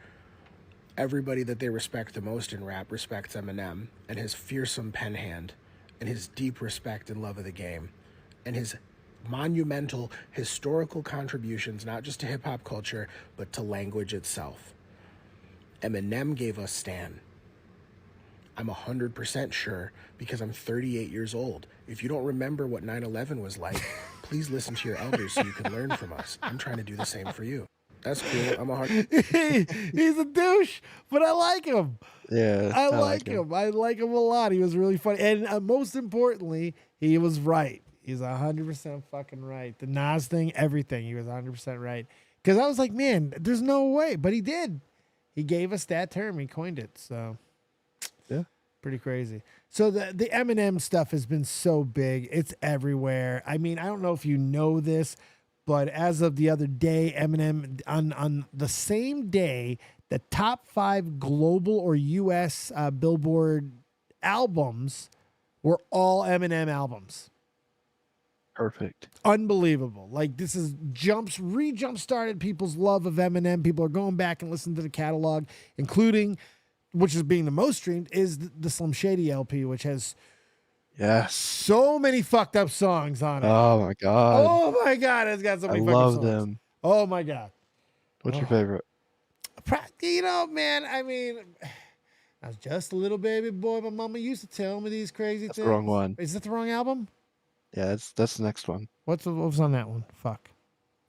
Everybody that they respect the most in rap respects Eminem and his fearsome pen hand and his deep respect and love of the game and his monumental historical contributions, not just to hip-hop culture, but to language itself. Eminem gave us Stan. I'm 100% sure because I'm 38 years old. If you don't remember what 9/11 was like, please listen to your elders so you can learn from us. I'm trying to do the same for you. That's cool. He's a douche, but I like him. Yeah, I like him. I like him a lot. He was really funny. And most importantly, he was right. He's 100% fucking right. The Nas thing, everything. He was 100% right. Because I was like, man, there's no way. But he did. He gave us that term. He coined it. So, yeah, pretty crazy. So the Eminem stuff has been so big. It's everywhere. I mean, I don't know if you know this, but as of the other day, Eminem, on the same day, the top 5 global or U.S. Billboard albums were all Eminem albums. Perfect. Unbelievable. Like, this is re-jump started people's love of Eminem. People are going back and listening to the catalog, including, which is being the most streamed, is the Slim Shady LP, which has so many fucked up songs on it. Oh my god. Oh my god, it's got so many I fucked up love songs. them. Oh my god. What's your favorite? You know, man, I mean, I was just a little baby boy. My mama used to tell me these crazy That's things. the wrong one. Is that the wrong album? Yeah, that's the next one. What was on that one? Fuck.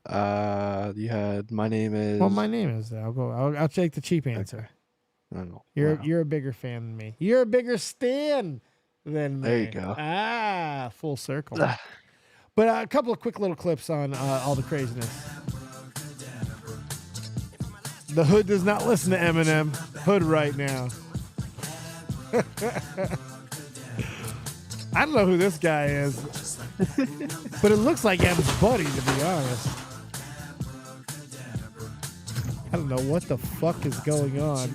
You had My Name Is. Well, My Name Is. I'll take the cheap answer. I don't know. You're a bigger fan than me. You're a bigger stan than me. There you go. Full circle. But a couple of quick little clips on all the craziness. The hood does not listen to Eminem. Hood right now. I don't know who this guy is, but it looks like M's buddy, to be honest. I don't know what the fuck is going on.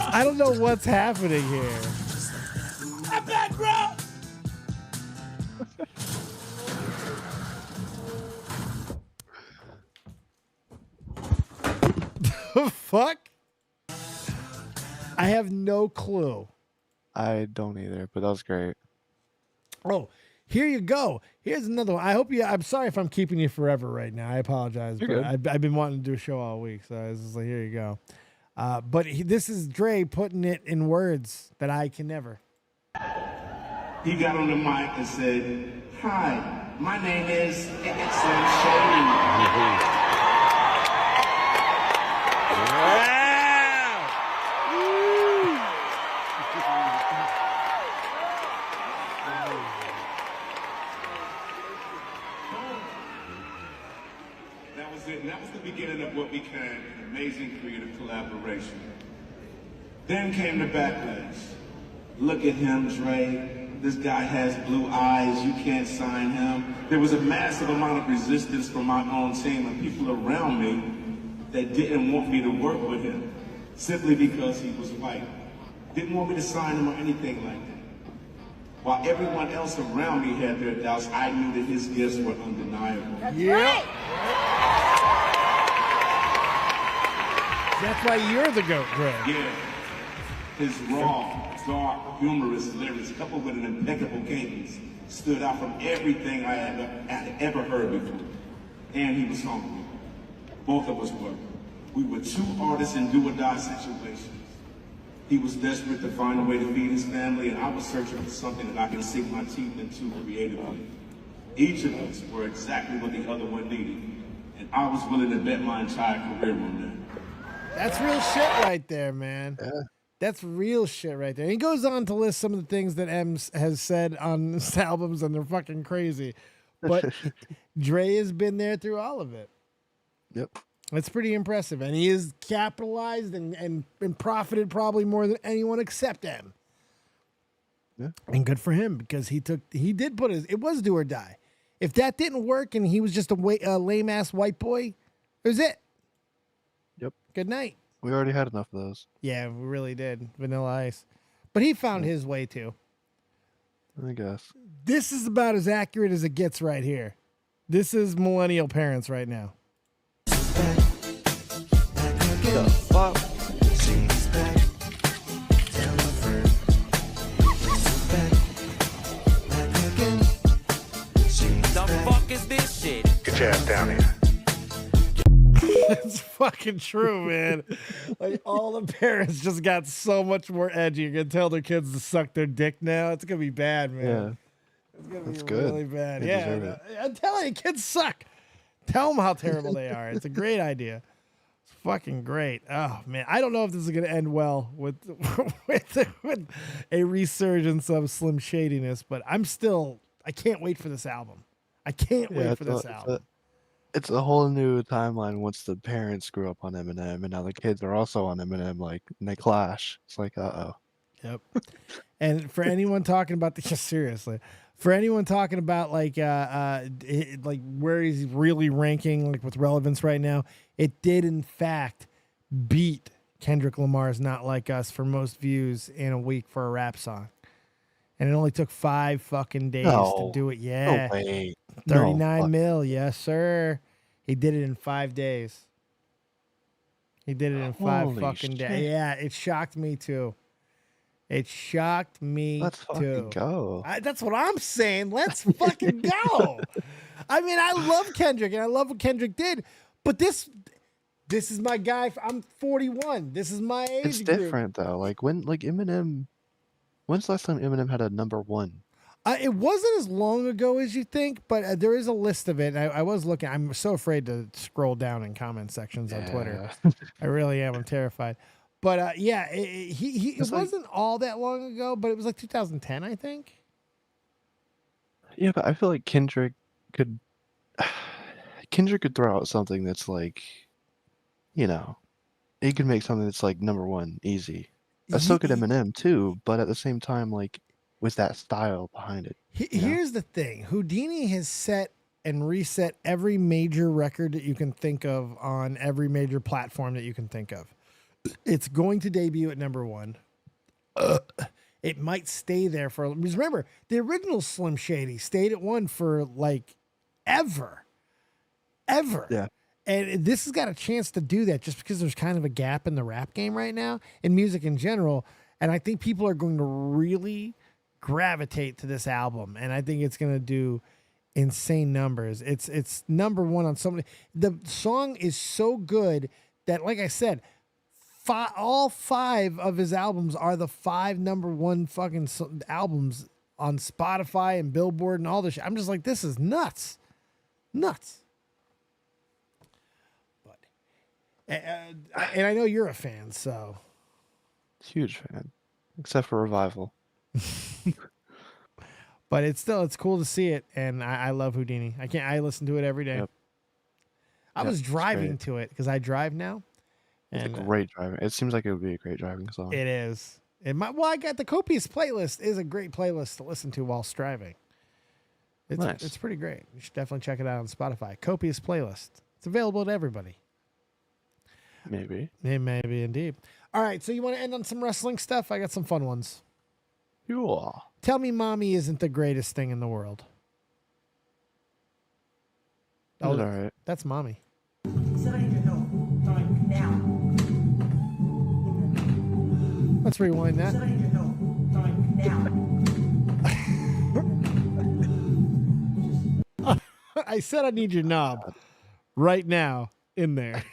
I don't know what's happening here. I'm back, bro. The fuck? I have no clue. I don't either, but that was great. Oh, here you go. Here's another one. I'm sorry if I'm keeping you forever right now. I apologize. You're But good. I've been wanting to do a show all week, so I was just like, here you go. But this is Dre putting it in words that I can never. He got on the mic and said, "Hi, my name is Slim Shady." That was it. And that was the beginning of what became an amazing creative collaboration. Then came the backlash. Look at him, Dre. This guy has blue eyes. You can't sign him. There was a massive amount of resistance from my own team and people around me that didn't want me to work with him simply because he was white. Didn't want me to sign him or anything like that. While everyone else around me had their doubts, I knew that his gifts were undeniable. Yep. That's why you're the GOAT, Dre. Yeah. His raw, dark, humorous lyrics, coupled with an impeccable cadence, stood out from everything I had ever heard before. And he was hungry. Both of us were. We were two artists in do-or-die situations. He was desperate to find a way to feed his family, and I was searching for something that I could sink my teeth into creatively. Each of us were exactly what the other one needed, and I was willing to bet my entire career on that. That's real shit right there, man. Yeah. That's real shit right there. And he goes on to list some of the things that M has said on his albums, and they're fucking crazy. But Dre has been there through all of it. Yep. It's pretty impressive. And he has capitalized and profited probably more than anyone except M. Yeah. And good for him, because it was do or die. If that didn't work and he was just a lame ass white boy, it was it. Yep. Good night. We already had enough of those. Yeah, we really did. Vanilla Ice. But he found his way too. I guess. This is about as accurate as it gets right here. This is millennial parents right now. The fuck? The fuck is this shit? Get your ass down here. It's fucking true, man. Like, all the parents just got so much more edgy. You're gonna tell their kids to suck their dick now. It's gonna be bad, man. Yeah. It's gonna That's be good. really bad. They deserve Yeah, it. I'm telling you, kids suck. Tell them how terrible they are. It's a great idea. It's fucking great. Oh man, I don't know if this is gonna end well with with a resurgence of Slim Shadiness, but I can't wait for this album. I can't wait for this album. It's a whole new timeline once the parents grew up on Eminem, and now the kids are also on Eminem, like, and they clash. It's like, uh-oh. Yep. And for anyone talking about seriously, for anyone talking about like where he's really ranking, like with relevance right now, it did in fact beat Kendrick Lamar's "Not Like Us" for most views in a week for a rap song. And it only took 5 fucking days to do it. Yeah. No way. 39 mil. Yes, sir. He did it in 5 days. He did it in 5 Holy fucking days. shit. Yeah, it shocked me too. It shocked me Let's fucking go. That's what I'm saying. Let's fucking go. I mean, I love Kendrick and I love what Kendrick did, but this is my guy. I'm 41. This is my age It's group. different, though. Like, Eminem... When's the last time Eminem had a #1? It wasn't as long ago as you think, but there is a list of it. I was looking. I'm so afraid to scroll down in comment sections on Twitter. I really am. I'm terrified. But it wasn't all that long ago, but it was like 2010, I think. Yeah, but I feel like Kendrick could throw out something that's like, he could make something that's like #1 easy. So could Eminem too, but at the same time, like, with that style behind it. Here's the thing. Houdini has set and reset every major record that you can think of on every major platform that you can think of. It's going to debut at #1. It might stay there for, because remember, the original Slim Shady stayed at 1 for like ever. Yeah. And this has got a chance to do that just because there's kind of a gap in the rap game right now, in music in general. And I think people are going to really gravitate to this album. And I think it's going to do insane numbers. It's #1 on so many. The song is so good that, like I said, all 5 of his albums are the 5 #1 fucking albums on Spotify and Billboard and all this shit. I'm just like, this is nuts. Nuts. And I know you're a fan, so. Huge fan. Except for Revival. But it's cool to see it, and I love Houdini. I listen to it every day. Yep. I was driving to it because I drive now. It's And a great driving. It seems like it would be a great driving song. it is. I got the Copious playlist is a great playlist to listen to while driving. Nice. It's pretty great. You should definitely check it out on Spotify. Copious playlist. It's available to everybody. Maybe. Maybe indeed. All right, so you want to end on some wrestling stuff? I got some fun ones. Cool. Tell me mommy isn't the greatest thing in the world. All right. That's mommy. Let's rewind that. I said I need your knob right now in there.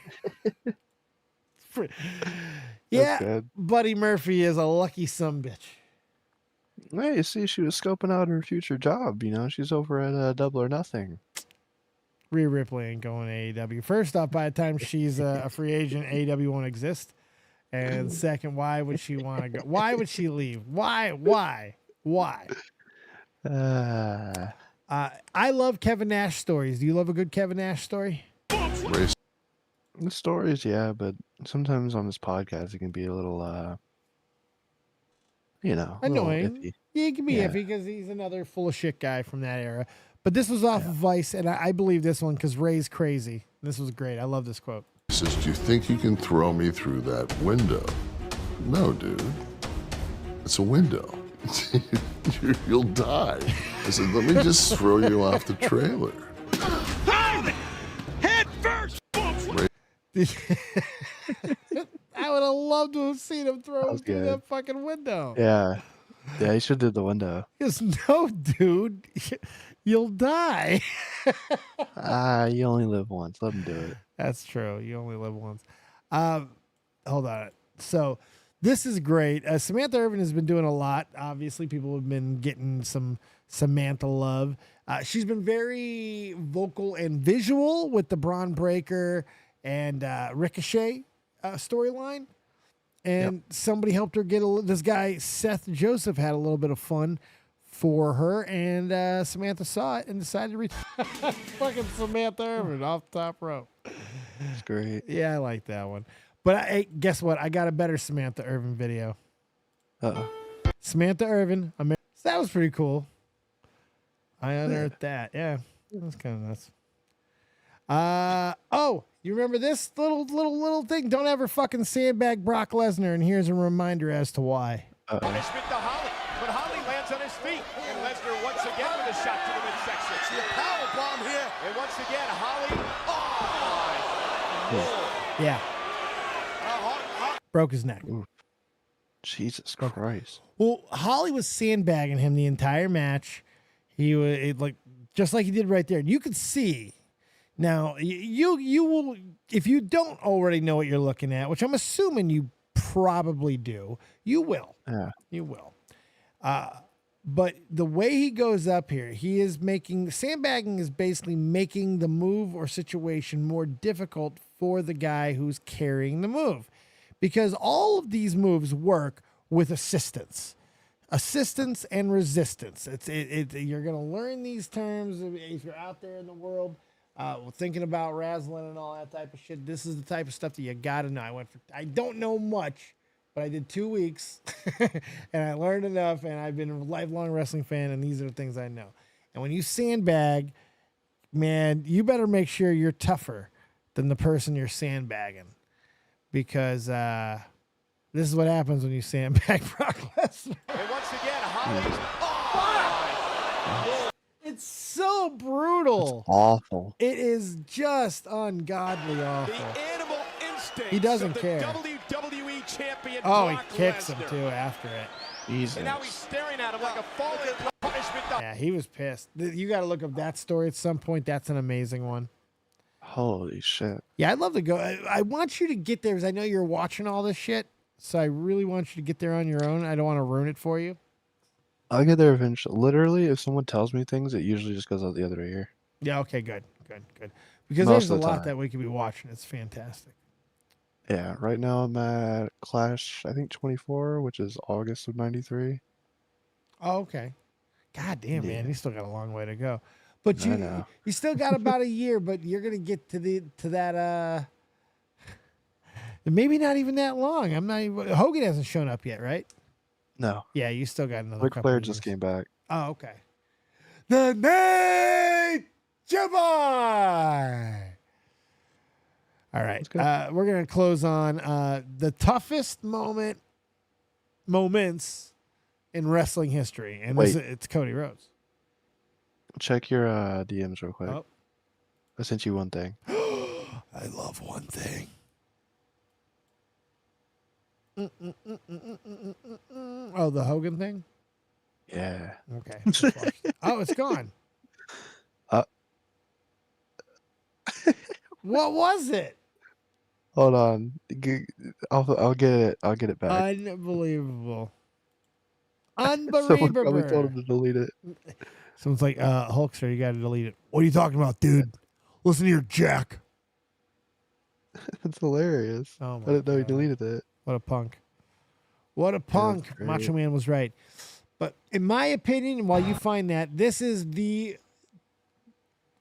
Yeah, good. Buddy Murphy is a lucky sumbitch. Hey, you see, she was scoping out her future job. You know, she's over at Double or Nothing. Rhea Ripley ain't going to AEW. First off, by the time she's a free agent, AEW won't exist. And second, why would she want to go? Why would she leave? Why? I love Kevin Nash stories. Do you love a good Kevin Nash story? The stories, yeah, but sometimes on this podcast it can be a little, Annoying. iffy. Yeah, he can be iffy because he's another full of shit guy from that era. But this was off of Vice, and I believe this one because Ray's crazy. This was great. I love this quote. He says, "Do you think you can throw me through that window?" "No, dude. It's a window. You'll die." I said, "Let me just throw you off the trailer." Head first. I would have loved to have seen him throw him through good. that fucking window. Yeah. Yeah, he should have did the window. Because no, dude, you'll die. You only live once. Let him do it. That's true. You only live once. Hold on. So this is great. Samantha Irvin has been doing a lot. Obviously, people have been getting some Samantha love. She's been very vocal and visual with the Braun Breaker and Ricochet storyline. And somebody helped her get this guy, Seth Joseph, had a little bit of fun for her. And Samantha saw it and decided to reach fucking Samantha Irvin off the top rope. It's great. Yeah, I like that one. But guess what? I got a better Samantha Irvin video. Uh-oh. Samantha Irvin. So that was pretty cool. I unearthed that. Yeah, that was kind of nuts. Oh, you remember this little thing? Don't ever fucking sandbag Brock Lesnar, and here's a reminder as to why. Punishment to Holly, but Holly lands on his feet, and Lesnar once again with a shot to the midsection. See a power bomb here, and once again Holly. Oh my! Yeah. Broke his neck. Ooh. Jesus Christ. Well, Holly was sandbagging him the entire match. He was just like he did right there. And you could see. Now, you will, if you don't already know what you're looking at, which I'm assuming you probably do, you will. Yeah. You will. But the way he goes up here, he is sandbagging is basically making the move or situation more difficult for the guy who's carrying the move. Because all of these moves work with assistance and resistance. You're going to learn these terms if you're out there in the world. Thinking about wrestling and all that type of shit. This is the type of stuff that you gotta know. I don't know much, but I did 2 weeks and I learned enough, and I've been a lifelong wrestling fan, and these are the things I know. And when you sandbag, man, you better make sure you're tougher than the person you're sandbagging, because this is what happens when you sandbag Brock Lesnar. And once again, Holly's. It's so brutal. It's awful. It is just ungodly awful. The animal instinct. He doesn't care. WWE champion. Oh, Brock he kicks him Lesnar. too after it. Jesus. And now he's staring at him like a fallen punishment. Yeah, he was pissed. You got to look up that story at some point. That's an amazing one. Holy shit. Yeah, I'd love to go. I want you to get there because I know you're watching all this shit. So I really want you to get there on your own. I don't want to ruin it for you. I'll get there eventually. Literally, if someone tells me things, it usually just goes out the other ear. Yeah, okay, good. Because Most there's a of the lot time. that we could be watching. It's fantastic. Yeah, right now I'm at Clash, I think 24, which is August of 93. Oh, okay. God damn, Yeah. man, you still got a long way to go. But I know. you still got about a year, but you're gonna get to that maybe not even that long. Hogan hasn't shown up yet, right? No. Yeah, you still got another Ric couple Flair of just years. came back. Oh, okay. The Nature Boy! All right. We're going to close on the toughest moments in wrestling history. And it's Cody Rhodes. Check your DMs real quick. Oh. I sent you one thing. I love one thing. Oh, the Hogan thing? Yeah. Okay. Oh, it's gone. What was it? Hold on. I'll get it. I'll get it back. Unbelievable. Someone probably told Unbelievable. him to delete it. Someone's like, Hulkster, you got to delete it. What are you talking about, dude? Listen here, Jack. It's hilarious. Oh I didn't know he deleted it. What a punk. What a punk. great. Macho Man was right. But in my opinion, while you find that, this is the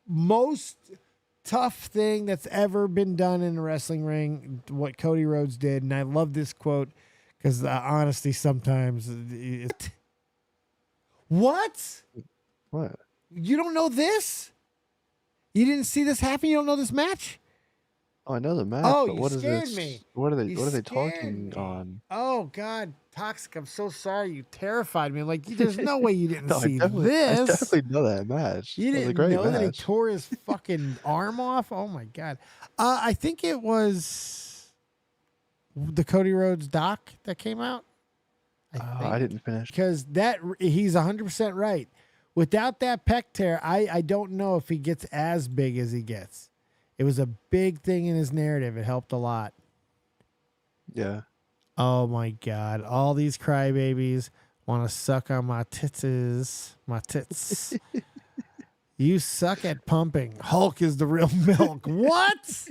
most tough thing that's ever been done in a wrestling ring, what Cody Rhodes did. And I love this quote because honesty sometimes. What? What? You don't know this? You didn't see this happen? You don't know this match? Oh, I know the match. Oh, but you what is scared this? me. What are they? You What are they scared talking me. on? Oh God, Toxic! I'm so sorry. You terrified me. Like, there's no way you didn't No, see I this. definitely know that match. You It was a didn't great know that he match. tore his fucking arm off? Oh my God. I think it was the Cody Rhodes doc that came out. I didn't finish. Because he's 100% right. Without that pec tear, I don't know if he gets as big as he gets. It was a big thing in his narrative. It helped a lot. Yeah. Oh my God. All these crybabies want to suck on my tits. My tits. You suck at pumping. Hulk is the real milk. What?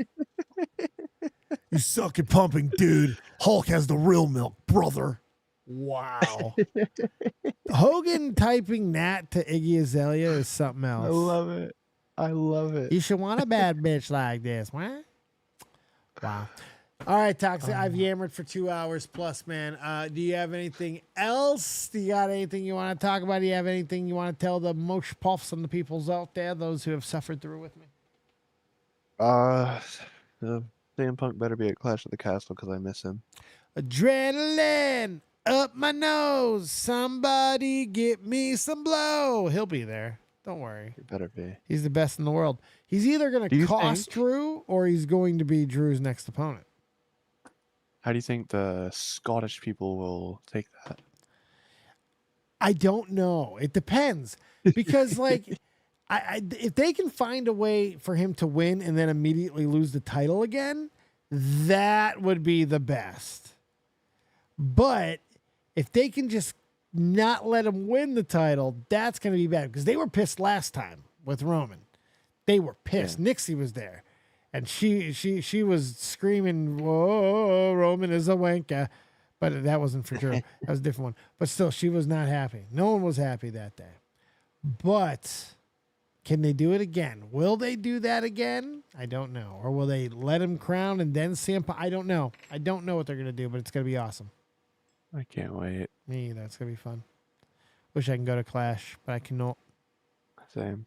You suck at pumping, dude. Hulk has the real milk, brother. Wow. Hogan typing that to Iggy Azalea is something else. I love it. I love it. You should want a bad bitch like this. What? Wow. All right, Toxic. I've yammered for 2 hours plus, man. Do you have anything else? Do you got anything you want to talk about? Do you have anything you want to tell the most puffs and the peoples out there, those who have suffered through with me? CM Punk better be at Clash of the Castle because I miss him. Adrenaline up my nose. Somebody get me some blow. He'll be there. Don't worry. He better be. He's the best in the world. He's either going to cost Drew or he's going to be Drew's next opponent. How do you think the Scottish people will take that? I don't know. It depends. Because, like, if they can find a way for him to win and then immediately lose the title again, that would be the best. But if they can just not let him win the title, that's going to be bad. Because they were pissed last time with Roman. They were pissed. Yeah. Nixie was there. And she was screaming, "Whoa, Roman is a wanker." But that wasn't for Drew. That was a different one. But still, she was not happy. No one was happy that day. But can they do it again? Will they do that again? I don't know. Or will they let him crown and then CM Punk? I don't know. I don't know what they're going to do, but it's going to be awesome. I can't wait. Me either. It's going to be fun. Wish I can go to Clash, but I cannot. Same.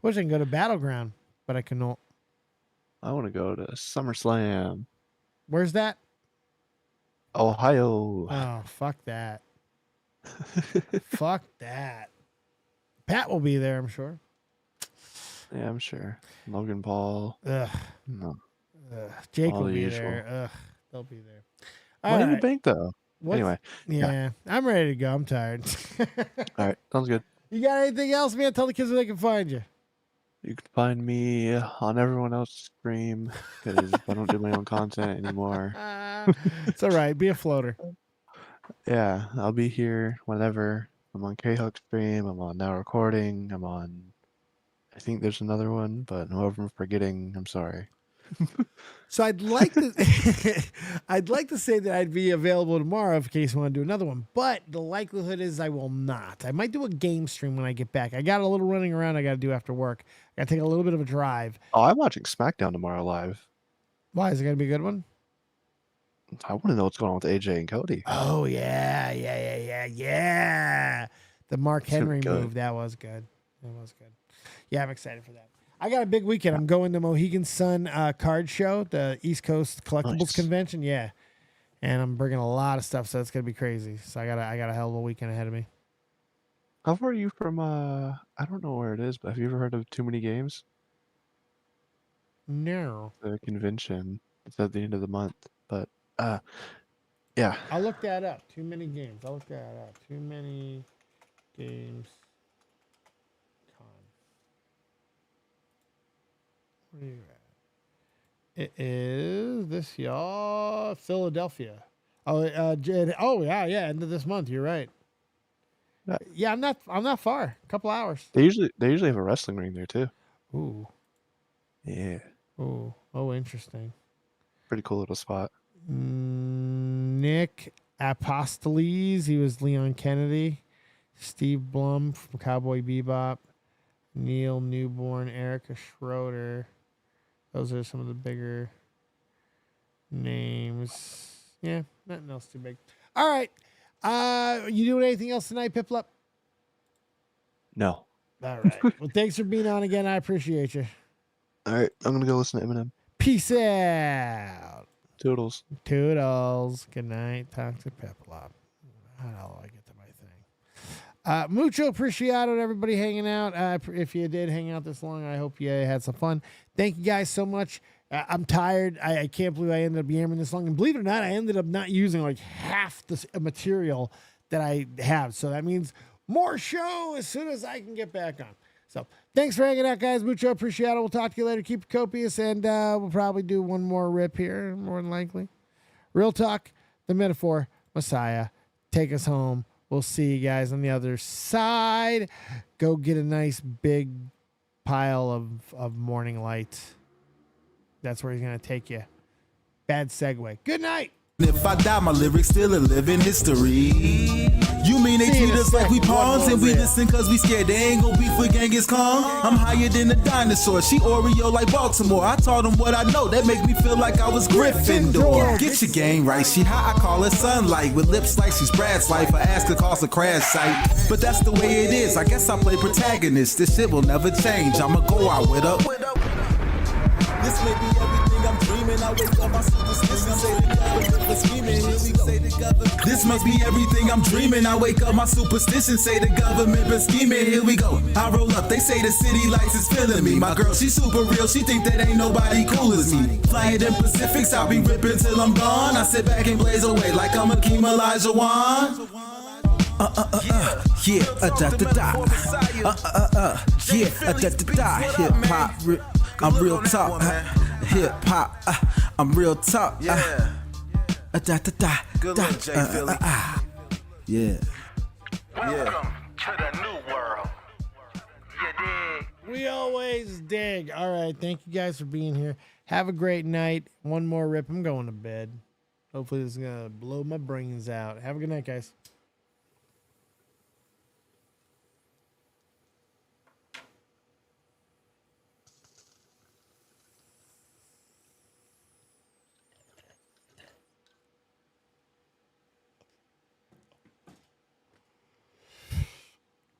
Wish I can go to Battleground, but I cannot. I want to go to SummerSlam. Where's that? Ohio. Oh, fuck that. Fuck that. Pat will be there, I'm sure. Yeah, I'm sure. Logan Paul. Ugh. No. Ugh. Jake All will the be usual. there. Ugh. They'll be there. Money in the Bank, though. Anyway. Yeah, I'm ready to go. I'm tired. All right. Sounds good. You got anything else, man? Tell the kids where they can find you. You can find me on everyone else's stream because I don't do my own content anymore. It's all right. Be a floater. Yeah, I'll be here whenever. I'm on K-Huck's stream. I'm on Now Recording. I'm on, I think there's another one, but whoever I'm forgetting, I'm sorry. So I'd like to I'd like to say that I'd be available tomorrow in case you want to do another one, but the likelihood is I will not. I might do a game stream when I get back. I got a little running around I got to do after work. I got to take a little bit of a drive. Oh, I'm watching SmackDown tomorrow live. Why? Is it going to be a good one? I want to know what's going on with AJ and Cody. Oh, yeah. The Mark Henry good. move, that was good. That was good. Yeah, I'm excited for that. I got a big weekend. I'm going to Mohegan Sun card show, the East Coast Collectibles Convention. Yeah, and I'm bringing a lot of stuff, so it's gonna be crazy. So I got a hell of a weekend ahead of me. How far are you from? I don't know where it is, but have you ever heard of Too Many Games? No. The convention. It's at the end of the month, but Yeah. I'll look that up. Too many games. I'll look that up. Too many games. Where are you at? It is this y'all Philadelphia. Oh, yeah, end of this month. You're right. Yeah, I'm not far. A couple hours. They usually have a wrestling ring there too. Ooh. Yeah. Ooh. Oh, interesting. Pretty cool little spot. Nick Apostoles. He was Leon Kennedy. Steve Blum from Cowboy Bebop. Neil Newborn. Erica Schroeder. Those are some of the bigger names. Yeah, nothing else too big. All right. You doing anything else tonight, Piplup? No. All right. Well, thanks for being on again. I appreciate you. All right, I'm gonna go listen to Eminem. Peace out. Toodles. Toodles. Good night. Talk to Piplup. How do I get to my thing? Mucho appreciado to everybody hanging out. If you did hang out this long, I hope you had some fun. Thank you guys so much. I'm tired. I can't believe I ended up yammering this long. And believe it or not, I ended up not using like half the material that I have. So that means more show as soon as I can get back on. So thanks for hanging out, guys. Mucho appreciado. We'll talk to you later. Keep it copious, and we'll probably do one more rip here, more than likely. Real Talk, the Metaphor, Messiah. Take us home. We'll see you guys on the other side. Go get a nice big pile of morning light. That's where he's going to take you. Bad segue. Good night. If I die, my lyrics still a living history. You mean they treat us like we pawns and we listen cause we scared they ain't gon' beef with Genghis Khan? I'm higher than a dinosaur, she Oreo like Baltimore. I taught them what I know, that make me feel like I was Gryffindor. Get your game right, she hot, I call her sunlight. With lips like she's Brad's life, I ask her cost a crash site. But that's the way it is, I guess I play protagonist. This shit will never change, I'ma go out with her. This may be everything I'm dreaming. I wake up, my superstition say the government was scheming. Here we go. This must be everything I'm dreaming. I wake up, my superstition say the government been scheming. Here we go. I roll up, they say the city lights is feeling me. My girl, she super real. She think that ain't nobody cool as me. Flying in Pacifics, I'll be ripping till I'm gone. I sit back and blaze away like I'm Akeem Olajuwon. Yeah, da da da. Yeah, da da da. Hip hop, I'm real talk. Hip hop, I'm real talk. Da da da. Good luck, Jay Philly. Yeah. Welcome to the new world. You dig? We always dig. All right. Thank you guys for being here. Have a great night. One more rip. I'm going to bed. Hopefully this is going to blow my brains out. Have a good night, guys.